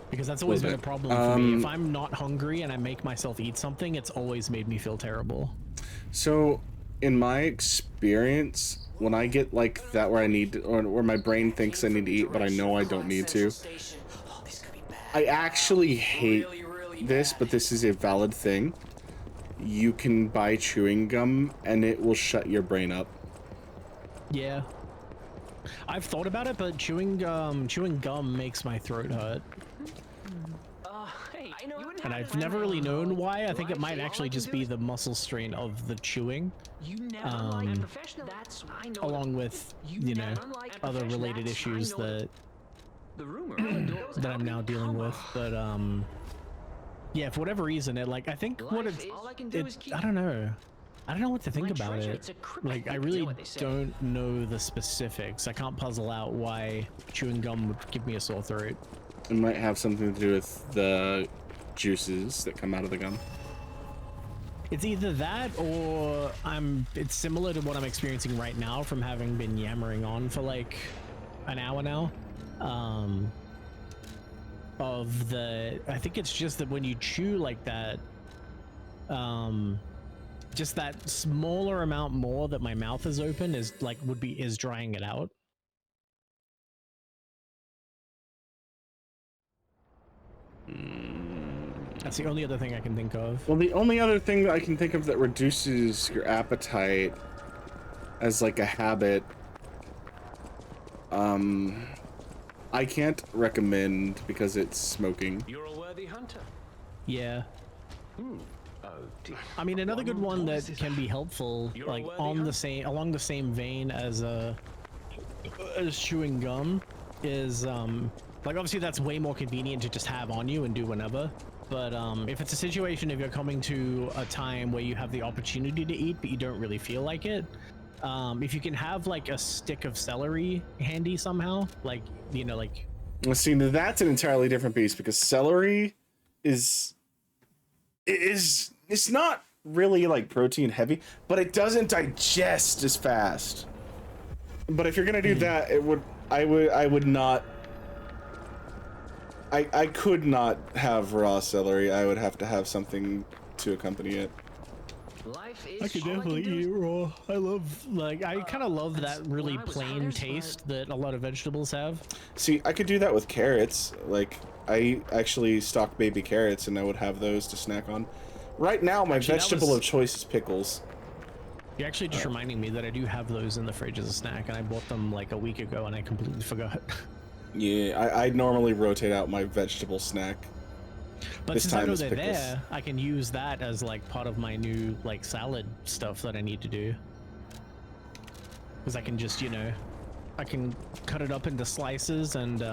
Because that's always been a problem for me. If I'm not hungry and I make myself eat something, it's always made me feel terrible. So, in my experience, when I get like that where I need to, or where my brain thinks I need to eat, but I know I don't need to, I actually hate this, but this is a valid thing. You can buy chewing gum and it will shut your brain up. Yeah. I've thought about it, but chewing gum makes my throat hurt. And I've never really known why. I think it might actually just be the muscle strain of the chewing. Along with, you know, other related issues that that I'm now dealing with. But yeah, for whatever reason, it like I think what it's I don't know. I don't know what to think about it. Like, I really don't know the specifics. I can't puzzle out why chewing gum would give me a sore throat. It might have something to do with the juices that come out of the gum. It's either that or it's similar to what I'm experiencing right now from having been yammering on for like an hour now. I think it's just that when you chew like that, just that smaller amount more that my mouth is open is like is drying it out. That's the only other thing I can think of. Well, the only other thing that I can think of that reduces your appetite as like a habit, I can't recommend because it's smoking. You're a worthy hunter. Yeah. Oh dear. I mean, another good one that can be helpful, like along the same vein as chewing gum, is like obviously that's way more convenient to just have on you and do whenever. But if it's a situation, if you're coming to a time where you have the opportunity to eat but you don't really feel like it, if you can have like a stick of celery handy somehow, like, you know, like See, that's an entirely different beast because celery is it's not really like protein heavy, but it doesn't digest as fast. But if you're gonna do that, I would not. I could not have raw celery. I would have to have something to accompany it. I could definitely eat raw. I kind of love that really plain taste that a lot of vegetables have. See, I could do that with carrots. Like, I actually stock baby carrots, and I would have those to snack on. Right now, my vegetable of choice is pickles. You're actually just reminding me that I do have those in the fridge as a snack, and I bought them like a week ago, and I completely forgot. Yeah, I normally rotate out my vegetable snack. But this since time I know it's they're pickles. there, I can use that as like part of my new like salad stuff that I need to do. Because I can just, you know, I can cut it up into slices and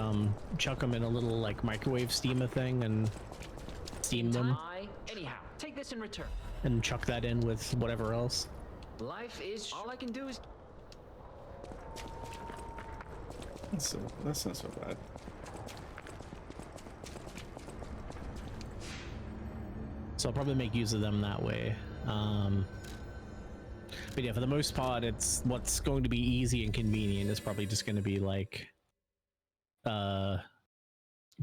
chuck them in a little like microwave steamer thing and steam them. Anyhow, take this in return. And chuck that in with whatever else. Life is all I can do is. That's not so bad. So I'll probably make use of them that way. But yeah, for the most part, it's what's going to be easy and convenient is probably just going to be like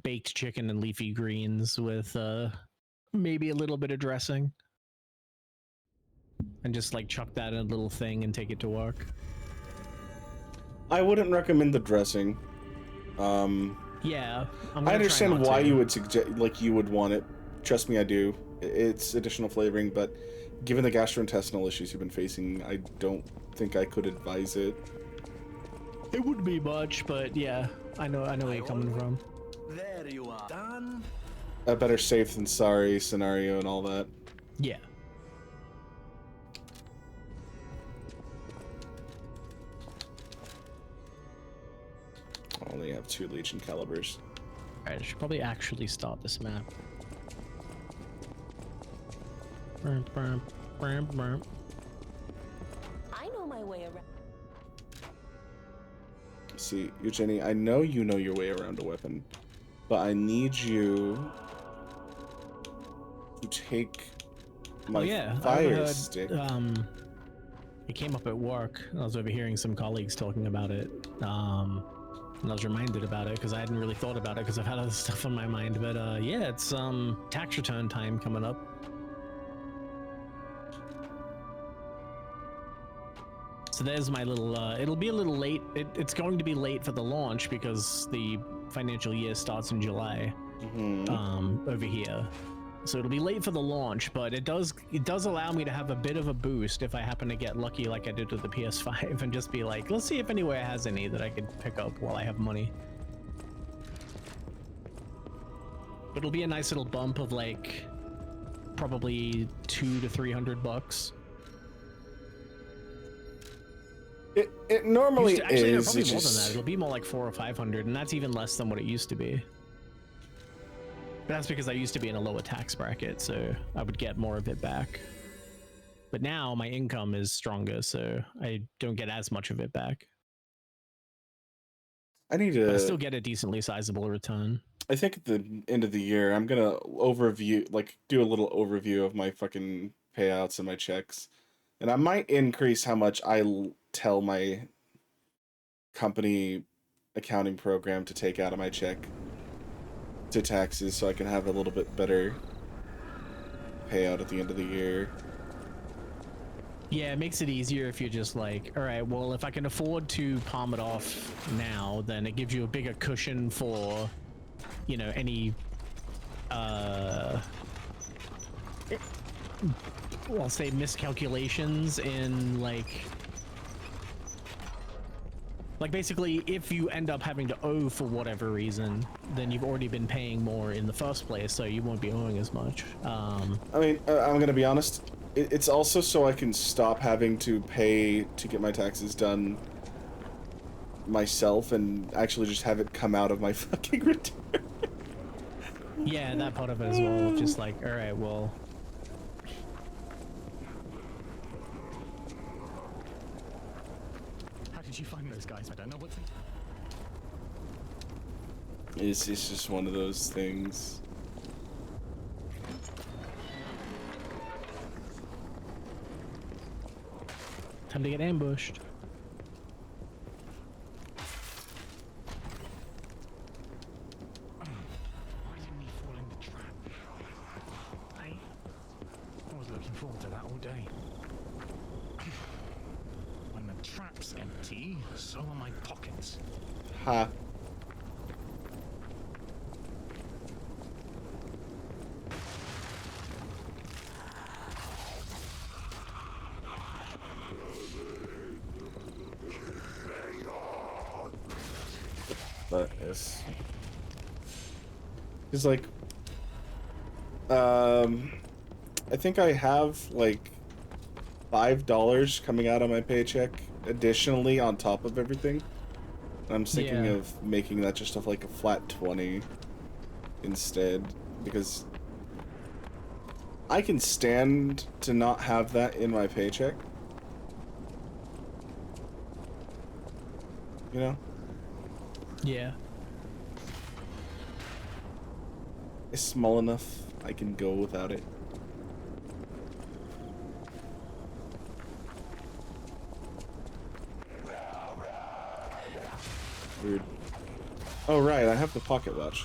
baked chicken and leafy greens with maybe a little bit of dressing. And just like chuck that in a little thing and take it to work. I wouldn't recommend the dressing. Yeah, I understand why you would suggest, like, you would want it. Trust me, I do. It's additional flavoring, but given the gastrointestinal issues you've been facing, I don't think I could advise it. It wouldn't be much, but yeah, I know where you're coming from. There you are. Done. A better safe than sorry scenario and all that. Yeah. I only have 2 Legion calibers. Alright, I should probably actually start this map. I know my way around. See, Eugenie, I know you know your way around a weapon, but I need you to take my fire stick. It came up at work. I was overhearing some colleagues talking about it. And I was reminded about it because I hadn't really thought about it because I've had other stuff on my mind. But yeah, it's tax return time coming up. So there's my little, it'll be a little late. It's going to be late for the launch because the financial year starts in July over here. So it'll be late for the launch, but it does allow me to have a bit of a boost if I happen to get lucky like I did with the PS5 and just be like, let's see if anywhere has any that I could pick up while I have money. But it'll be a nice little bump of like probably $200 to $300. It normally actually, is. Probably more than that. It'll be more like $400 or $500, and that's even less than what it used to be. But that's because I used to be in a lower tax bracket, so I would get more of it back. But now my income is stronger, so I don't get as much of it back. I need to. But I still get a decently sizable return. I think at the end of the year, I'm gonna do a little overview of my fucking payouts and my checks, and I might increase how much I tell my company accounting program to take out of my check to taxes, so I can have a little bit better payout at the end of the year. Yeah, it makes it easier if you're just like, all right, well, if I can afford to palm it off now, then it gives you a bigger cushion for, you know, any, I'll say miscalculations in like basically if you end up having to owe for whatever reason, then you've already been paying more in the first place, so you won't be owing as much. I mean, I'm gonna be honest, it's also so I can stop having to pay to get my taxes done myself and actually just have it come out of my fucking return. Yeah, that part of it as well. Just like, all right, well. How did you find those guys? I don't know what It's just one of those things. Time to get ambushed. Why didn't he fall in the trap? Hey, I was looking forward to that all day. When the trap's empty, so are my pockets. Ha. But it's like, I think I have like $5 coming out of my paycheck additionally on top of everything. I'm thinking of making that just like a flat 20 instead, because I can stand to not have that in my paycheck. You know? Yeah. It's small enough I can go without it. Weird. Oh right, I have the pocket watch.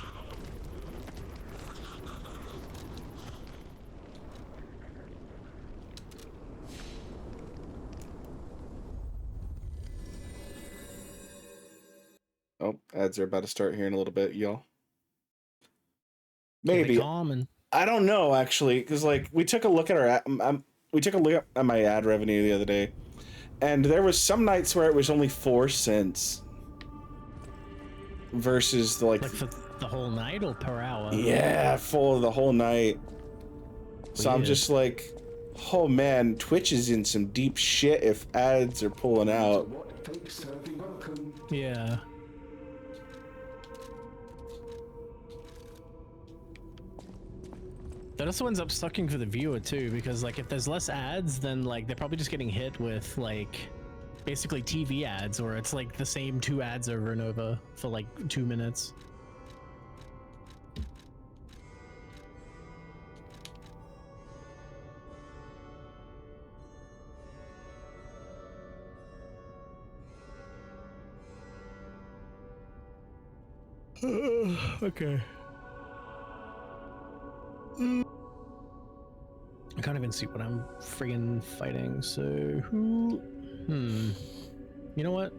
Oh, ads are about to start here in a little bit, y'all. Maybe. Common. I don't know actually, because like we took a look at our we took a look at my ad revenue the other day, and there was some nights where it was only 4 cents versus the like for the whole night or per hour? Yeah, full of the whole night. So I'm just like, oh man, Twitch is in some deep shit if ads are pulling out. Yeah. That also ends up sucking for the viewer too, because like if there's less ads, then like they're probably just getting hit with like basically TV ads, where it's like the same 2 ads over and over for like 2 minutes. Okay. I can't even see what I'm friggin' fighting, so who... You know what?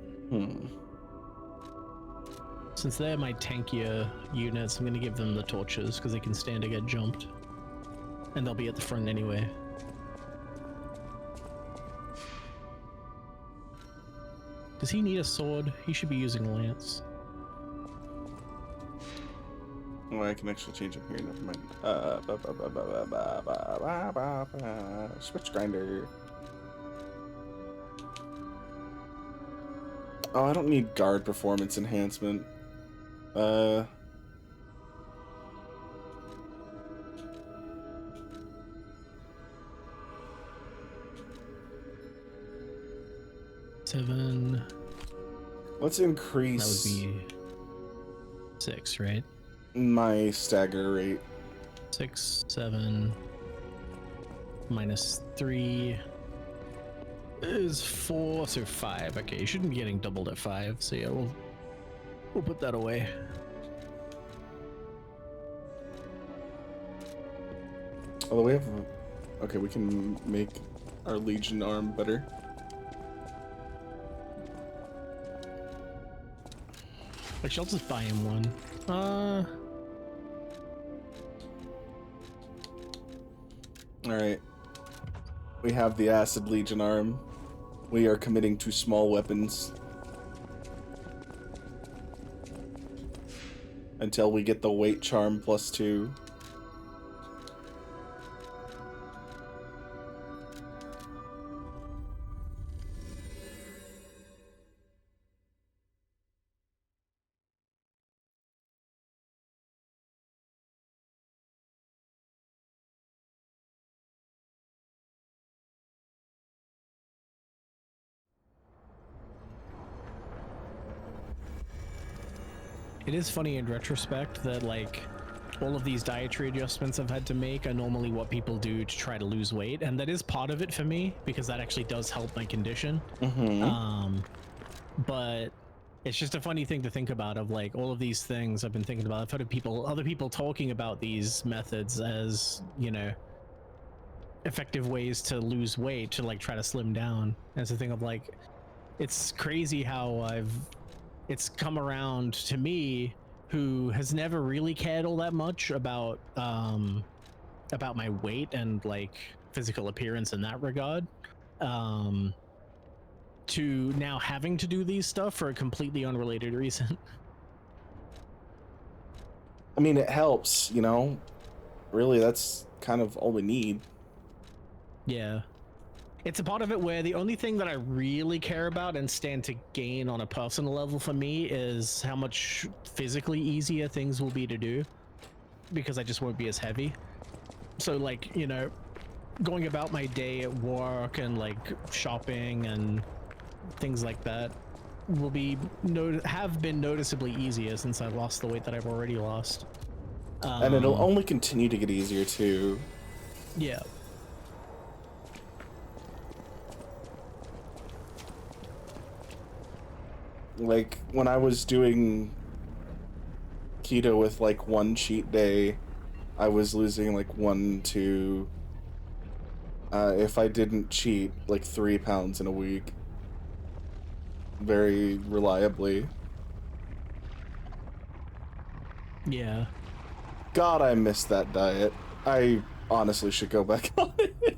Since they're my tankier units, I'm gonna give them the torches, because they can stand to get jumped. And they'll be at the front anyway. Does he need a sword? He should be using a lance. Oh, I can actually change them here. Never mind. Switch grinder. Oh, I don't need guard performance enhancement. Seven. Let's increase. That would be 6, right? My stagger rate. 6, 7, minus 3 is 4, so 5. Okay, you shouldn't be getting doubled at 5. So yeah, we'll put that away. Although we have, okay, we can make our Legion arm better. Actually, I'll just buy him one. Alright. We have the Acid Legion arm. We are committing to small weapons. Until we get the weight charm +2. It is funny in retrospect that like all of these dietary adjustments I've had to make are normally what people do to try to lose weight, and that is part of it for me because that actually does help my condition. But it's just a funny thing to think about of like all of these things I've been thinking about. I've heard of other people talking about these methods as, you know, effective ways to lose weight, to like try to slim down. And it's a thing of like, it's crazy how it's come around to me, who has never really cared all that much about my weight and like physical appearance in that regard, to now having to do these stuff for a completely unrelated reason. I mean, it helps, you know? Really, that's kind of all we need. Yeah. It's a part of it where the only thing that I really care about and stand to gain on a personal level for me is how much physically easier things will be to do, because I just won't be as heavy. So like, you know, going about my day at work and like shopping and things like that will be have been noticeably easier since I lost the weight that I've already lost. And it'll only continue to get easier too. Yeah. Like when I was doing keto with like one cheat day, I was losing like 1 to if I didn't cheat, like 3 pounds in a week. Very reliably. Yeah. God, I missed that diet. I honestly should go back on it.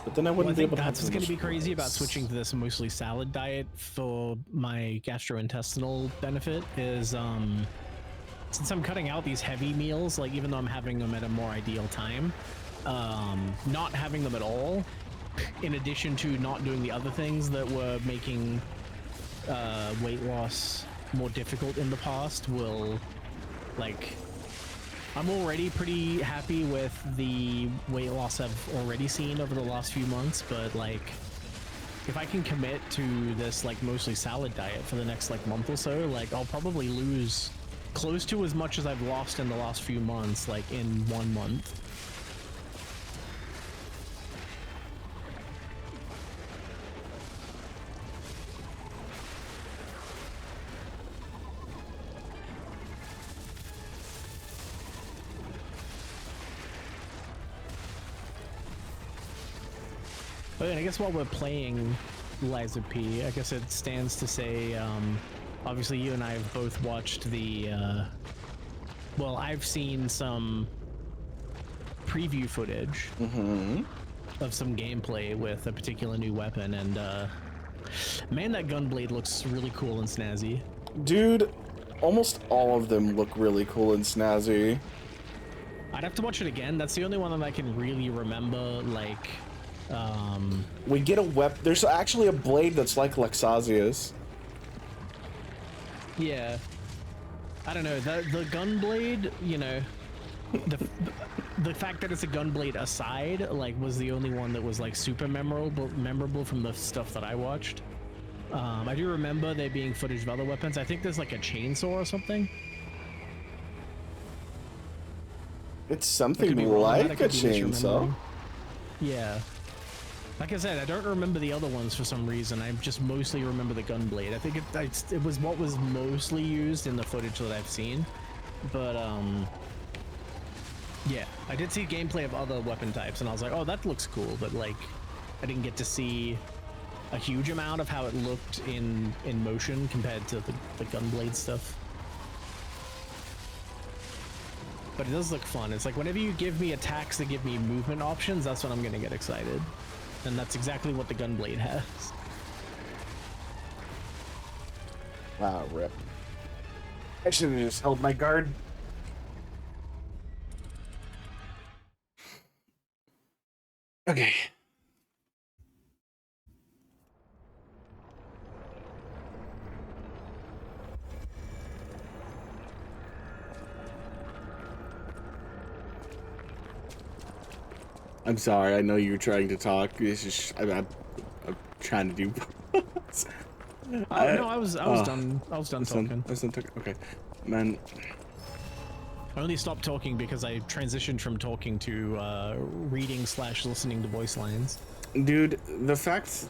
But then I wouldn't be able to have that's going to be crazy about switching to this mostly salad diet for my gastrointestinal benefit is since I'm cutting out these heavy meals, like even though I'm having them at a more ideal time, not having them at all, in addition to not doing the other things that were making weight loss more difficult in the past, will, like, I'm already pretty happy with the weight loss I've already seen over the last few months, but like, if I can commit to this like mostly salad diet for the next like month or so, like I'll probably lose close to as much as I've lost in the last few months, like in 1 month. But I guess while we're playing Liza P, I guess it stands to say, obviously you and I have both watched the, well, I've seen some preview footage of some gameplay with a particular new weapon, and man, that gunblade looks really cool and snazzy. Dude, almost all of them look really cool and snazzy. I'd have to watch it again. That's the only one that I can really remember, like, we get a weapon. There's actually a blade that's like Lexazia's. Yeah. I don't know, the gunblade, you know, the fact that it's a gunblade aside, like, was the only one that was like super memorable from the stuff that I watched. I do remember there being footage of other weapons. I think there's like a chainsaw or something. It's something like a chainsaw. Yeah. Like I said, I don't remember the other ones for some reason. I just mostly remember the gunblade. I think it was what was mostly used in the footage that I've seen. But, yeah, I did see gameplay of other weapon types, and I was like, oh, that looks cool, but, like, I didn't get to see a huge amount of how it looked in motion compared to the gunblade stuff. But it does look fun. It's like, whenever you give me attacks that give me movement options, that's when I'm gonna get excited. And that's exactly what the gunblade has. Wow, rip. I should have just held my guard. Okay. I'm sorry. I know you're trying to talk. It's just I'm trying to do. No, I was done. I was done talking. I was done talking. Okay, man. I only stopped talking because I transitioned from talking to reading / listening to voice lines. Dude, the fact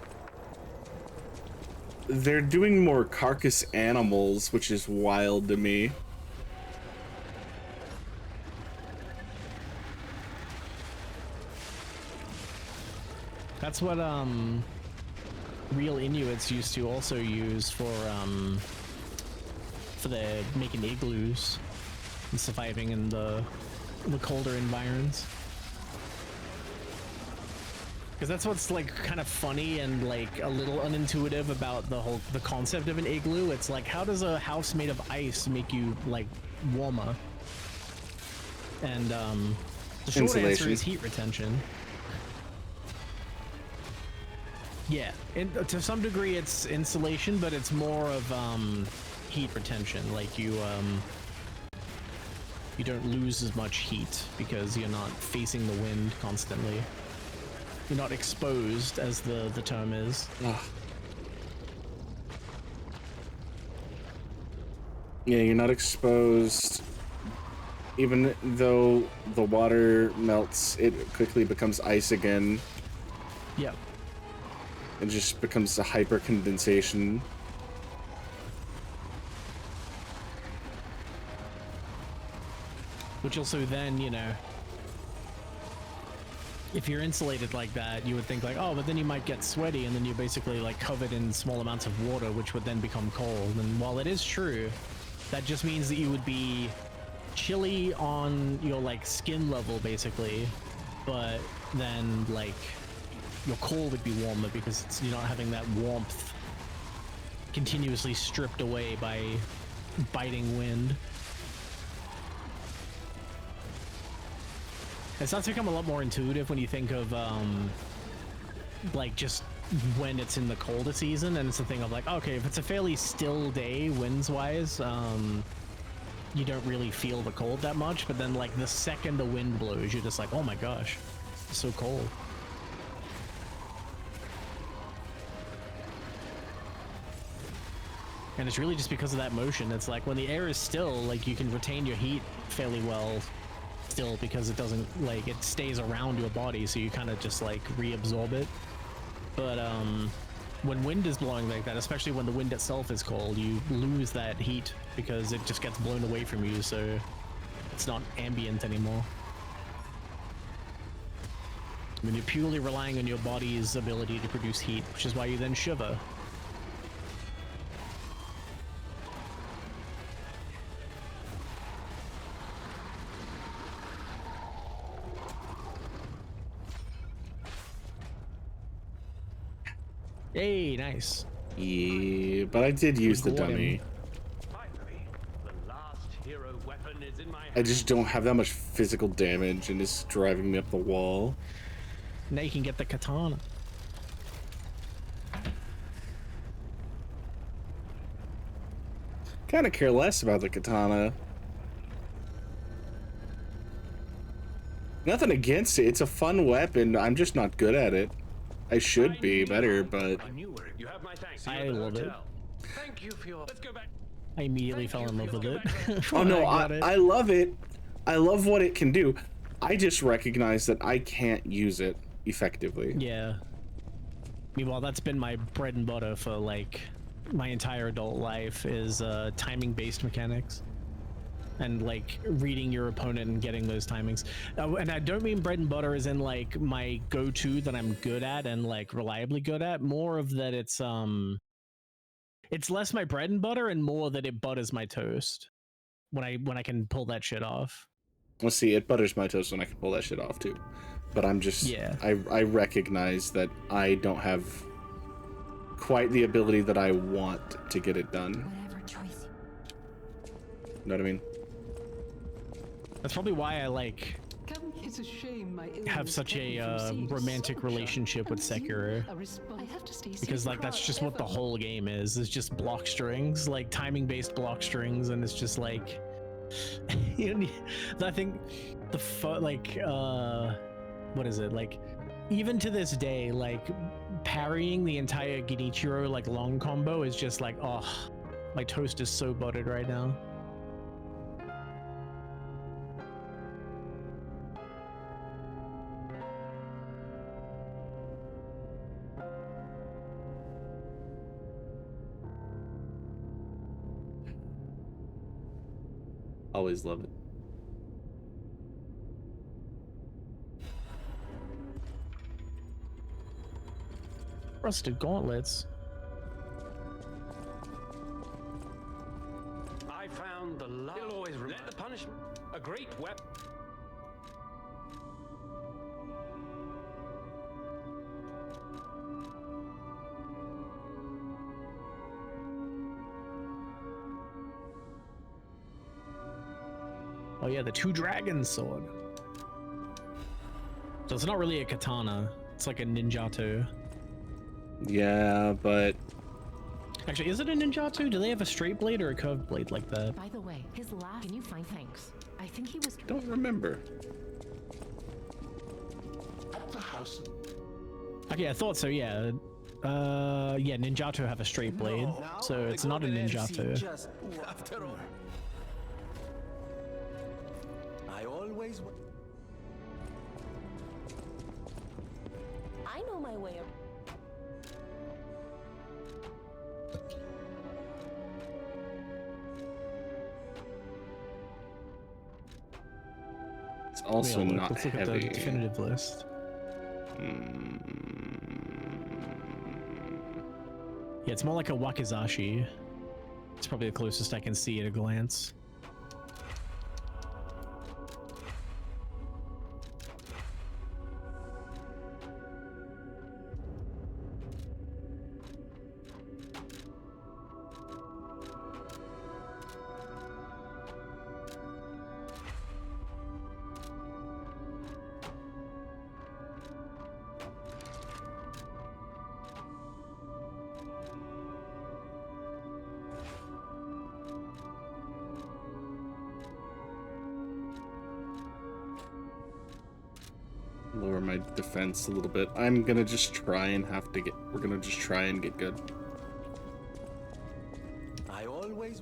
they're doing more carcass animals, which is wild to me. That's what real Inuits used to also use for the making igloos and surviving in the colder environs. Because that's what's like kind of funny and like a little unintuitive about the concept of an igloo. It's like, how does a house made of ice make you like warmer? And the short answer is heat retention. Yeah, and to some degree it's insulation, but it's more of heat retention. Like you don't lose as much heat because you're not facing the wind constantly. You're not exposed, as the term is. Ugh. Yeah, you're not exposed. Even though the water melts, it quickly becomes ice again. Yep. It just becomes a hyper condensation. Which also then, you know, if you're insulated like that, you would think like, oh, but then you might get sweaty and then you're basically like covered in small amounts of water, which would then become cold. And while it is true, that just means that you would be chilly on your like skin level basically, but then like your core would be warmer because you're not having that warmth continuously stripped away by biting wind. It starts to become a lot more intuitive when you think of like just when it's in the colder season, and it's a thing of like, okay, if it's a fairly still day winds wise, you don't really feel the cold that much, but then like the second the wind blows, you're just like, oh my gosh, it's so cold. And it's really just because of that motion. It's like when the air is still, like you can retain your heat fairly well still because it doesn't, like, it stays around your body, so you kind of just like reabsorb it. But when wind is blowing like that, especially when the wind itself is cold, you lose that heat because it just gets blown away from you, so it's not ambient anymore. I mean, you're purely relying on your body's ability to produce heat, which is why you then shiver. Hey, nice. Yeah, but I did use the dummy. I just don't have that much physical damage, and it's driving me up the wall. Now you can get the katana. Kind of care less about the katana. Nothing against it. It's a fun weapon. I'm just not good at it. I should be better, but I love it. Thank you for your... Let's go back. I immediately fell in love with it. Oh no, I love it. I love what it can do. I just recognize that I can't use it effectively. Yeah. Meanwhile, that's been my bread and butter for like my entire adult life is timing-based mechanics. And like reading your opponent and getting those timings. And I don't mean bread and butter as in like my go-to that I'm good at and like reliably good at. More of that it's less my bread and butter and more that it butters my toast when I can pull that shit off. Well, see, it butters my toast when I can pull that shit off too. But I'm just, yeah. I recognize that I don't have quite the ability that I want to get it done. Whatever choice. You know what I mean? That's probably why I like It's a shame my have such a romantic relationship with Sekiro, because like that's just what the whole game is. It's just block strings, like timing-based block strings, and it's just like I think what is it, like, even to this day, like, parrying the entire Genichiro, like, long combo is just like, oh, my toast is so buttered right now. Always love it. Rusted gauntlets. I found the love. It'll always let the punishment. A great weapon. Oh yeah, the two dragons sword. So it's not really a katana. It's like a ninjato. Yeah, but actually, is it a ninjato? Do they have a straight blade or a curved blade like that? By the way, his last. Can you find thanks? I think he was. Don't remember. At the house. Okay, I thought so. Yeah. Yeah, ninjato have a straight blade, so it's not a ninjato. After all, I always. I know my way around. It's also Yeah, not let's look heavy. at the definitive list. Yeah, it's more like a wakizashi. It's probably the closest I can see at a glance. Lower my defense a little bit. I'm gonna just try and have to get. We're gonna just try and get good. I always.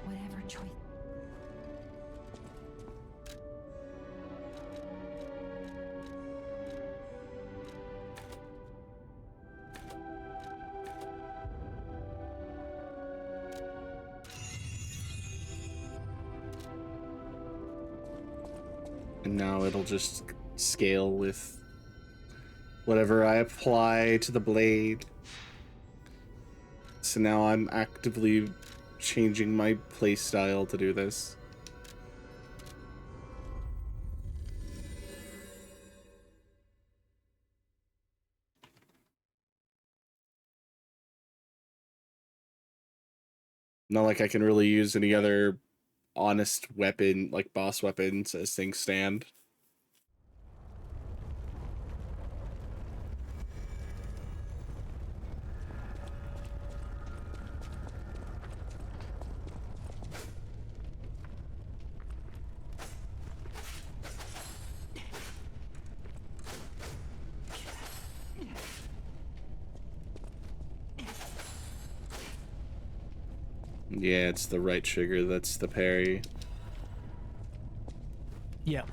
Whatever choice. And now it'll just scale with whatever I apply to the blade. So now I'm actively changing my playstyle to do this. Not like I can really use any other honest weapon, like boss weapons, as things stand. Yeah, it's the right trigger, that's the parry. Yeah.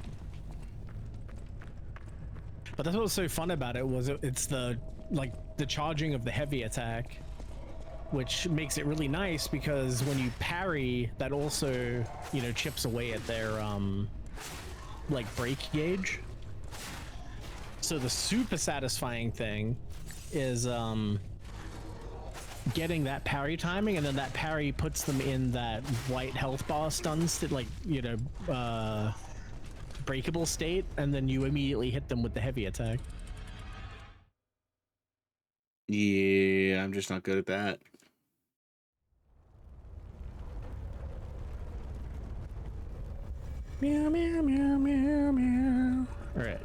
But that's what's so fun about it was it's the the charging of the heavy attack, which makes it really nice because when you parry, that also, you know, chips away at their like break gauge. So the super satisfying thing is getting that parry timing, and then that parry puts them in that white health bar stuns that, like, you know, breakable state, and then you immediately hit them with the heavy attack. Yeah, I'm just not good at that. Meow, meow, meow, meow, meow. All right.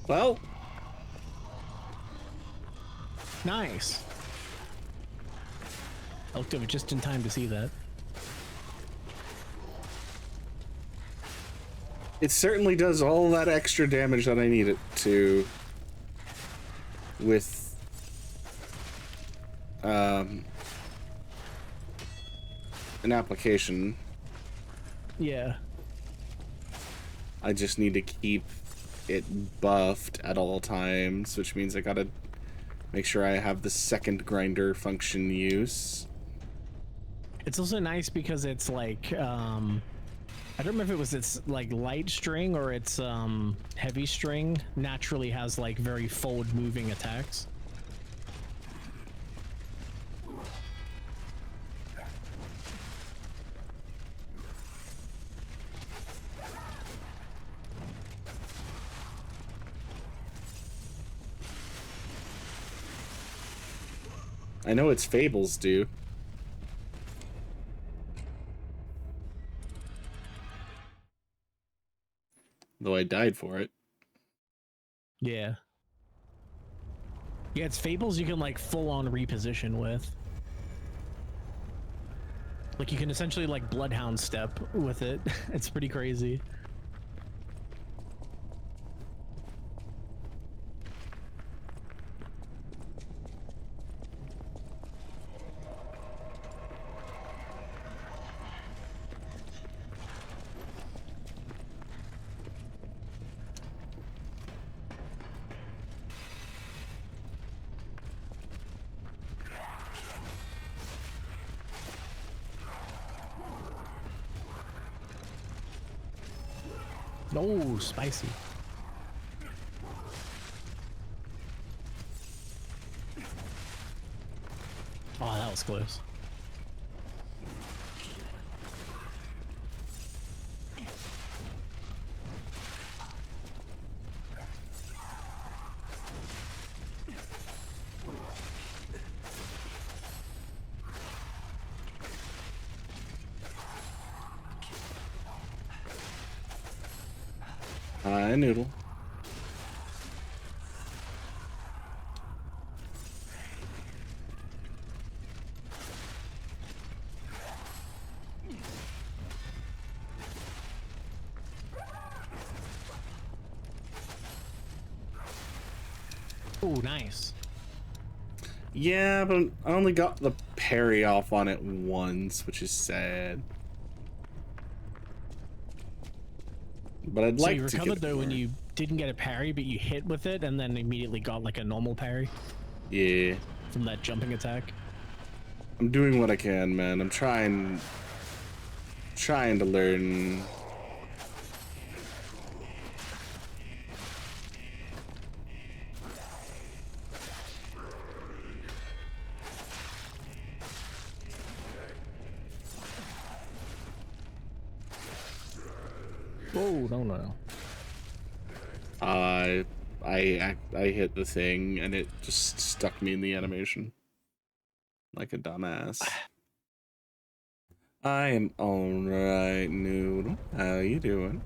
Well, nice. I looked over just in time to see that. it certainly does all that extra damage that I need it to with an application. Yeah. I just need to keep it buffed at all times, which means I gotta make sure I have the second grinder function use. It's also nice because it's like, I don't remember if it was its like light string or its heavy string naturally has like very forward moving attacks. I know its fables do. Though I died for it. Yeah. Yeah, it's fables you can like full on reposition with. Like you can essentially like bloodhound step with it. It's pretty crazy. Oh, spicy. Oh, that was close. Hi, Noodle. Oh, nice. Yeah, but I only got the parry off on it once, which is sad. But I'd like to So you get recovered it though more. when you didn't get a parry, but you hit with it and then immediately got like a normal parry? Yeah. From that jumping attack? I'm doing what I can, man. I'm trying to learn. Oh, no. I hit the thing and it just stuck me in the animation. Like a dumbass. I am alright, Noodle. How you doing?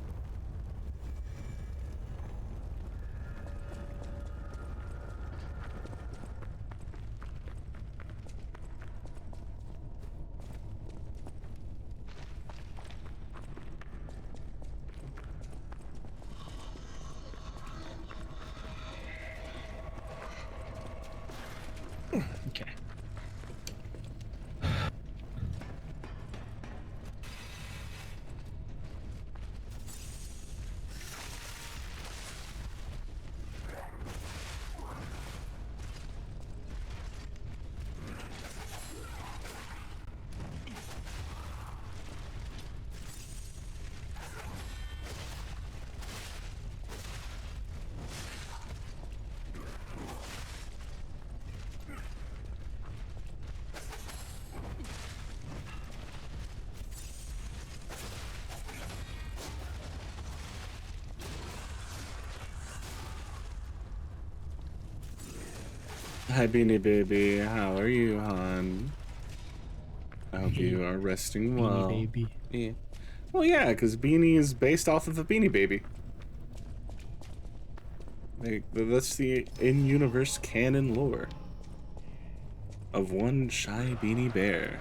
Okay. Hi, Beanie Baby. How are you, hon? I hope you are resting well. Beanie Baby. Yeah. Well, yeah, because Beanie is based off of a Beanie Baby. Like, that's the in-universe canon lore of one shy beanie bear.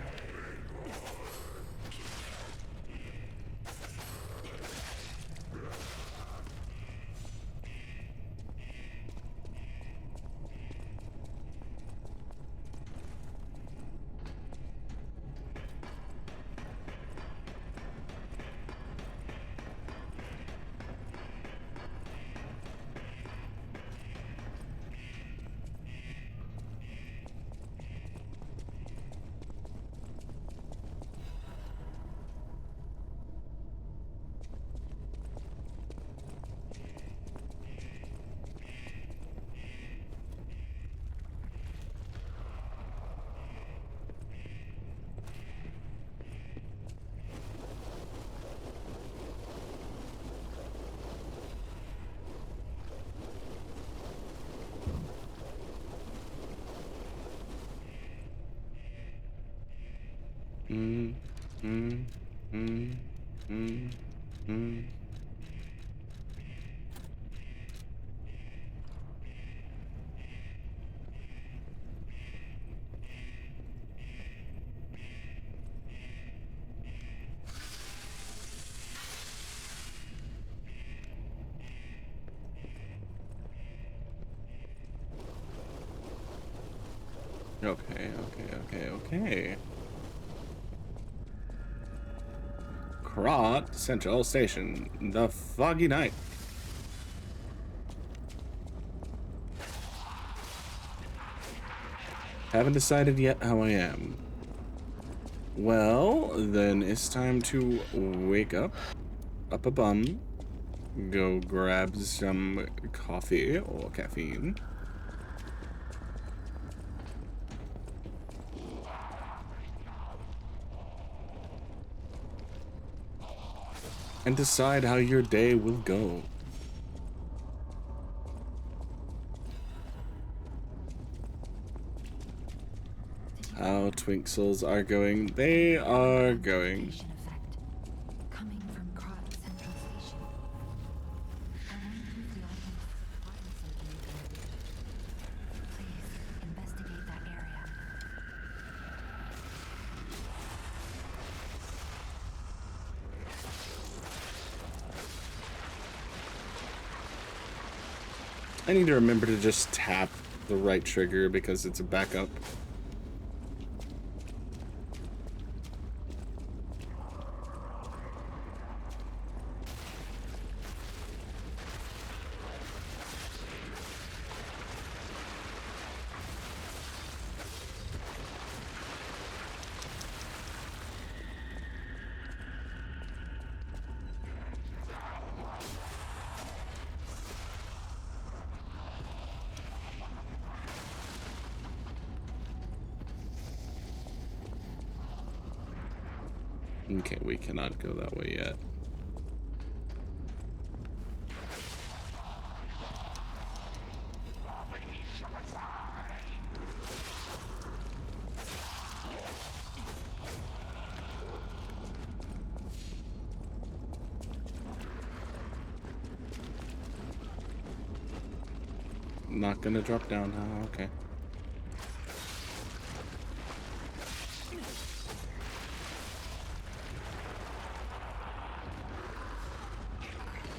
Okay. Krat Central Station, the foggy night. Haven't decided yet how I am. Well, then it's time to wake up a bum, go grab some coffee or caffeine. And decide how your day will go. How Twinksels are going. They are going. Coming from Krat Central Station. I wonder if the audience is plotting something against. Please investigate that area. I need to remember to just tap the right trigger because it's a backup. Okay, we cannot go that way yet. Not gonna drop down, huh? Okay.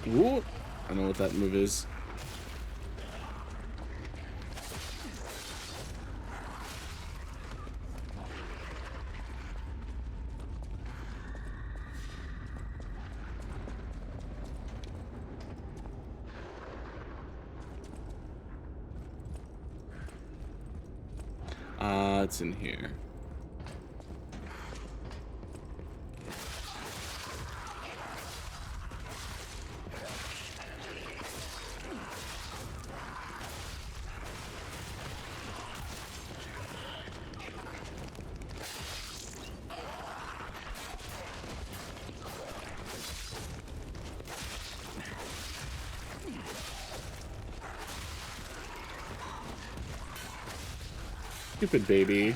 Ooh, I know what that move is. It's in here. Stupid baby.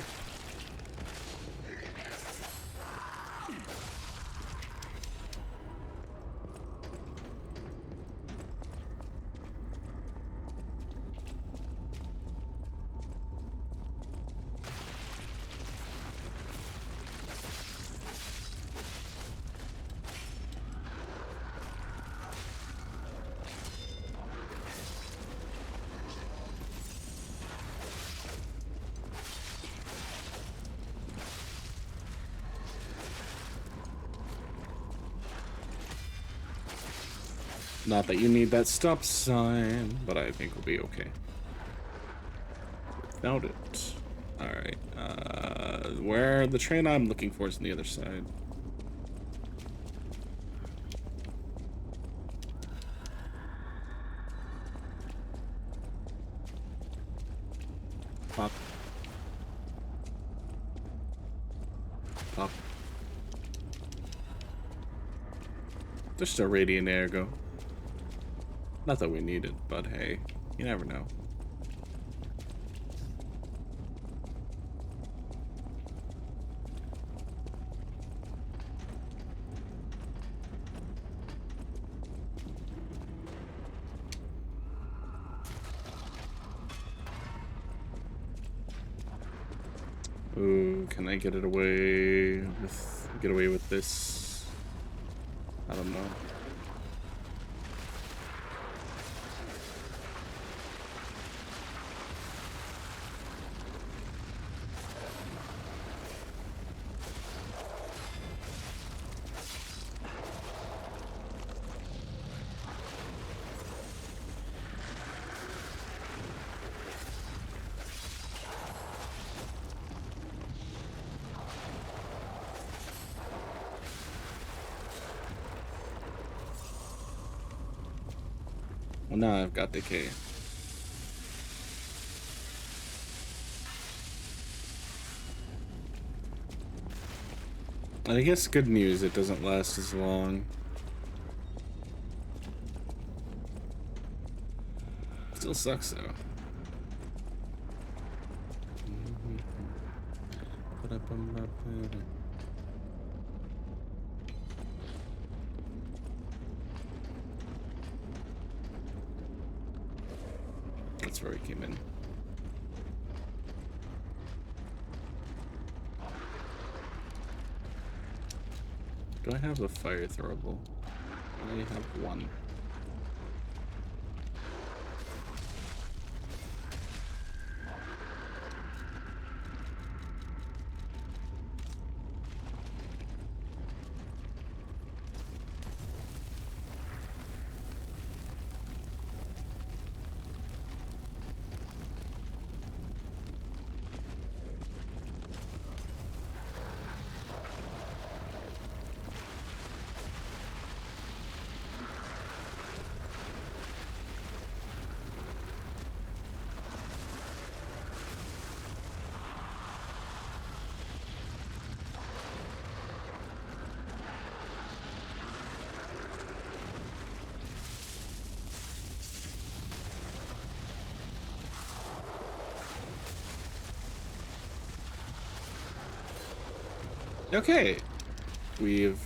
Not that you need that stop sign, but I think we'll be okay. Without it. Alright. Where the train I'm looking for is on the other side. Pop. Pop. Just a radiant ergo. Not that we need it, but hey, you never know. Ooh, can I get away with this? I don't know. Well, now I've got decay. I guess good news, it doesn't last as long. Still sucks though. That's where he came in. Do I have a fire throwable? I have one. Okay, we've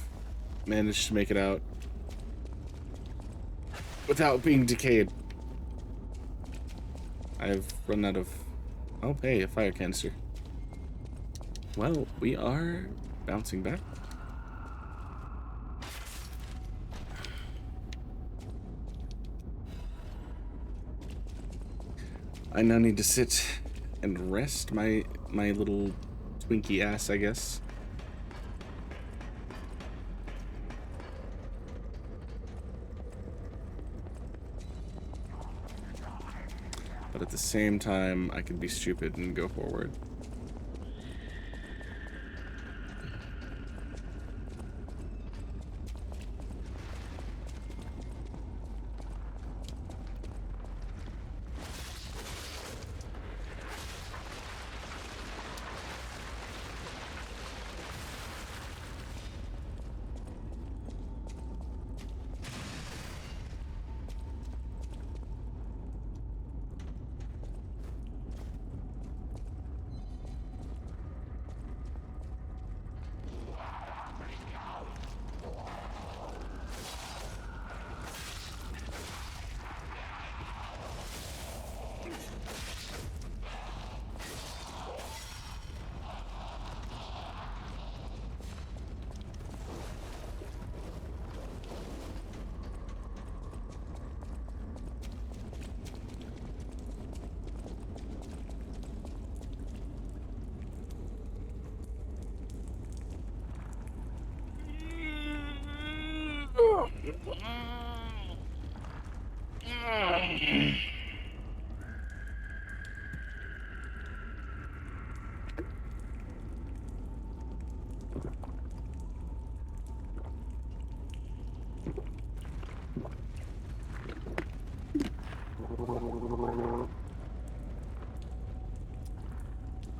managed to make it out without being decayed. I've run out of... Oh, hey, a fire canister. Well, we are bouncing back. I now need to sit and rest my little Twinkie ass, I guess. But at the same time, I can be stupid and go forward.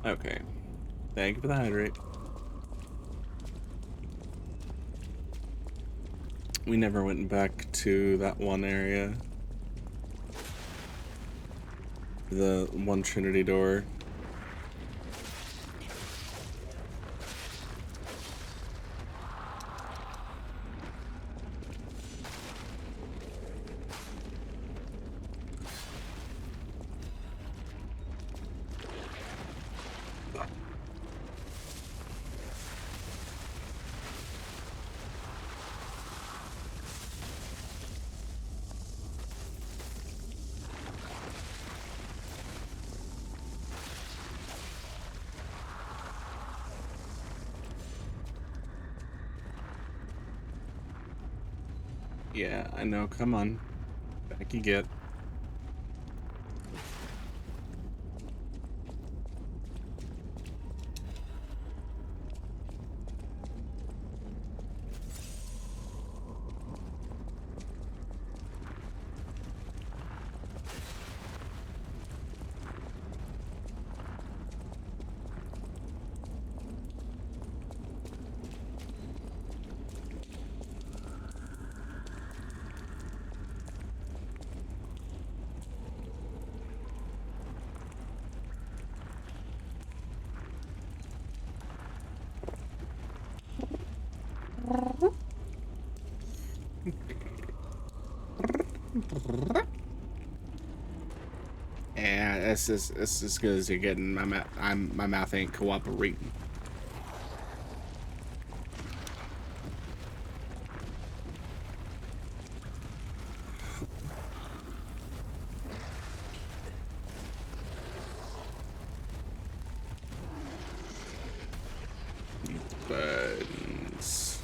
Okay. Thank you for the hydrate. We never went back to that one area. The one Trinity door. Yeah, I know. Come on. Back you get. Yeah, it's as good as you're getting. My mouth ain't cooperating. Buttons.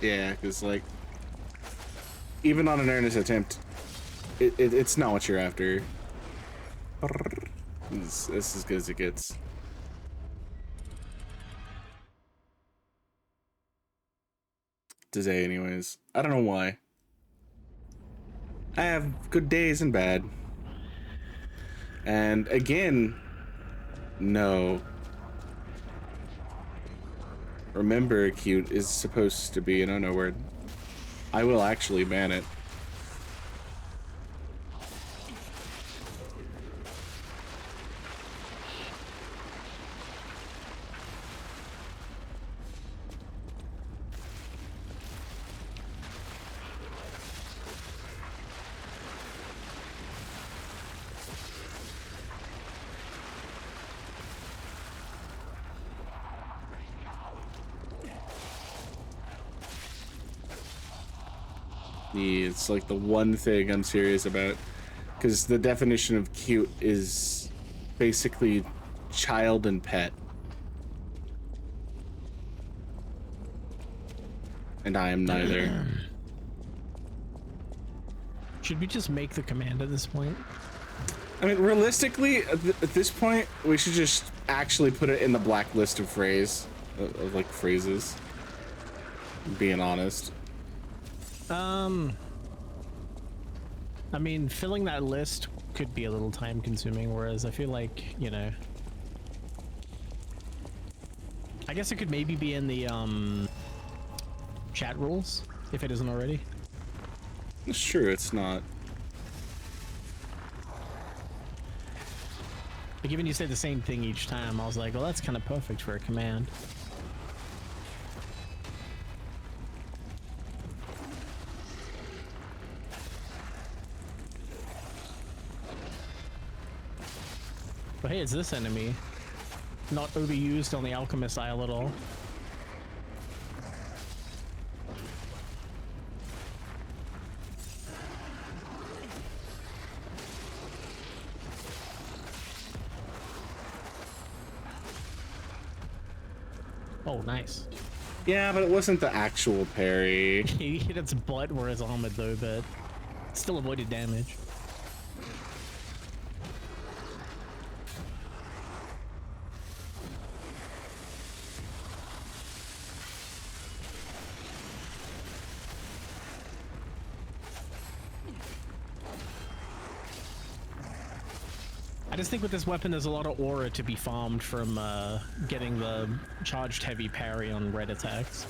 Yeah, because like, even on an earnest attempt, it's not what you're after. It's as good as it gets. Today, anyways. I don't know why. I have good days and bad. And again, no. Remember, cute is supposed to be an no word. I will actually ban it. It's like the one thing I'm serious about, because the definition of cute is basically child and pet, and I am neither. Should we just make the command at this point? I mean, realistically, at this point, we should just actually put it in the blacklist of like phrases. Being honest. I mean, filling that list could be a little time consuming, whereas I feel like, you know, I guess it could maybe be in the chat rules if it isn't already. It's true, it's not. But given you say the same thing each time, I was like, well, that's kind of perfect for a command. But hey, it's this enemy. not overused on the alchemist eye a little. Oh, nice. Yeah, but it wasn't the actual parry. He hit its butt where it's armored though, but still avoided damage. I just think with this weapon there's a lot of aura to be farmed from getting the charged heavy parry on red attacks.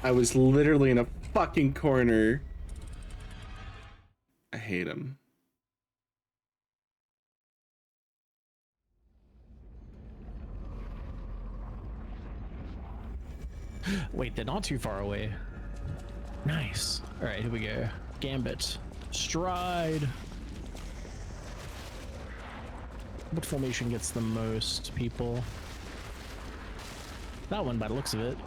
I was literally in a fucking corner. I hate him. Wait, they're not too far away. Nice. All right, here we go. Gambit. Stride. What formation gets the most people? That one by the looks of it.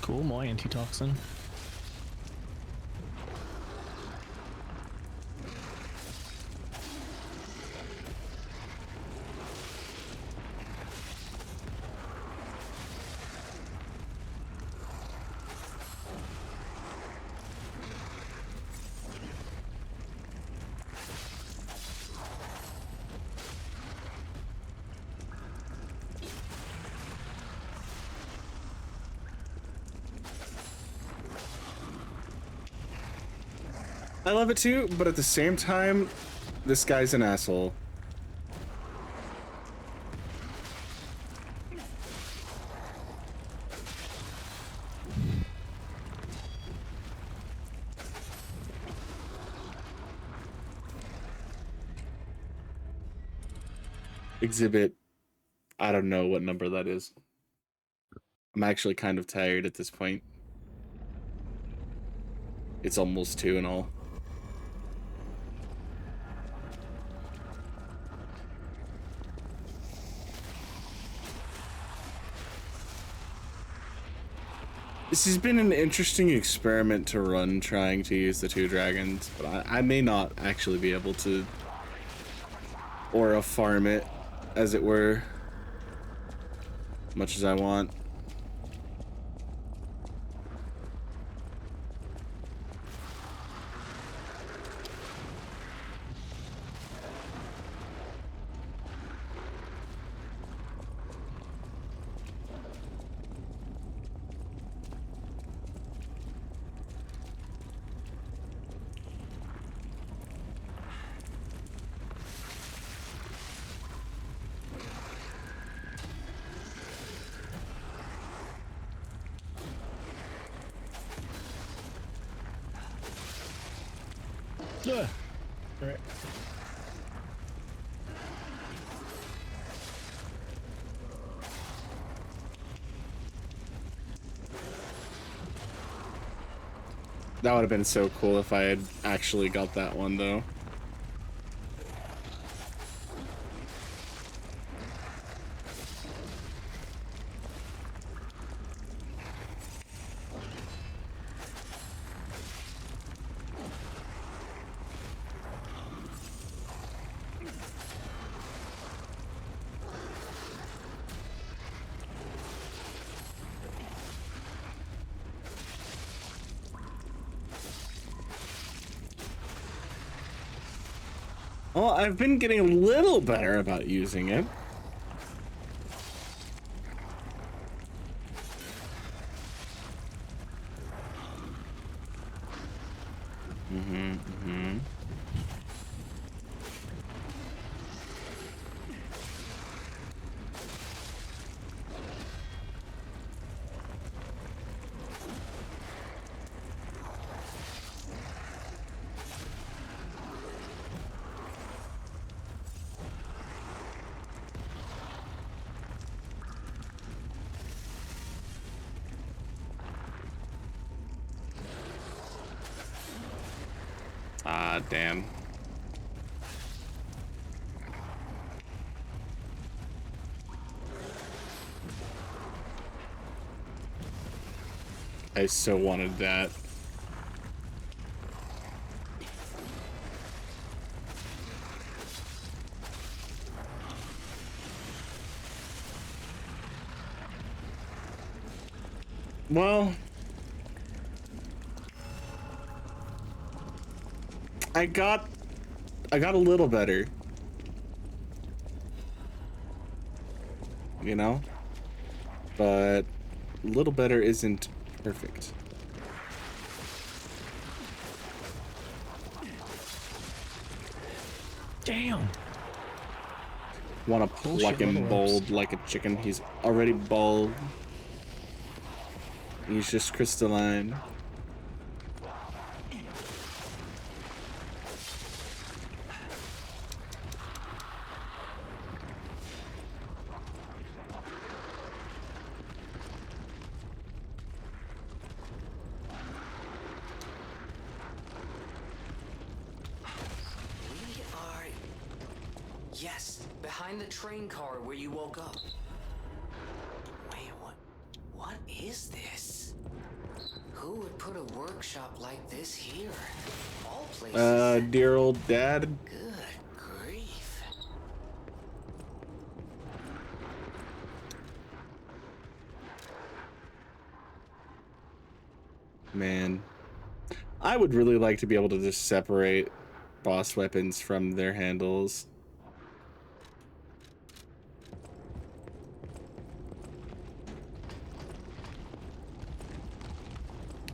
Cool, more antitoxin. I love it too, but at the same time, this guy's an asshole. Exhibit, I don't know what number that is. I'm actually kind of tired at this point. It's almost 2 and all. This has been an interesting experiment to run trying to use the 2 dragons, but I may not actually be able to aura farm it, as it were, much as I want. Yeah. All right. That would have been so cool if I had actually got that one, though. Well, I've been getting a little better about using it. Ah, damn. I so wanted that. Well, I got a little better. You know? But a little better isn't perfect. Damn. Wanna pluck him bald like a chicken. He's already bald. He's just crystalline. Yes, behind the train car where you woke up. Wait, what is this? Who would put a workshop like this here? All places. Dear old dad. Good grief. Man, I would really like to be able to just separate boss weapons from their handles.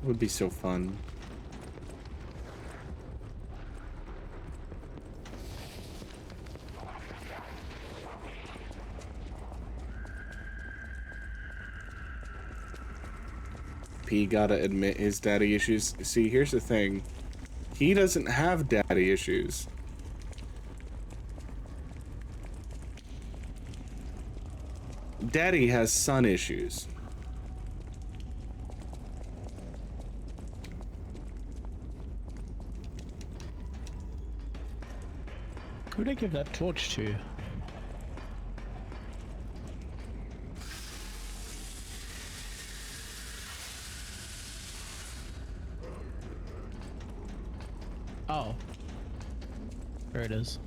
It would be so fun. P gotta admit his daddy issues. See, here's the thing. He doesn't have daddy issues. Daddy has son issues. Who'd I give that torch to? Oh. There it is.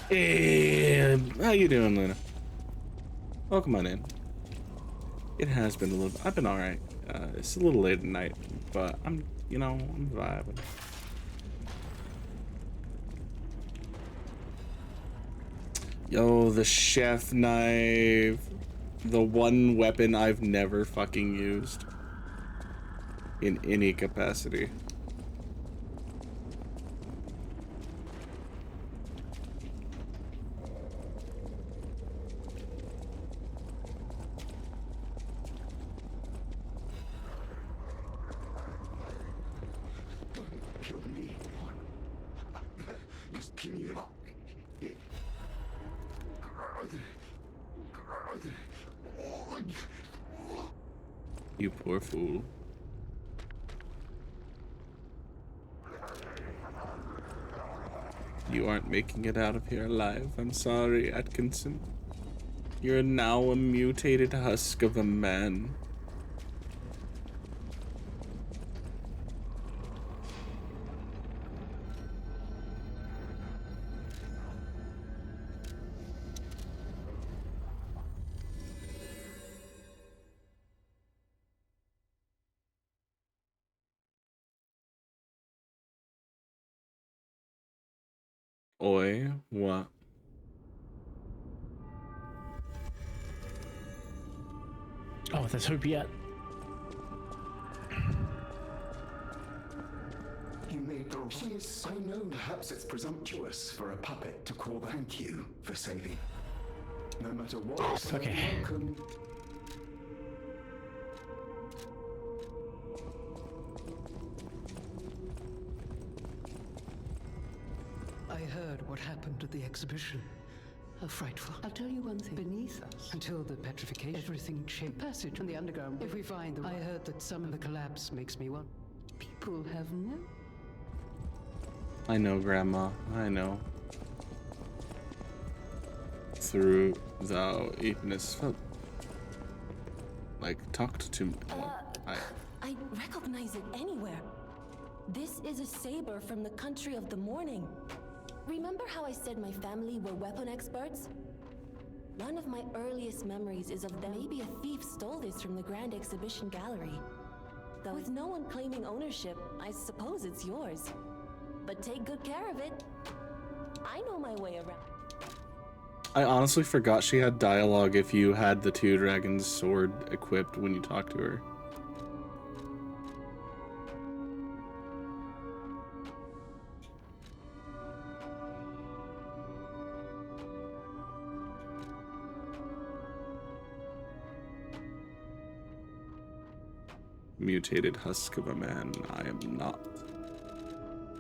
Hey, how you doing, Luna? Welcome on in. It has been a little. I've been all right. It's a little late at night, but I'm vibing. Yo, the chef knife. The one weapon I've never fucking used. In any capacity. You poor fool. You aren't making it out of here alive. I'm sorry, Atkinson. You're now a mutated husk of a man. Oi, what? Oh, there's hope yet. You made the she is. I know perhaps it's presumptuous for a puppet to call. Thank you for saving. No matter what. Okay. Welcome. I heard what happened at the exhibition. Frightful. I'll tell you one thing. Beneath us, until the petrification, everything changed. Passage from the underground. If we find the... I heard that some of the collapse makes me want... People have no... I know, Grandma. I know. Through thou evenest felt. Like, talked to me. I recognize it anywhere. This is a saber from the country of the morning. Remember how I said my family were weapon experts? One of my earliest memories is of them. Maybe a thief stole this from the Grand Exhibition Gallery. Though with no one claiming ownership, I suppose it's yours. But take good care of it. I know my way around. I honestly forgot she had dialogue if you had the Two Dragons sword equipped when you talked to her. Mutated husk of a man, I am not.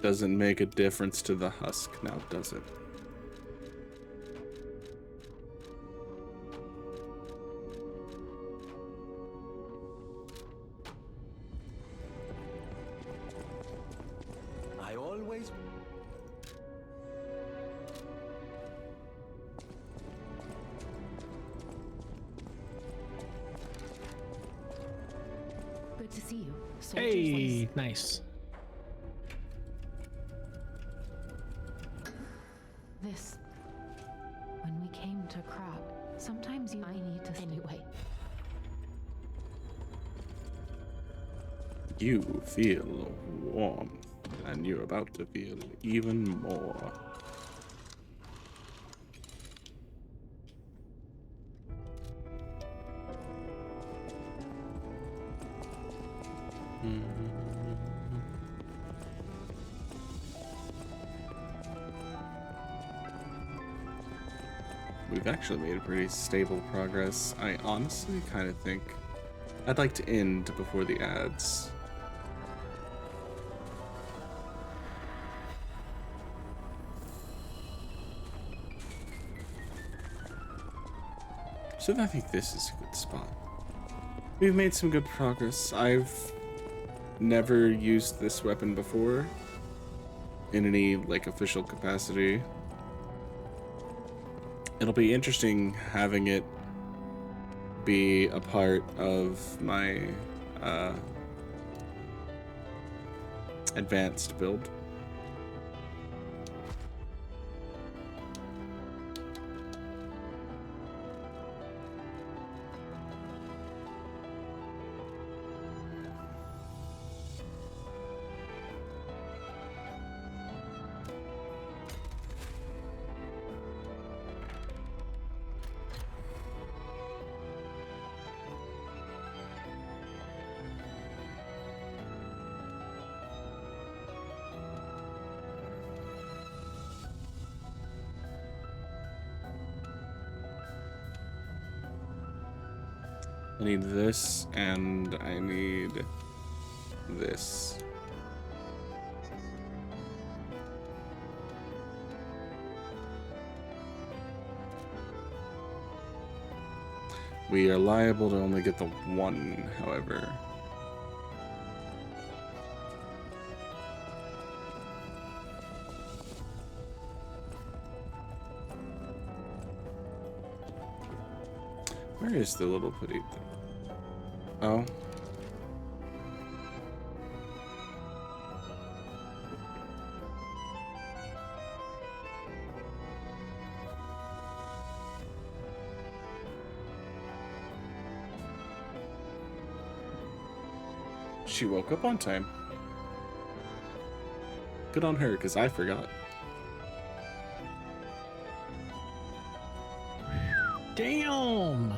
Doesn't make a difference to the husk, now does it? I always... Good to see you. Hey, nice. This. When we came to Krat, sometimes I need to anyway. You feel warm, and you're about to feel even more. We've actually made pretty stable progress. I honestly kind of think I'd like to end before the ads. So I think this is a good spot. We've made some good progress. I've never used this weapon before in any like official capacity. It'll be interesting having it be a part of my advanced build. I need this, and I need this. We are liable to only get the one, however. Where is the little putty thing? Oh. She woke up on time. Good on her, because I forgot. Damn!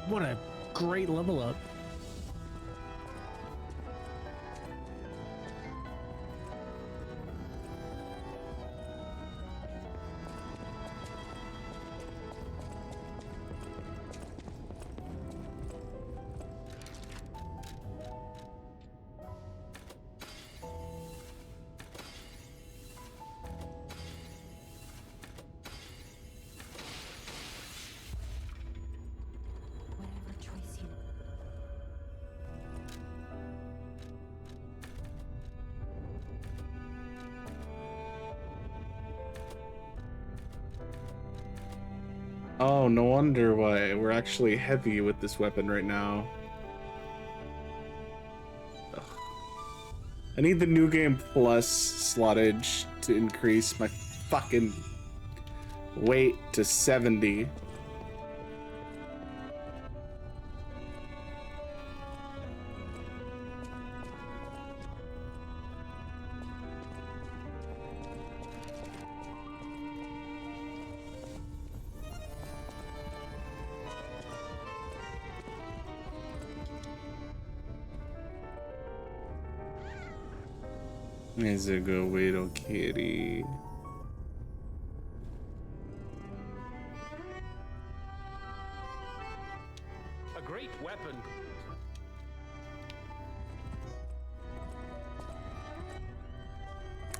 What a great level up. Whatever choice you... Oh, no wonder why we're actually heavy with this weapon right now. Ugh. I need the new game plus slottage to increase my fucking weight to 70. Is a good little kitty. A great weapon.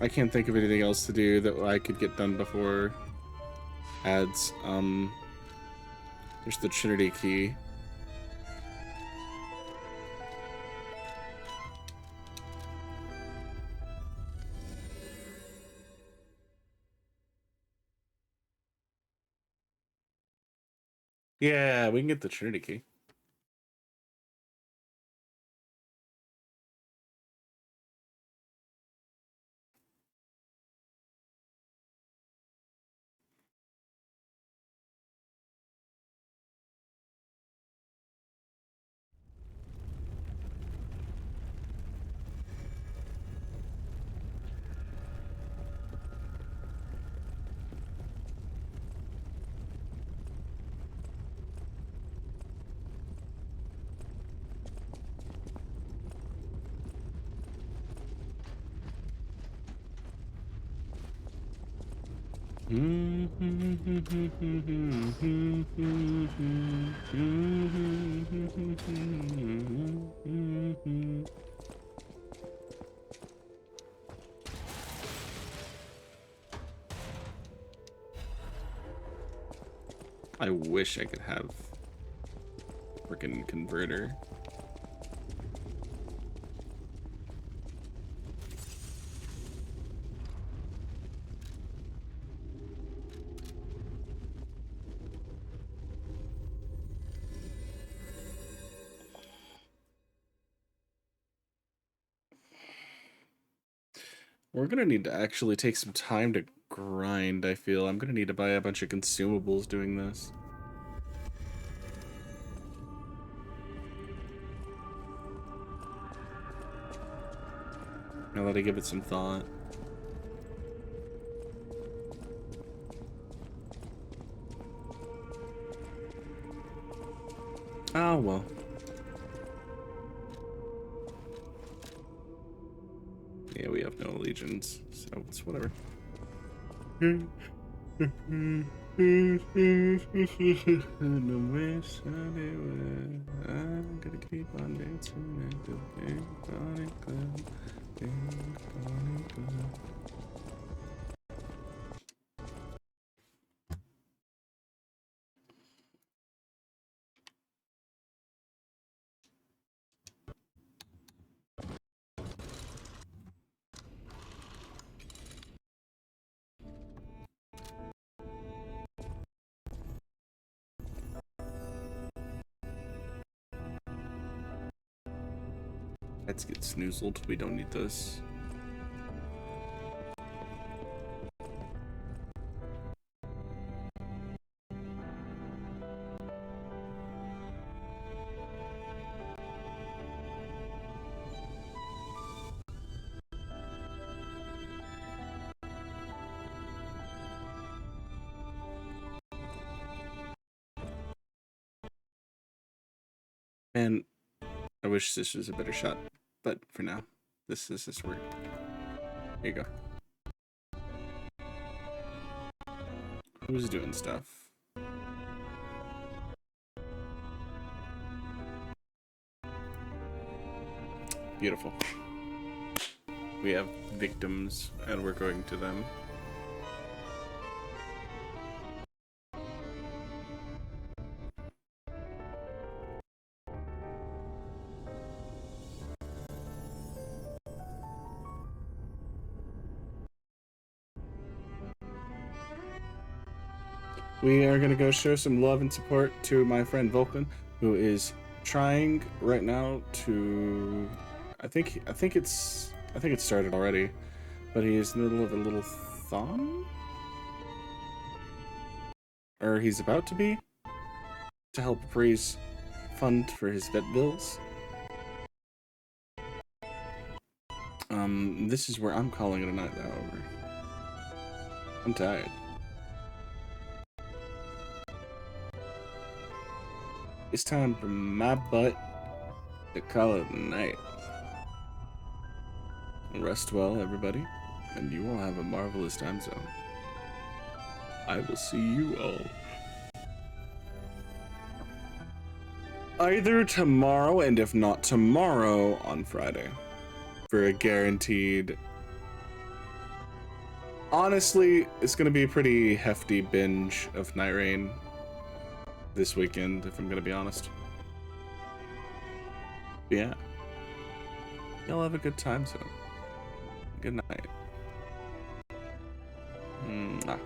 I can't think of anything else to do that I could get done before ads. There's the Trinity key. Yeah, we can get the Trinity key. I wish I could have frickin' converter. We're gonna need to actually take some time to grind, I feel. I'm gonna need to buy a bunch of consumables doing this. Now that I give it some thought. Oh, well. Yeah, we have no allegiance, so it's whatever. No wish I were. I'm gonna keep on dancing at the Pink Bonnie Club. Pink Bonnie Club. Let's get snoozled. We don't need this. Man, I wish this was a better shot, but for now, this work. Here you go. Who's doing stuff? Beautiful. We have victims, and we're going to them. We are gonna go show some love and support to my friend Vulcan, who is trying right now to. I think it's started already, but he is in the middle of a little thon, or he's about to be, to help raise fund for his vet bills. This is where I'm calling it a night, however. I'm tired. It's time for my butt to call it a night. Rest well, everybody, and you all have a marvelous time zone. I will see you all either tomorrow, and if not tomorrow, on Friday, for a guaranteed. Honestly, it's gonna be a pretty hefty binge of Night Rain this weekend, if I'm gonna be honest. But yeah. Y'all have a good time zone. Good night. Mwah.